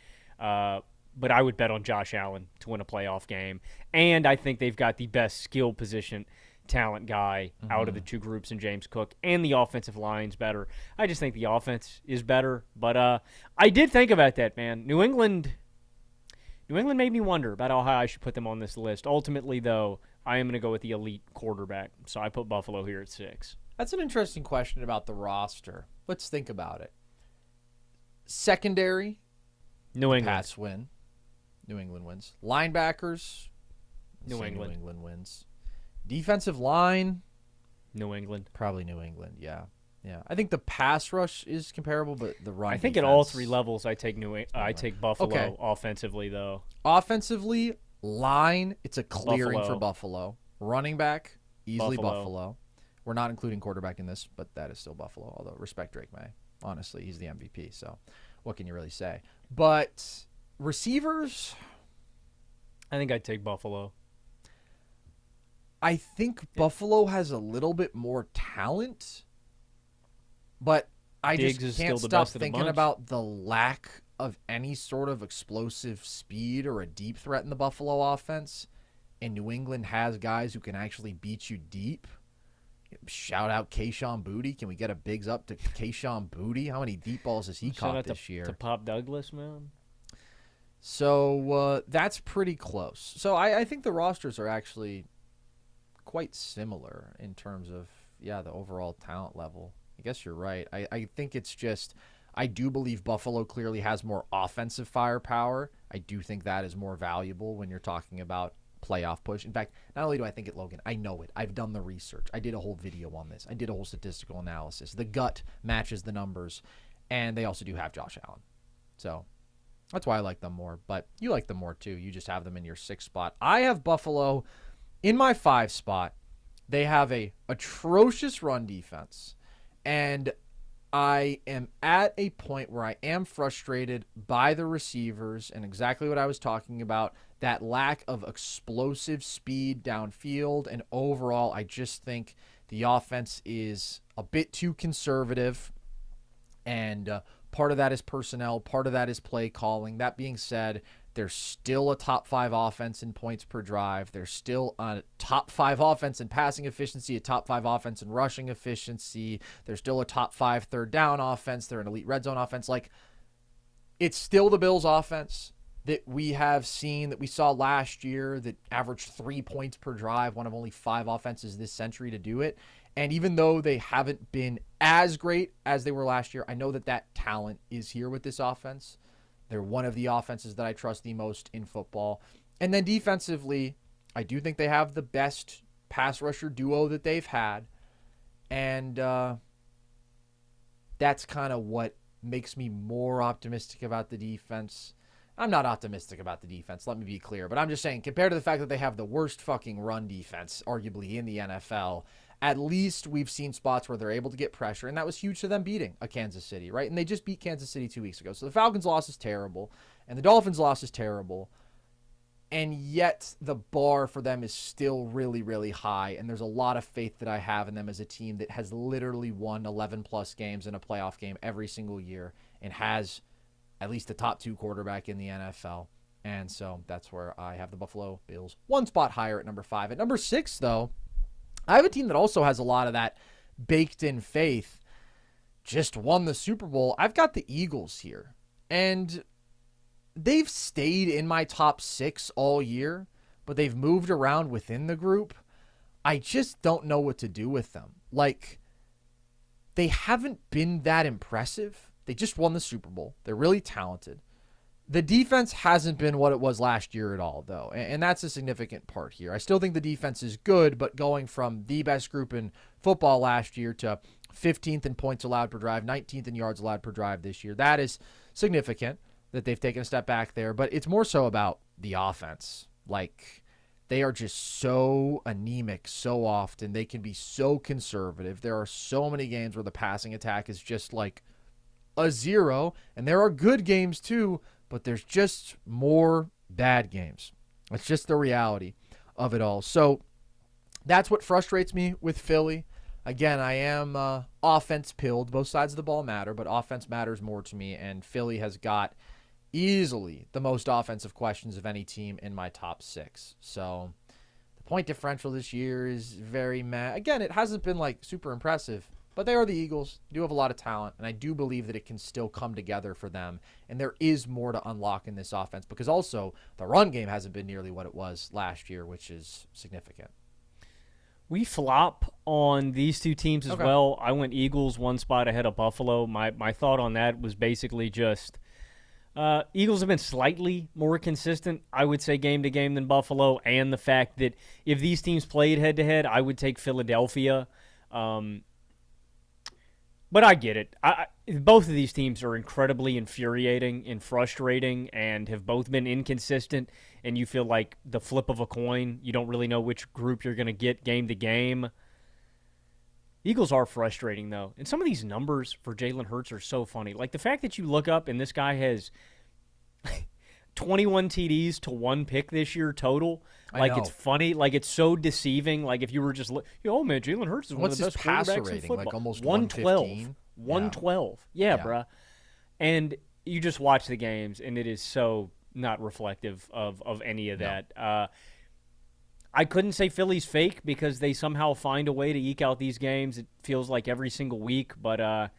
B: But I would bet on Josh Allen to win a playoff game. And I think they've got the best skill position talent guy out of the two groups in James Cook, and the offensive line's better. I just think the offense is better. But I did think about that, man. New England made me wonder about how high I should put them on this list. Ultimately, though, I am going to go with the elite quarterback. So I put Buffalo here at 6.
A: That's an interesting question about the roster. Let's think about it. Secondary,
B: New England.
A: Pats win. New England wins. Linebackers,
B: New England
A: wins. Defensive line,
B: New England.
A: Probably New England, yeah. I think the pass rush is comparable, but the run
B: I think at all 3 levels I take Buffalo offensively, though.
A: Offensively, line, it's a clearing for Buffalo. Running back, easily Buffalo. We're not including quarterback in this, but that is still Buffalo, although respect Drake May. Honestly, he's the MVP, so what can you really say? But receivers,
B: I think I'd take Buffalo.
A: I think Buffalo has a little bit more talent, but I
B: Diggs
A: just
B: is
A: can't
B: still the
A: stop
B: best of the
A: thinking
B: bunch.
A: about the lack of any sort of explosive speed or a deep threat in the Buffalo offense. And New England has guys who can actually beat you deep. Shout out Kayshon Boutte. Can we get a bigs up to Kayshon Boutte? How many deep balls has he
B: Shout
A: caught
B: out
A: this year?
B: to Pop Douglas, man.
A: So that's pretty close. So I think the rosters are actually quite similar in terms of, the overall talent level. I guess you're right. I think it's just, I do believe Buffalo clearly has more offensive firepower. I do think that is more valuable when you're talking about playoff push. In fact, not only do I think it, Logan, I know it. I've done the research. I did a whole video on this. I did a whole statistical analysis. The gut matches the numbers, and they also do have Josh Allen. So that's why I like them more, but you like them more too. You just have them in your 6th spot. I have Buffalo in my 5 spot. They have a atrocious run defense, and I am at a point where I am frustrated by the receivers and exactly what I was talking about, that lack of explosive speed downfield. And overall, I just think the offense is a bit too conservative. And part of that is personnel. Part of that is play calling. That being said, they're still a top 5 offense in points per drive. They're still a top 5 offense in passing efficiency, a top 5 offense in rushing efficiency. They're still a top 5 third down offense. They're an elite red zone offense. Like, it's still the Bills offense that we have seen, that we saw last year, that averaged 3 points per drive, one of only 5 offenses this century to do it. And even though they haven't been as great as they were last year, I know that talent is here with this offense. They're one of the offenses that I trust the most in football. And then defensively, I do think they have the best pass rusher duo that they've had. And that's kind of what makes me more optimistic about the defense. I'm not optimistic about the defense, let me be clear. But I'm just saying, compared to the fact that they have the worst fucking run defense, arguably, in the NFL, at least we've seen spots where they're able to get pressure, and that was huge to them beating a Kansas City, right? And they just beat Kansas City 2 weeks ago. So the Falcons' loss is terrible, and the Dolphins' loss is terrible, and yet the bar for them is still really, really high, and there's a lot of faith that I have in them as a team that has literally won 11-plus games in a playoff game every single year and has at least the top 2 quarterback in the NFL. And so that's where I have the Buffalo Bills 1 spot higher at number 5. At number 6, though, I have a team that also has a lot of that baked-in faith. Just won the Super Bowl. I've got the Eagles here. And they've stayed in my top 6 all year, but they've moved around within the group. I just don't know what to do with them. Like, they haven't been that impressive. They just won the Super Bowl. They're really talented. The defense hasn't been what it was last year at all, though, and that's a significant part here. I still think the defense is good, but going from the best group in football last year to 15th in points allowed per drive, 19th in yards allowed per drive this year, that is significant that they've taken a step back there, but it's more so about the offense. Like, they are just so anemic so often. They can be so conservative. There are so many games where the passing attack is just like a 0, and there are good games too, but there's just more bad games. That's just the reality of it all. So that's what frustrates me with Philly. Again, I am offense pilled. Both sides of the ball matter, but offense matters more to me, and Philly has got easily the most offensive questions of any team in my top 6. So the point differential this year is very meh. Again, it hasn't been like super impressive, but they are the Eagles. They do have a lot of talent, and I do believe that it can still come together for them. And there is more to unlock in this offense because also the run game hasn't been nearly what it was last year, which is significant.
B: We flop on these 2 teams as well. I went Eagles 1 spot ahead of Buffalo. My thought on that was basically just Eagles have been slightly more consistent, I would say, game to game than Buffalo, and the fact that if these teams played head-to-head, I would take Philadelphia. But I get it. Both of these teams are incredibly infuriating and frustrating and have both been inconsistent, and you feel like the flip of a coin. You don't really know which group you're going to get game to game. Eagles are frustrating, though. And some of these numbers for Jalen Hurts are so funny. Like the fact that you look up and this guy has 21 TDs to 1 pick this year total.
A: I know.
B: It's funny. It's so deceiving. If you were just, oh man, Jalen Hurts is one of the best
A: passer
B: quarterbacks
A: rating?
B: in football.
A: Almost
B: 112. 112. Yeah, bruh. And you just watch the games, and it is so not reflective of any of that. I couldn't say Philly's fake because they somehow find a way to eke out these games. It feels like every single week. But,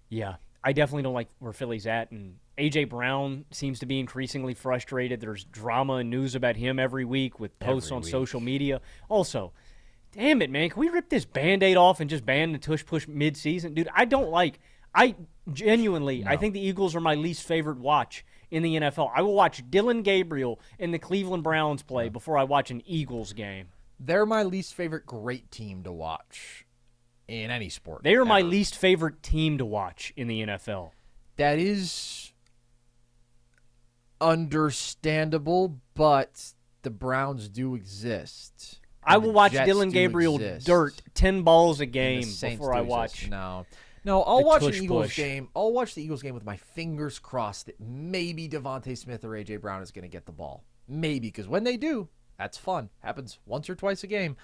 B: yeah, I definitely don't like where Philly's at. And A.J. Brown seems to be increasingly frustrated. There's drama and news about him every week with posts on social media. Also, damn it, man. Can we rip this Band-Aid off and just ban the tush-push mid-season? Dude, I genuinely, I think the Eagles are my least favorite watch in the NFL. I will watch Dylan Gabriel and the Cleveland Browns play before I watch an Eagles game.
A: They're my least favorite great team to watch in any sport.
B: They are my least favorite team to watch in the NFL.
A: That is understandable, but the Browns do exist.
B: I will watch Dylan Gabriel dirt 10 balls a game before I watch.
A: No, I'll watch an Eagles game. I'll watch the Eagles game with my fingers crossed that maybe Devontae Smith or A.J. Brown is going to get the ball. Maybe, because when they do, that's fun. Happens once or twice a game,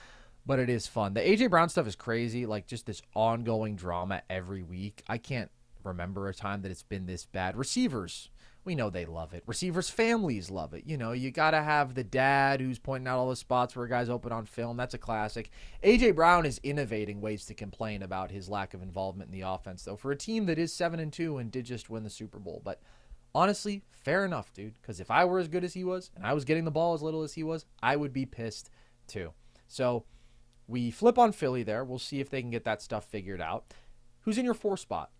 A: but it is fun. The A.J. Brown stuff is crazy, just this ongoing drama every week. I can't remember a time that it's been this bad. Receivers, we know they love it. Receivers' families love it. You got to have the dad who's pointing out all the spots where a guy's open on film. That's a classic. A.J. Brown is innovating ways to complain about his lack of involvement in the offense, though, for a team that is 7-2 and did just win the Super Bowl. But honestly, fair enough, dude, because if I were as good as he was and I was getting the ball as little as he was, I would be pissed too. So we flip on Philly there. We'll see if they can get that stuff figured out. Who's in your 4 spot?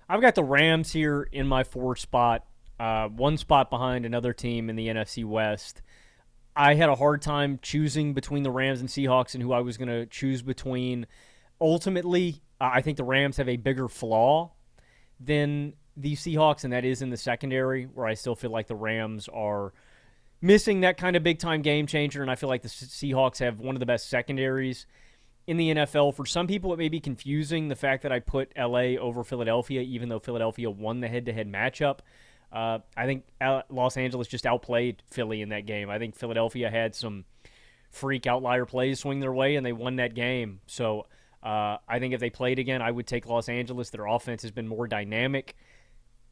B: I've got the Rams here in my 4 spot. 1 spot behind another team in the NFC West. I had a hard time choosing between the Rams and Seahawks and who I was going to choose between. Ultimately, I think the Rams have a bigger flaw than the Seahawks, and that is in the secondary, where I still feel like the Rams are missing that kind of big-time game changer, and I feel like the Seahawks have one of the best secondaries in the NFL. For some people, it may be confusing, the fact that I put L.A. over Philadelphia, even though Philadelphia won the head-to-head matchup. I think Los Angeles just outplayed Philly in that game. I think Philadelphia had some freak outlier plays swing their way, and they won that game. So I think if they played again, I would take Los Angeles. Their offense has been more dynamic.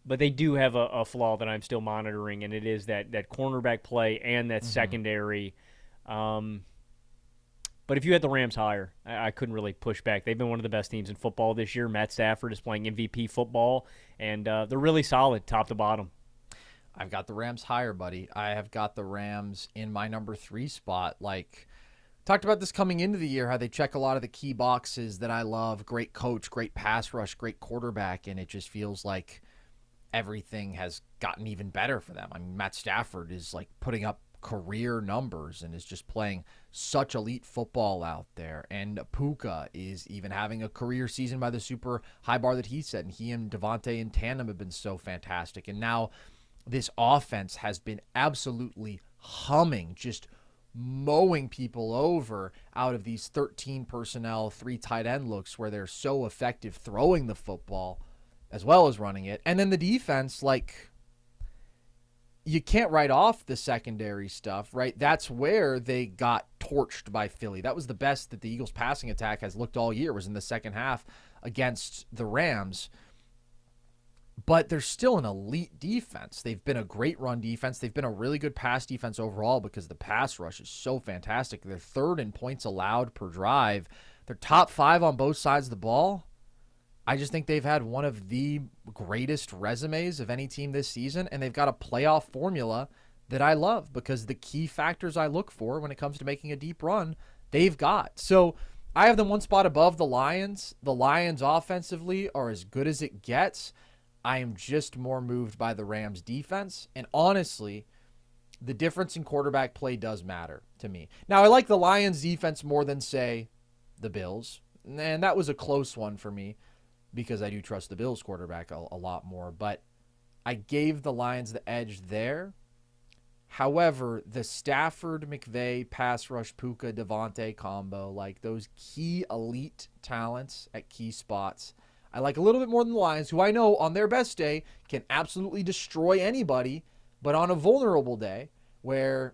B: But they do have a flaw that I'm still monitoring, and it is that cornerback play and that secondary. But if you had the Rams higher, I couldn't really push back. They've been one of the best teams in football this year. Matt Stafford is playing MVP football, and they're really solid top to bottom.
A: I've got the Rams higher, buddy. I have got the Rams in my number 3 spot. Talked about this coming into the year, how they check a lot of the key boxes that I love. Great coach, great pass rush, great quarterback, and it just feels like everything has gotten even better for them. I mean, Matt Stafford is putting up career numbers and is just playing such elite football out there. And Puka is even having a career season by the super high bar that he set. And he and Devontae in tandem have been so fantastic. And now this offense has been absolutely humming, just mowing people over out of these 13 personnel, 3 tight end looks where they're so effective throwing the football as well as running it. And then the defense, you can't write off the secondary stuff, right? That's where they got torched by Philly. That was the best that the Eagles passing attack has looked all year, was in the second half against the Rams. But they're still an elite defense. They've been a great run defense. They've been a really good pass defense overall because the pass rush is so fantastic. They're 3rd in points allowed per drive. They're top 5 on both sides of the ball. I just think they've had one of the greatest resumes of any team this season, and they've got a playoff formula that I love because the key factors I look for when it comes to making a deep run, they've got. So I have them 1 spot above the Lions. The Lions offensively are as good as it gets. I am just more moved by the Rams defense, and honestly, the difference in quarterback play does matter to me. Now, I like the Lions defense more than, say, the Bills, and that was a close one for me, because I do trust the Bills quarterback a lot more. But I gave the Lions the edge there. However, the Stafford-McVay pass rush Puka Devontae combo, those key elite talents at key spots, I like a little bit more than the Lions, who I know on their best day can absolutely destroy anybody. But on a vulnerable day where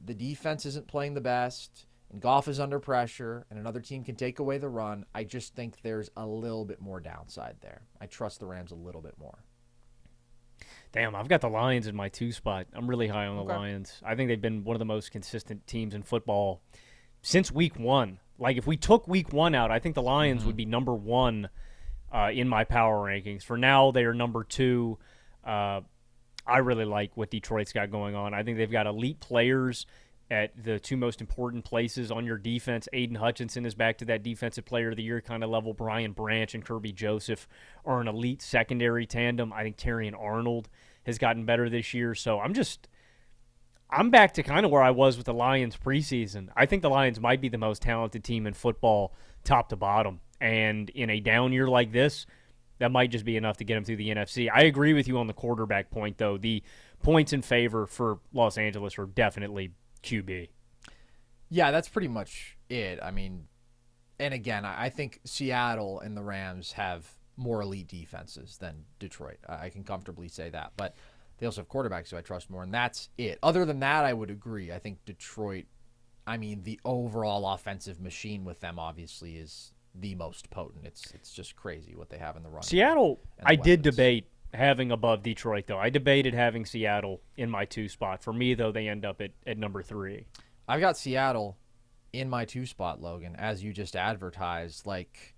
A: the defense isn't playing the best and Goff is under pressure and another team can take away the run, I just think there's a little bit more downside there. I trust the Rams a little bit more.
B: Damn, I've got the Lions in my 2 spot. I'm really high on the Lions. I think they've been one of the most consistent teams in football since week 1. Like, if we took week 1 out, I think the Lions would be number 1 in my power rankings. For now, they are number 2. I really like what Detroit's got going on. I think they've got elite players at the 2 most important places on your defense. Aiden Hutchinson is back to that Defensive Player of the Year kind of level. Brian Branch and Kirby Joseph are an elite secondary tandem. I think Terrion Arnold has gotten better this year. So I'm back to kind of where I was with the Lions preseason. I think the Lions might be the most talented team in football, top to bottom. And in a down year like this, that might just be enough to get them through the NFC. I agree with you on the quarterback point, though. The points in favor for Los Angeles are definitely QB.
A: Yeah, that's pretty much it. I mean, and again, I think Seattle and the Rams have more elite defenses than Detroit. I can comfortably say that. But they also have quarterbacks who I trust more, and that's it. Other than that, I would agree. I think Detroit, I mean, the overall offensive machine with them obviously is the most potent. It's just crazy what they have in the run.
B: Seattle, I did debate having above Detroit, though. I debated having Seattle in my 2 spot. For me, though, they end up at number 3.
A: I've got Seattle in my 2 spot, Logan, as you just advertised. Like,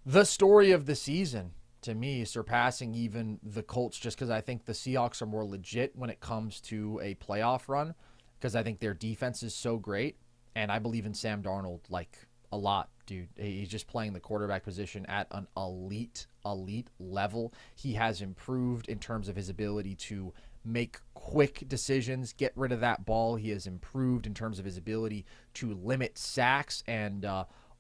A: the story of the season, to me, surpassing even the Colts, just because I think the Seahawks are more legit when it comes to a playoff run, because I think their defense is so great, and I believe in Sam Darnold, like, a lot, dude. He's just playing the quarterback position at an elite level. He has improved in terms of his ability to make quick decisions, get rid of that ball. He has improved in terms of his ability to limit sacks, and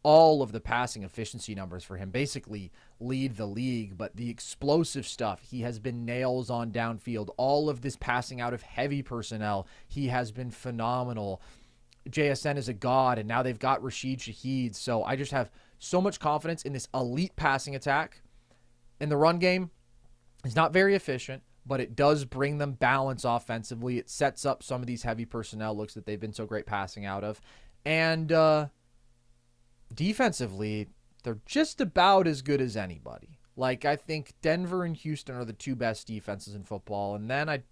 A: all of the passing efficiency numbers for him basically lead the league. But the explosive stuff, he has been nails on downfield. All of this passing out of heavy personnel, he has been phenomenal. JSN is a god, and now they've got Rashid Shaheed. So I just have so much confidence in this elite passing attack. And the run game is not very efficient, but it does bring them balance offensively. It sets up some of these heavy personnel looks that they've been so great passing out of. And defensively, they're just about as good as anybody. Like, I think Denver and Houston are the 2 best defenses in football, and then I'd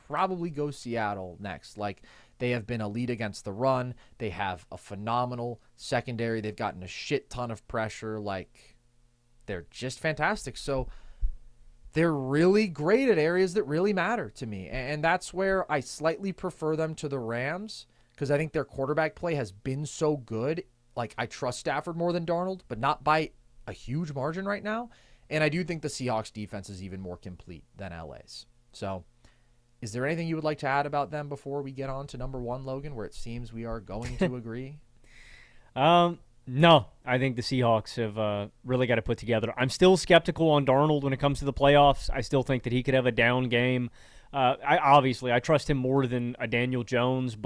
A: probably go Seattle next. Like, they have been elite against the run. They have a phenomenal secondary. They've gotten a shit ton of pressure. Like, they're just fantastic. So they're really great at areas that really matter to me. And that's where I slightly prefer them to the Rams, because I think their quarterback play has been so good. Like, I trust Stafford more than Darnold, but not by a huge margin right now. And I do think the Seahawks defense is even more complete than LA's. So is there anything you would like to add about them before we get on to number 1, Logan, where it seems we are going to agree?
B: No, I think the Seahawks have really got to put together. I'm still skeptical on Darnold when it comes to the playoffs. I still think that he could have a down game. I trust him more than a Daniel Jones,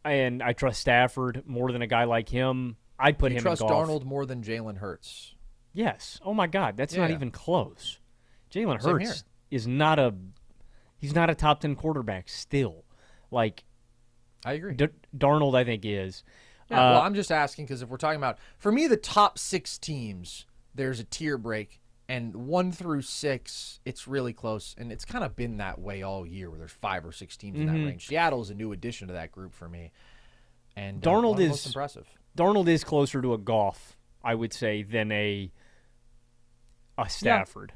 B: and I trust Stafford more than a guy like him. I'd put him in golf.
A: You trust Darnold more than Jalen Hurts?
B: Yes. Oh my God, that's not even close. Jalen Hurts is not he's not a top 10 quarterback still. Like,
A: I agree.
B: Darnold, I think, is.
A: Yeah, well, I'm just asking because if we're talking about, for me, the top 6 teams, there's a tier break, and 1 through 6, it's really close, and it's kind of been that way all year, where there's 5 or 6 teams in that range. Seattle is a new addition to that group for me, and
B: Darnold is
A: most impressive.
B: Darnold is closer to a Goff, I would say, than a Stafford,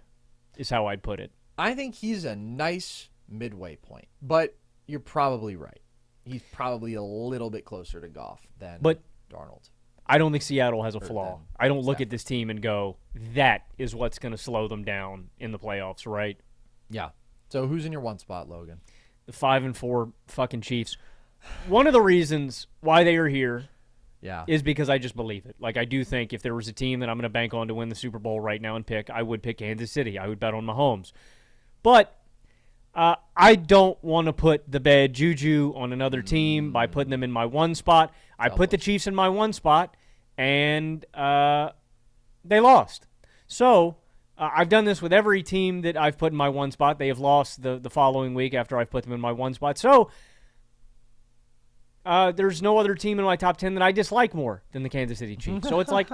B: is how I'd put it.
A: I think he's a nice midway point, but you're probably right. He's probably a little bit closer to Goff than Darnold.
B: I don't think Seattle has a flaw. I don't look at this team and go, that is what's going to slow them down in the playoffs, right?
A: Yeah. So who's in your 1 spot, Logan?
B: The 5-4 fucking Chiefs. One of the reasons why they are here is because I just believe it. Like, I do think if there was a team that I'm going to bank on to win the Super Bowl right now and pick, I would pick Kansas City. I would bet on Mahomes. But I don't want to put the bad juju on another team by putting them in my 1 spot. I put the Chiefs in my 1 spot, and they lost. So I've done this with every team that I've put in my one spot. They have lost the following week after I've put them in my one spot. So there's no other team in my top 10 that I dislike more than the Kansas City Chiefs. So it's like,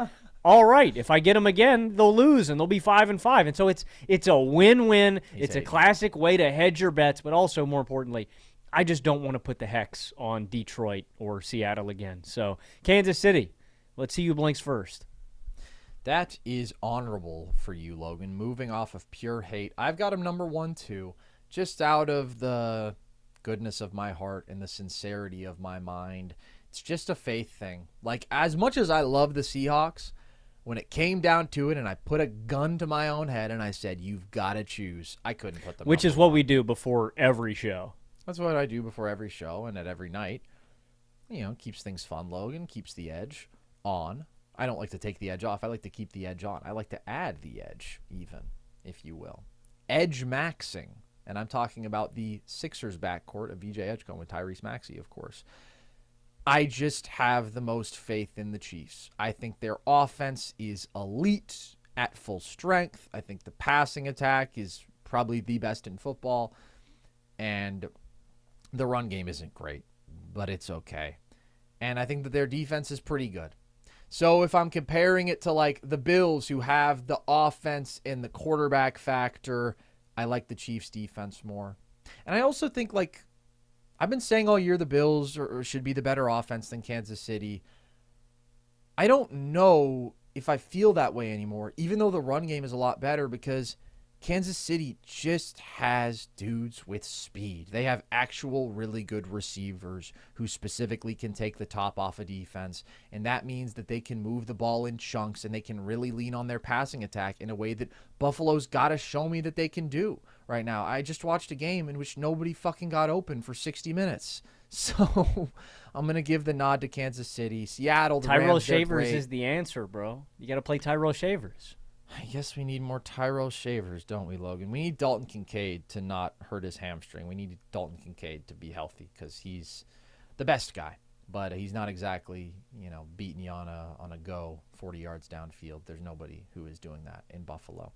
B: all right, if I get them again, they'll lose and they'll be 5-5. And so it's a win-win. It's a classic way to hedge your bets, but also more importantly, I just don't want to put the hex on Detroit or Seattle again. So Kansas City, let's see who blinks first.
A: That is honorable for you, Logan. Moving off of pure hate, I've got him number 1, too, just out of the goodness of my heart and the sincerity of my mind. It's just a faith thing. Like, as much as I love the Seahawks, when it came down to it and I put a gun to my own head and I said, you've got to choose, I couldn't put them.
B: Which is what we do before every show.
A: That's what I do before every show and at every night. You know, keeps things fun, Logan, keeps the edge on. I don't like to take the edge off. I like to keep the edge on. I like to add the edge, even, if you will. Edge maxing. And I'm talking about the Sixers backcourt of VJ Edgecombe with Tyrese Maxey, of course. I just have the most faith in the Chiefs. I think their offense is elite at full strength. I think the passing attack is probably the best in football. And the run game isn't great, but it's okay. And I think that their defense is pretty good. So if I'm comparing it to like the Bills, who have the offense and the quarterback factor, I like the Chiefs defense more. And I also think, like, I've been saying all year the Bills should be the better offense than Kansas City. I don't know if I feel that way anymore, even though the run game is a lot better, because Kansas City just has dudes with speed. They have actual really good receivers who specifically can take the top off of defense, and that means that they can move the ball in chunks and they can really lean on their passing attack in a way that Buffalo's got to show me that they can do right now. I just watched a game in which nobody fucking got open for 60 minutes. So I'm going to give the nod to Kansas City. Seattle, the
B: Tyrell
A: Rams,
B: Shavers is the answer, bro. You got to play Tyrell Shavers.
A: I guess we need more Tyrell Shavers, don't we, Logan? We need Dalton Kincaid to not hurt his hamstring. We need Dalton Kincaid to be healthy because he's the best guy. But he's not exactly, beating you on a go 40 yards downfield. There's nobody who is doing that in Buffalo.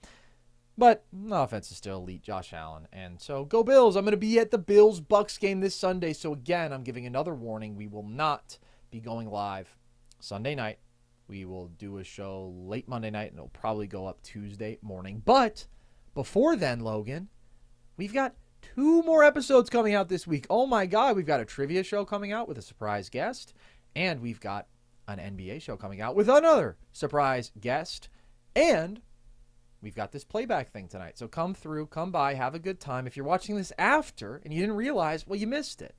A: But the offense is still elite, Josh Allen. And so go Bills. I'm going to be at the Bills-Bucks game this Sunday. So again, I'm giving another warning. We will not be going live Sunday night. We will do a show late Monday night, and it'll probably go up Tuesday morning. But before then, Logan, we've got 2 more episodes coming out this week. Oh, my God. We've got a trivia show coming out with a surprise guest, and we've got an NBA show coming out with another surprise guest, and we've got this playback thing tonight. So come through, come by, have a good time. If you're watching this after and you didn't realize, well, you missed it.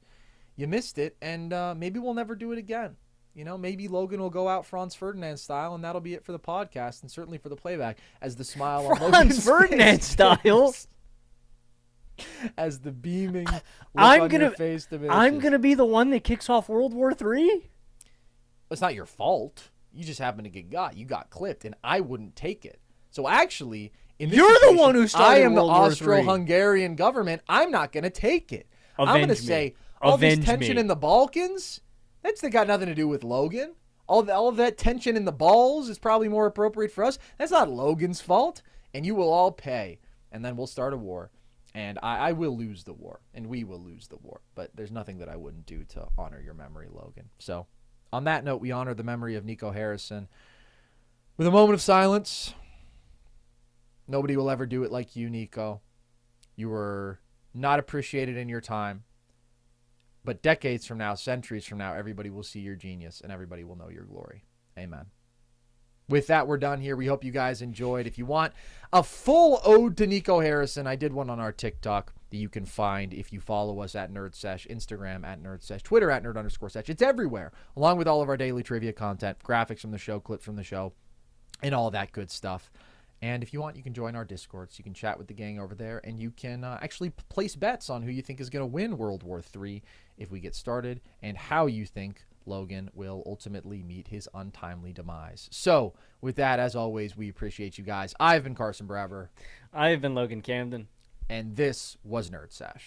A: You missed it, and maybe we'll never do it again. Maybe Logan will go out Franz Ferdinand style, and that'll be it for the podcast, and certainly for the playback, as the smile on Logan's
B: Ferdinand style,
A: as the beaming look on your face diminishes.
B: I'm gonna be the one that kicks off World War III.
A: It's not your fault. You just happen to get got. You got clipped, and I wouldn't take it. So actually, in this
B: you're
A: situation,
B: the one who started.
A: I am
B: World
A: the
B: War
A: Austro-Hungarian government. I'm not gonna take it. I'm gonna say all this tension in the Balkans. That's got nothing to do with Logan. All of that tension in the balls is probably more appropriate for us. That's not Logan's fault. And you will all pay. And then we'll start a war. And I will lose the war. And we will lose the war. But there's nothing that I wouldn't do to honor your memory, Logan. So on that note, we honor the memory of Nico Harrison with a moment of silence. Nobody will ever do it like you, Nico. You were not appreciated in your time. But decades from now, centuries from now, everybody will see your genius and everybody will know your glory. Amen. With that, we're done here. We hope you guys enjoyed. If you want a full ode to Nico Harrison, I did one on our TikTok that you can find if you follow us at NerdSesh, Instagram at NerdSesh, Twitter at Nerd_Sesh. It's everywhere, along with all of our daily trivia content, graphics from the show, clips from the show, and all that good stuff. And if you want, you can join our Discord, so you can chat with the gang over there, and you can actually place bets on who you think is going to win World War III if we get started, and how you think Logan will ultimately meet his untimely demise. So, with that, as always, we appreciate you guys. I've been Carson Brabber.
B: I've been Logan Camden.
A: And this was NerdSesh.